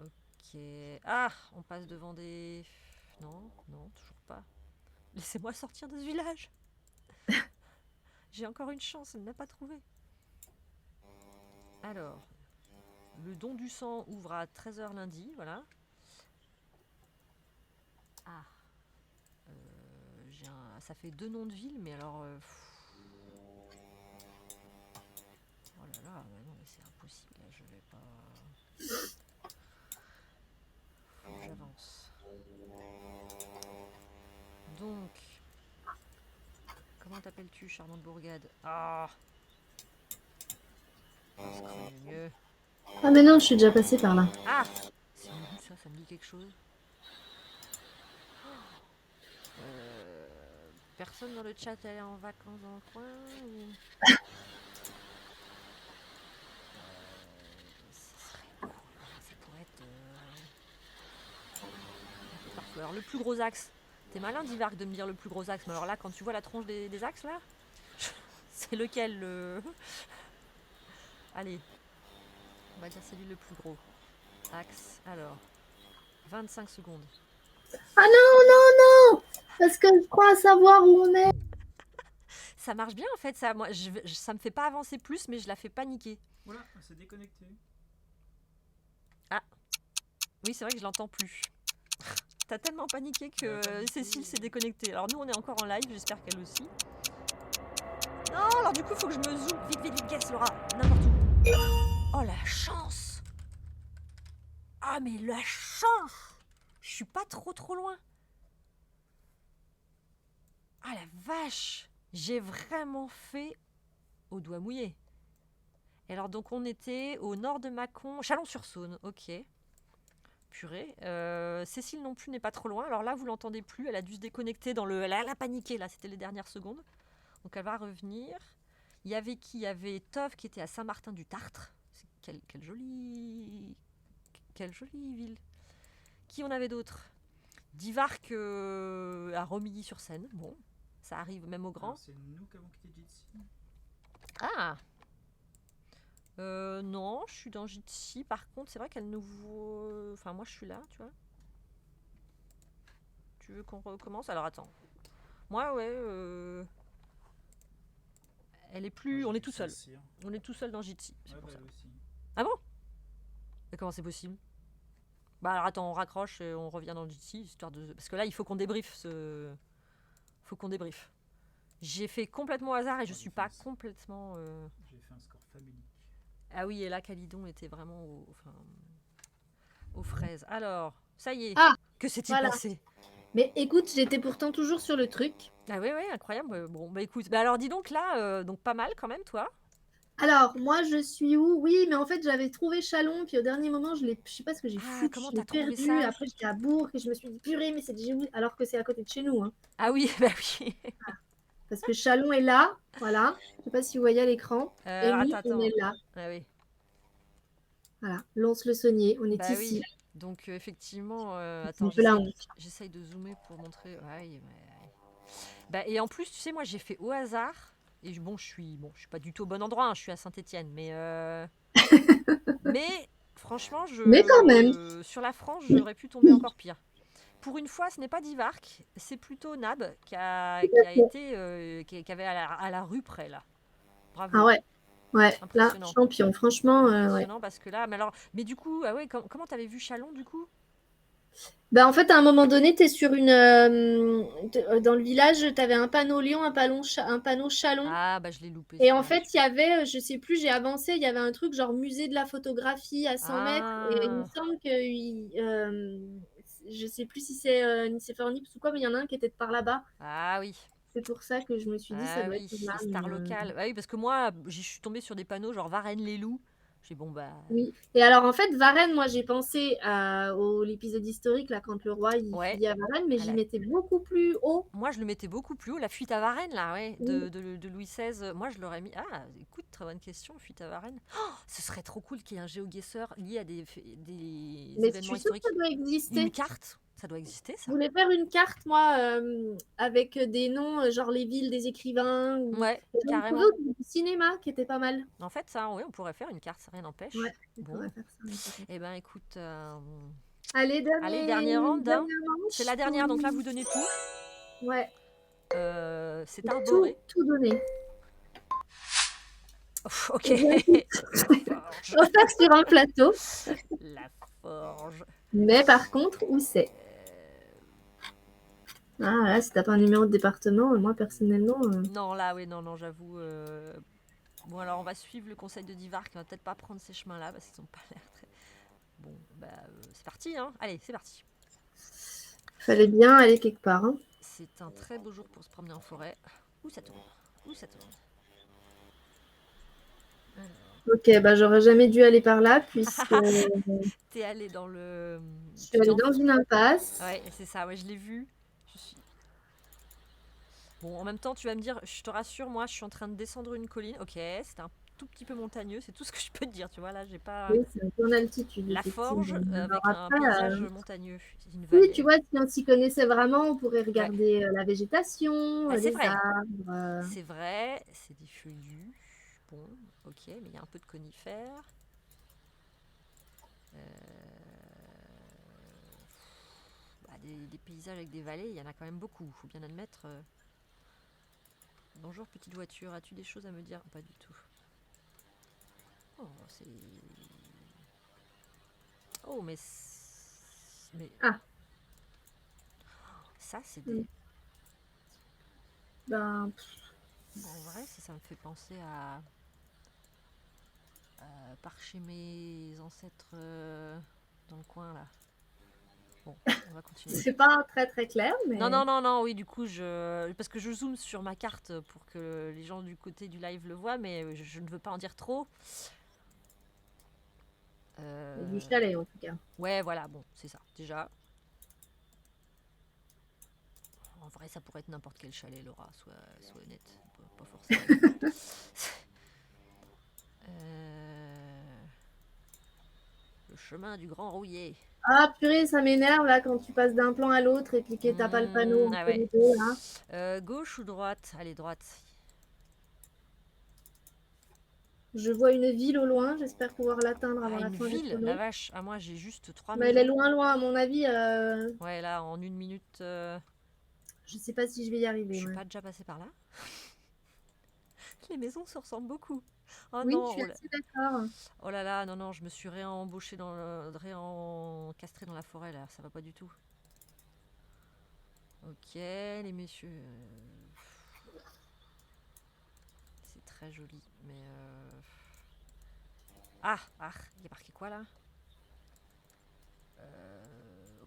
Ok. Ah, on passe devant des. Non, non, toujours pas. Laissez-moi sortir de ce village. J'ai encore une chance, elle n'a pas trouvé. Alors, le don du sang ouvre à 13 h lundi, voilà. Ah, ça fait 2 noms de villes, mais alors... Oh là là, mais non, mais c'est impossible, là, je vais pas... Faut que j'avance. Donc... Comment t'appelles-tu, charmante bourgade? Ah, ça serait mieux. Ah, mais non, je suis déjà passée par là. Ah, c'est où ça? Ça me dit quelque chose. Personne dans le chat est en vacances dans le coin ou... Ce serait cool. Ça pourrait être un peu partout. Alors le plus gros axe. T'es malin Divark de me dire le plus gros axe. Mais alors là, quand tu vois la tronche des axes là, c'est lequel le... Allez, on va dire c'est lui le plus gros. Axe, alors, 25 secondes. Ah non, non, non! Parce que je crois savoir où on est. Ça marche bien en fait, ça. Moi, ça me fait pas avancer plus, mais je la fais paniquer. Voilà, elle s'est déconnectée. Ah, oui, c'est vrai que je l'entends plus. T'as tellement paniqué que Cécile s'est déconnectée. Alors nous, on est encore en live, j'espère qu'elle aussi. Non, alors du coup, il faut que je me zoome. Vite, vite, vite, guess, Laura. N'importe où. Oh, la chance! Ah, mais la chance! Je suis pas trop loin. Ah, la vache! J'ai vraiment fait au doigt mouillé. Et alors, donc, on était au nord de Mâcon, Chalon-sur-Saône, ok. Purée. Cécile non plus n'est pas trop loin. Alors là, vous l'entendez plus. Elle a dû se déconnecter dans le... Elle a paniqué, là. C'était les dernières secondes. Donc, elle va revenir. Il y avait qui? Il y avait Tov qui était à Saint-Martin-du-Tartre. Quelle jolie... Quelle jolie ville. Qui on avait d'autres? Divark à Romilly-sur-Seine. Bon, ça arrive même au grand. C'est nous qui avons quitté Jitsi. Ah non, je suis dans Jitsi. Par contre, c'est vrai qu'elle nous voit... Enfin, moi, je suis là, tu vois. Tu veux qu'on recommence? Alors, attends. Moi, ouais... Elle est plus... On est tout seul. On est tout seul dans Jitsi. Ouais, bah, aussi. Ah bon? Mais comment c'est possible? Bah alors attends, on raccroche et on revient dans le Jitsi, histoire de... Parce que là, il faut qu'on débriefe ce... Faut qu'on débriefe. J'ai fait complètement au hasard et je suis pas complètement... J'ai fait un score famélique. Ah oui, et là, Calidon était vraiment aux fraises. Alors, ça y est. Ah, que s'est-il voilà. passé? Mais écoute, j'étais pourtant toujours sur le truc. Ah oui, oui, incroyable. Bon, bah écoute, bah alors dis donc là, donc pas mal quand même, toi. Alors, moi, je suis où? Oui, mais en fait, j'avais trouvé Chalon, puis au dernier moment, je sais pas ce que j'ai foutu, comment je l'ai t'as trouvé perdu. ça? Après, j'étais à Bourg et je me suis dit, purée, mais c'est déjà où? Alors que c'est à côté de chez nous. Hein. Ah oui, bah oui. Parce que Chalon est là, voilà. Je sais pas si vous voyez à l'écran. Et alors, nous, attends. on est là. Ah oui. Voilà, Lons-le-Saunier, on est Bah ici. oui. Donc effectivement, C'est attends, un peu la honte. j'essaye de zoomer pour montrer. Ouais. Bah, et en plus, tu sais, moi j'ai fait au hasard. Et bon, je suis pas du tout au bon endroit. Hein, je suis à Saint-Étienne, mais mais franchement, Mais quand même. sur la France, j'aurais pu tomber encore pire. Pour une fois, ce n'est pas Divark, c'est plutôt Nab qui avait à la rue près là. Bravo. Ah ouais. Ouais, là, Impressionnant. champion, franchement. Impressionnant parce que là, mais du coup, ah ouais, comment t'avais vu Chalon du coup? Bah, en fait, à un moment donné, tu es sur une. Dans le village, tu avais un panneau Lyon, un panneau Chalon. Ah, bah je l'ai loupé. Et en fait, il y avait, je sais plus, j'ai avancé, il y avait un truc genre musée de la photographie à 100 mètres. Et il me semble que. Je sais plus si c'est Nicéphore-Nips ou quoi, mais il y en a un qui était de par là-bas. Ah oui. C'est pour ça que je me suis dit, ça doit être là. Les stars locales. Ah oui, parce que moi, je suis tombée sur des panneaux genre Varennes-les-Loups. J'ai bon bah. Oui. Et alors en fait, Varennes, moi j'ai pensé à l'épisode historique là quand le roi il fuyait à Varennes, mais j'y mettais beaucoup plus haut. Moi je le mettais beaucoup plus haut, la fuite à Varennes là, ouais, Oui. de Louis XVI. Moi je l'aurais mis. Ah, écoute, très bonne question, fuite à Varennes. Oh, ce serait trop cool qu'il y ait un géoguesseur lié à des mais événements je suis sûre historiques. que ça doit exister. Une carte, ça doit exister ça. Je voulais faire une carte moi avec des noms genre les villes des écrivains. Ouais, carrément. Du cinéma qui était pas mal. En fait, ça, oui, on pourrait faire une carte, ça rien n'empêche. Ouais, bon. Eh ben, écoute. Allez, dernier round. Hein. C'est la dernière, donc là, vous donnez tout. Ouais. C'est arboré. Tout donné. Ok. On passe sur un plateau. La forge. Mais par contre, où c'est? Ah, là, si t'as pas un numéro de département, moi, personnellement... Non, là, oui, non, j'avoue. Bon, alors on va suivre le conseil de Divark. On va peut-être pas prendre ces chemins-là parce qu'ils ont pas l'air très. Bon, bah, c'est parti, hein. Allez, c'est parti. Fallait bien aller quelque part. Hein. C'est un très beau jour pour se promener en forêt. Où ça tourne? Où ça tourne? Ok, bah j'aurais jamais dû aller par là puisque T'es allé dans le. je suis allée dans une impasse. Ouais, c'est ça, ouais, je l'ai vu. Je suis. Bon, en même temps, tu vas me dire, je te rassure, moi, je suis en train de descendre une colline. Ok, c'est un tout petit peu montagneux, c'est tout ce que je peux te dire, tu vois, là, j'ai pas. Oui, c'est un peu en altitude. La forge effectivement. avec Alors un après, paysage montagneux. Une oui, vallée. tu vois, si on s'y connaissait vraiment, on pourrait Ouais. regarder la végétation, Ah, c'est les vrai. arbres. C'est vrai, c'est des feuillus. Bon, ok, mais il y a un peu de conifères. Bah, des paysages avec des vallées, il y en a quand même beaucoup, faut bien admettre. Bonjour petite voiture, as-tu des choses à me dire? Pas du tout. Oh, c'est... Oh, mais... Mais... Ah. Ça, c'est des... Ben, Bon, en vrai, ça me fait penser à... par chez mes ancêtres dans le coin, là. Bon, on va continuer. c'est pas très très clair, mais... Non, oui, du coup, parce que je zoome sur ma carte pour que les gens du côté du live le voient, mais je ne veux pas en dire trop. Du chalet, en tout cas. Ouais, voilà, bon, c'est ça, déjà. En vrai, ça pourrait être n'importe quel chalet, Laura, sois honnête, pas forcément. Le chemin du Grand Rouillé. Ah purée, ça m'énerve là quand tu passes d'un plan à l'autre et puis que t'as pas le panneau entre les deux là. Gauche ou droite? Allez, droite. Je vois une ville au loin, j'espère pouvoir l'atteindre avant la Une fin du ville, chrono. la vache. Ah, moi j'ai juste 3 Mais elle est maisons. loin, à mon avis. Ouais, là, en 1 minute. Je sais pas si je vais y arriver. Je suis Ouais. pas déjà passée par là. Les maisons se ressemblent beaucoup. Oh Oui, non, je suis assez d'accord. oh là là, non, je me suis réembauchée réencastrée dans la forêt là, ça va pas du tout. Ok, les messieurs. C'est très joli, mais. Ah, il y a marqué quoi là?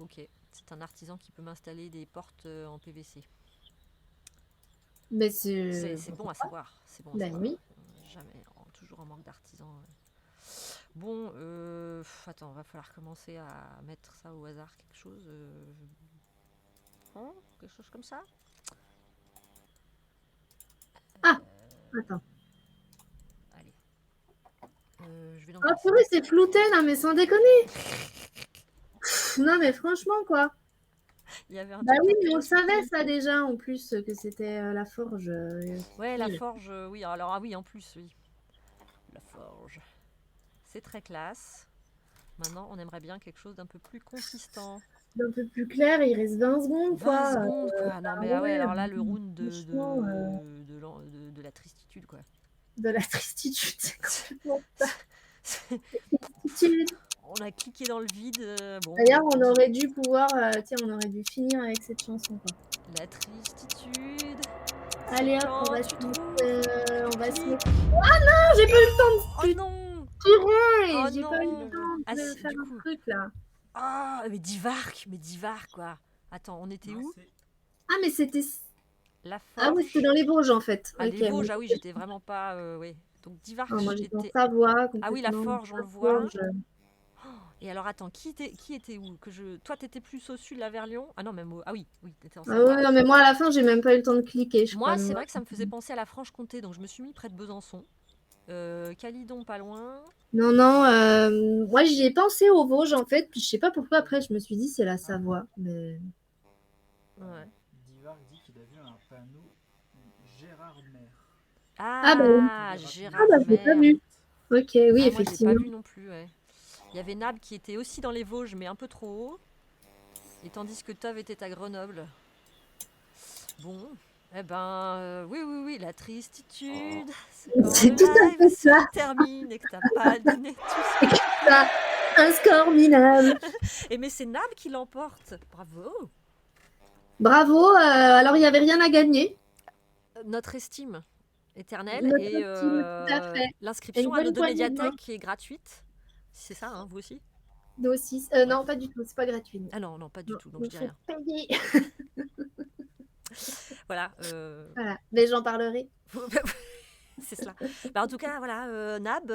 Ok, c'est un artisan qui peut m'installer des portes en PVC. Mais C'est bon à savoir. C'est bon à savoir. oui. Jamais, toujours en manque d'artisans. Bon, attends, va falloir commencer à mettre ça au hasard, quelque chose. Quelque chose comme ça. Ah, attends. Allez. Je vais donc. Ah purée, c'est flouté là, mais sans déconner. Non mais franchement quoi. Il y avait un Bah oui, mais on savait ça déjà en plus que c'était la forge. Ouais, la forge, oui. Alors ah oui, en plus, oui. La forge. C'est très classe. Maintenant, on aimerait bien quelque chose d'un peu plus consistant. Un peu plus clair, il reste 20 secondes quoi. 20 secondes quoi. Non mais ah ouais, alors là le round franchement, de la tristitude quoi. de la tristitude, c'est complètement ça. Tristitude. On a cliqué dans le vide. Bon, D'ailleurs, on aurait dû pouvoir, tiens, on aurait dû finir avec cette chanson quoi. la tristitude. Allez hop, quand on va tu se trouves, on va se cliques. mettre. Ah non, j'ai pas eu le temps de Oh non. tirer. Oh J'ai non. pas eu le temps Ah, de si, faire du un coup. truc là. Ah, mais Divark quoi. Attends, on était Non, où? c'est- Ah mais c'était. La Ah oui, Forge. c'était dans les Vosges en fait. Ah, Ok, les Vosges, bon. ah oui, j'étais vraiment pas. Oui. Donc Divark, Ah, moi j'étais en était. Savoie Ah oui, la complètement. Forge, on le La voit. Forge. Et alors attends, qui était où Toi, t'étais plus au sud, là, vers Lyon? Ah non, même au... Ah oui, t'étais en Ah Savoie. ouais, non, mais moi à la fin, j'ai même pas eu le temps de cliquer, je crois. Moi, c'est Donc, vrai que ça me faisait penser à la Franche-Comté, donc je me suis mis près de Besançon. Calidon, pas loin. Non, non, moi j'y ai pensé aux Vosges en fait, puis je sais pas pourquoi après je me suis dit c'est la Savoie. Mais... Ouais. Divar dit qu'il a vu un panneau Gérard Mer. Ah bah, Ah, ah, Gérard bah je l'ai pas Mer. vu. Ok, oui, Ah, moi, je l'ai pas effectivement. vu non plus, ouais. Il y avait Nab qui était aussi dans les Vosges, mais un peu trop haut. Et tandis que Tov était à Grenoble. Bon, eh ben, oui, la tristitude. C'est quand C'est le tout à live fait se ça. termine et que t'as pas donné tout ce que... Ça, un score minable. Et mais c'est Nab qui l'emporte. Bravo. Bravo. Alors, il n'y avait rien à gagner. Notre estime éternelle Notre et estime, tout à fait. Et l'inscription une à nos bonne deux poignée de main. médiathèques qui est gratuite. C'est ça, hein, vous aussi? Nous aussi. Ouais. Non, pas du tout. C'est pas gratuit. Ah non, non, pas du Non, tout, donc je il dis faut rien. payer. Voilà. Voilà. Mais j'en parlerai. C'est cela. Bah, en tout cas, voilà, Nab,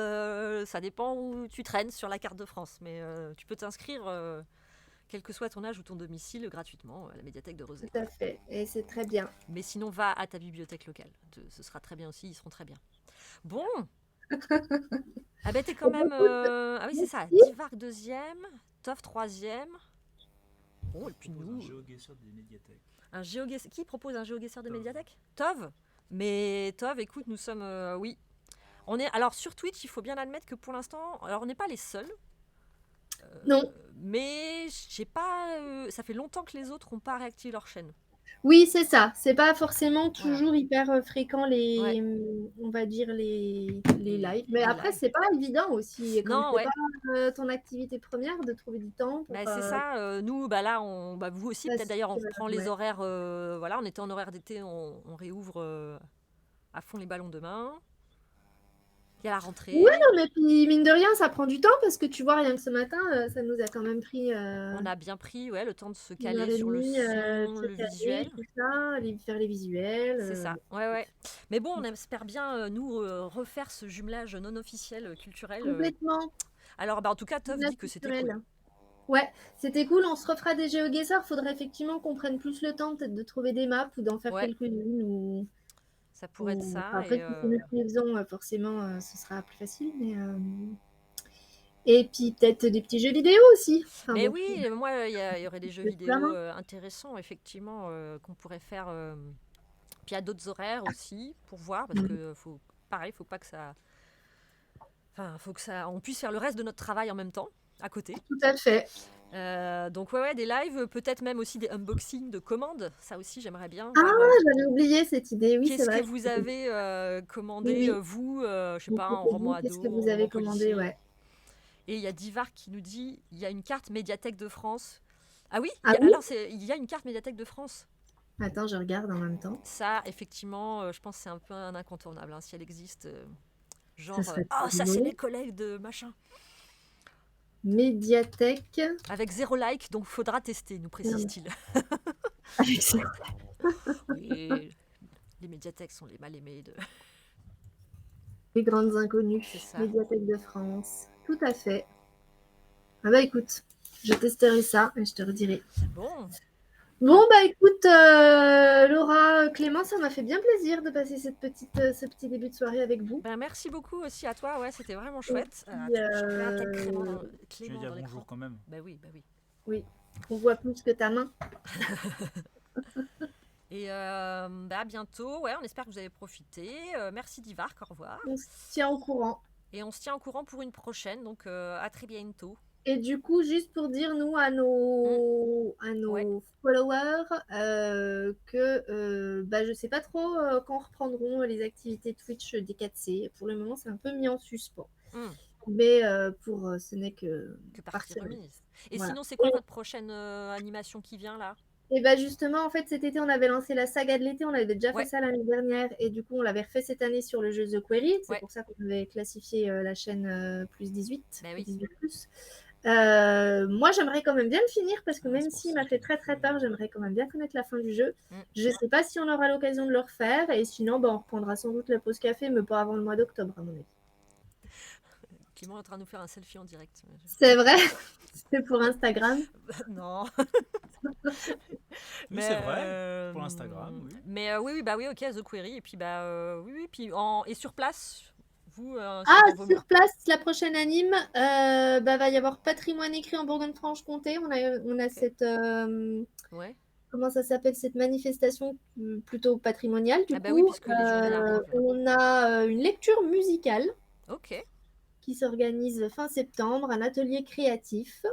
ça dépend où tu traînes sur la carte de France, mais tu peux t'inscrire, quel que soit ton âge ou ton domicile, gratuitement à la médiathèque de Rosé. Tout à fait. Et c'est très bien. Mais sinon, va à ta bibliothèque locale. Ce sera très bien aussi, ils seront très bien. Bon, ah ben t'es quand même... Écoute, Ah oui, c'est ça, merci. Divarc deuxième, Tov troisième. Bon, et puis Propose un nous, géoguesseur des médiathèques. un géoguesseur... Qui propose un géoguesseur de Tov. médiathèque? Tov. Mais Tov, écoute, nous sommes... oui. On est... Alors, sur Twitch, il faut bien admettre que pour l'instant... Alors, on n'est pas les seuls. Non. Mais j'ai pas... ça fait longtemps que les autres n'ont pas réactivé leur chaîne. Oui, c'est ça. C'est pas forcément Voilà. toujours hyper fréquent les, Ouais. on va dire les Les- lives. Mais les après, lives. c'est pas évident aussi. Quand Non, c'est ouais. pas ton activité première, de trouver du temps pour. Bah, c'est ça, nous, bah, là, vous aussi, peut-être d'ailleurs, on reprend les ouais. horaires. Voilà, on était en horaire d'été, on réouvre à fond les ballons de main. Il y a la rentrée. Ouais, non, mais puis mine de rien, ça prend du temps parce que tu vois, rien que ce matin, ça nous a quand même pris On a bien pris le temps de se 1 heure caler et sur le demie, son, de le se caler, visuel. tout ça, faire les visuels. C'est ça, ouais. Mais bon, on espère bien, nous, refaire ce jumelage non officiel culturel. Complètement Alors, bah, en tout cas, Tov dit que c'était cool. naturel. Ouais, c'était cool. On se refera des géoguesseurs. Faudrait effectivement qu'on prenne plus le temps peut-être de trouver des maps ou d'en faire Ouais. quelques-unes. Ou... Ça pourrait être ça. Après, Et, si c'est nous qui les faisons, forcément, ce sera plus facile. Et puis peut-être des petits jeux vidéo aussi. Enfin, mais bon, oui, moi, il y aurait des jeux c'est plein. vidéo intéressants, effectivement, qu'on pourrait faire. Puis à d'autres horaires aussi, pour voir, parce que pareil, faut pas que ça. Enfin, faut que ça. On puisse faire le reste de notre travail en même temps, à côté. Tout à fait. Donc ouais, des lives, peut-être même aussi des unboxings de commandes. Ça aussi, j'aimerais bien Ah, voir. j'avais oublié cette idée. Oui, c'est Qu'est-ce que vrai. vous avez commandé, Oui. vous, je sais Donc, pas, en vous, roman qu'est-ce ado, que en vous avez roman commandé, policier. ouais. Et il y a Divar qui nous dit, il y a une carte médiathèque de France. Ah oui, Ah oui. alors il y a une carte médiathèque de France. Attends, je regarde en même temps. Ça, effectivement, je pense que c'est un peu un incontournable, hein, si elle existe. Genre, Ça serait oh, ça c'est rigolo. les collègues de machin. Médiathèque. Avec 0 like, donc faudra tester, nous précise-t-il. Avec ça. Oui, les médiathèques sont les mal aimés de... Les grandes inconnues. C'est ça. Médiathèque de France. Tout à fait. Ah bah écoute, je testerai ça et je te redirai. Bon. Bon bah écoute, Laura, Clément, ça m'a fait bien plaisir de passer ce petit début de soirée avec vous. Ben, merci beaucoup aussi à toi, ouais, c'était vraiment chouette. Puis, Je réintègre Clément Tu veux dans dire l'écran. bonjour quand même. Bah oui. Oui, on voit plus que ta main. Et à bientôt, ouais, on espère que vous avez profité. Merci Divarc, au revoir. On se tient au courant. Et on se tient au courant pour une prochaine, donc à très bientôt. Et du coup, juste pour dire, nous, à nos followers, que je sais pas trop quand reprendront les activités Twitch des 4C. Pour le moment, c'est un peu mis en suspens. Mais ce n'est que partie remise. Et voilà. sinon, c'est quoi votre prochaine animation qui vient là? Et justement, en fait, cet été, on avait lancé la saga de l'été. On avait déjà fait ça l'année dernière. Et du coup, on l'avait refait cette année sur le jeu The Query. C'est pour ça qu'on avait classifié la chaîne plus 18. Oui. 18+. Moi, j'aimerais quand même bien le finir parce que même s'il m'a fait très très peur, j'aimerais quand même bien connaître la fin du jeu. Je ne sais pas si on aura l'occasion de le refaire. Et sinon, on reprendra sans doute la pause café, mais pas avant le mois d'octobre, à mon avis. Clément est en train de nous faire un selfie en direct. C'est vrai. C'est pour Instagram. Non. Mais c'est vrai, pour Instagram, oui. Mais oui, ok, The Query. Et puis, puis et sur place, vous... sur place, la prochaine anime, va y avoir Patrimoine écrit en Bourgogne-Franche-Comté. On a cette... Comment ça s'appelle, cette manifestation plutôt patrimoniale, du coup. Oui, puisque les journées arrivent. On a une lecture musicale. Ok. Qui s'organise fin septembre, un atelier créatif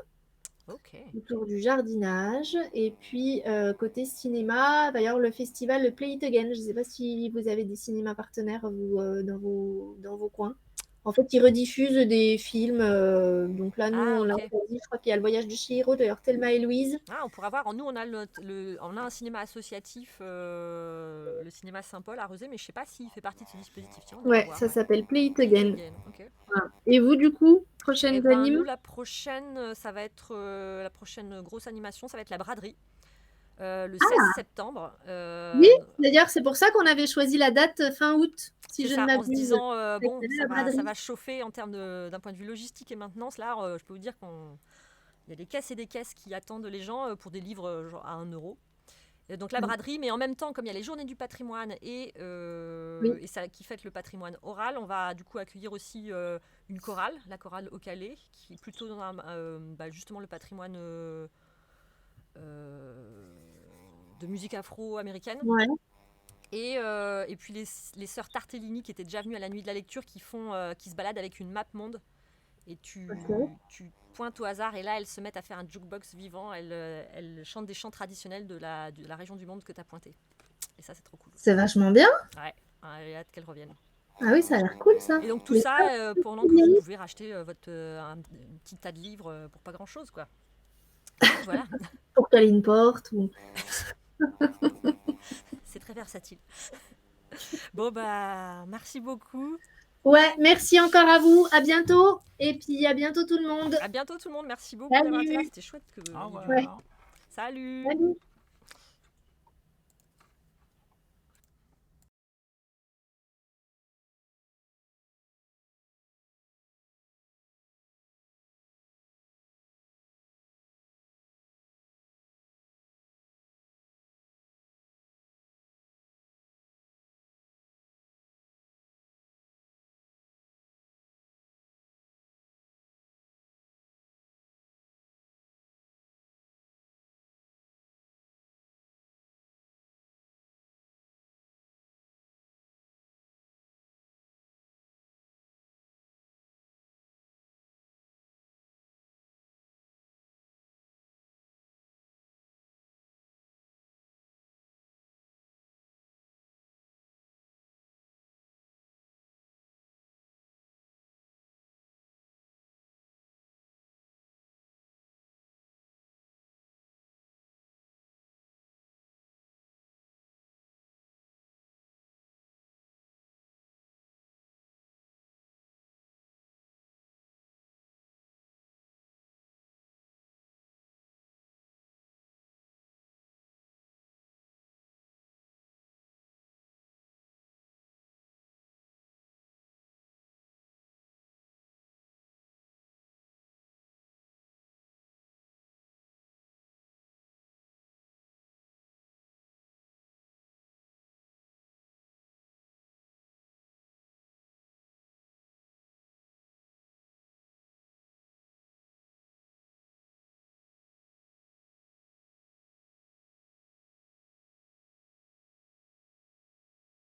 autour du jardinage. Et puis, côté cinéma, il va y avoir le festival le Play It Again. Je ne sais pas si vous avez des cinémas partenaires vous, dans vos coins. En fait, ils rediffusent des films. Donc là, nous, Ah, on l'a ok. choisi. Je crois qu'il y a Le Voyage de Chihiro, d'ailleurs, Thelma et Louise. Ah, on pourra voir. Nous, on a on a un cinéma associatif, le cinéma Saint-Paul à Rezé, mais je sais pas s'il fait partie de ce dispositif. Tiens, on ira Ouais, voir. ça Ouais. s'appelle Play It Play It Again. Again, ok. Voilà. Et vous, du coup, Eh prochaines ben, nous, animes? la prochaine, ça va être la prochaine grosse animation, ça va être la braderie, le 16 septembre. Oui, d'ailleurs, c'est pour ça qu'on avait choisi la date fin août, si C'est je ne ça, en se m'abuse. disant, Avec bon, la braderie. ça va chauffer en termes d'un point de vue logistique et maintenance. Là, je peux vous dire qu'il y a des caisses et des caisses qui attendent les gens pour des livres genre à 1 euro. Et donc la braderie, mais en même temps, comme il y a les journées du patrimoine Oui. et ça qui fête le patrimoine oral, on va du coup accueillir aussi une chorale, la chorale au Calais, qui est plutôt dans justement le patrimoine de musique afro-américaine. Ouais. Et puis les sœurs Tartellini qui étaient déjà venues à la nuit de la lecture qui se baladent avec une map monde et tu pointes au hasard et là elles se mettent à faire un jukebox vivant, elles chantent des chants traditionnels de la région du monde que tu as pointé. Et ça c'est trop cool. C'est vachement bien. Ouais, j'ai hâte qu'elles reviennent. Ah oui, ça a l'air cool ça. Et donc tout Mais ça pendant que vous pouvez racheter un petit tas de livres pour pas grand chose quoi. Voilà. Pour caler une porte ou... C'est très versatile. Bon bah merci beaucoup. Ouais, merci encore à vous. À bientôt. Et puis à bientôt tout le monde. À bientôt tout le monde. Merci beaucoup d'avoir été là. C'était chouette que. Au revoir. Ouais. Salut. Salut.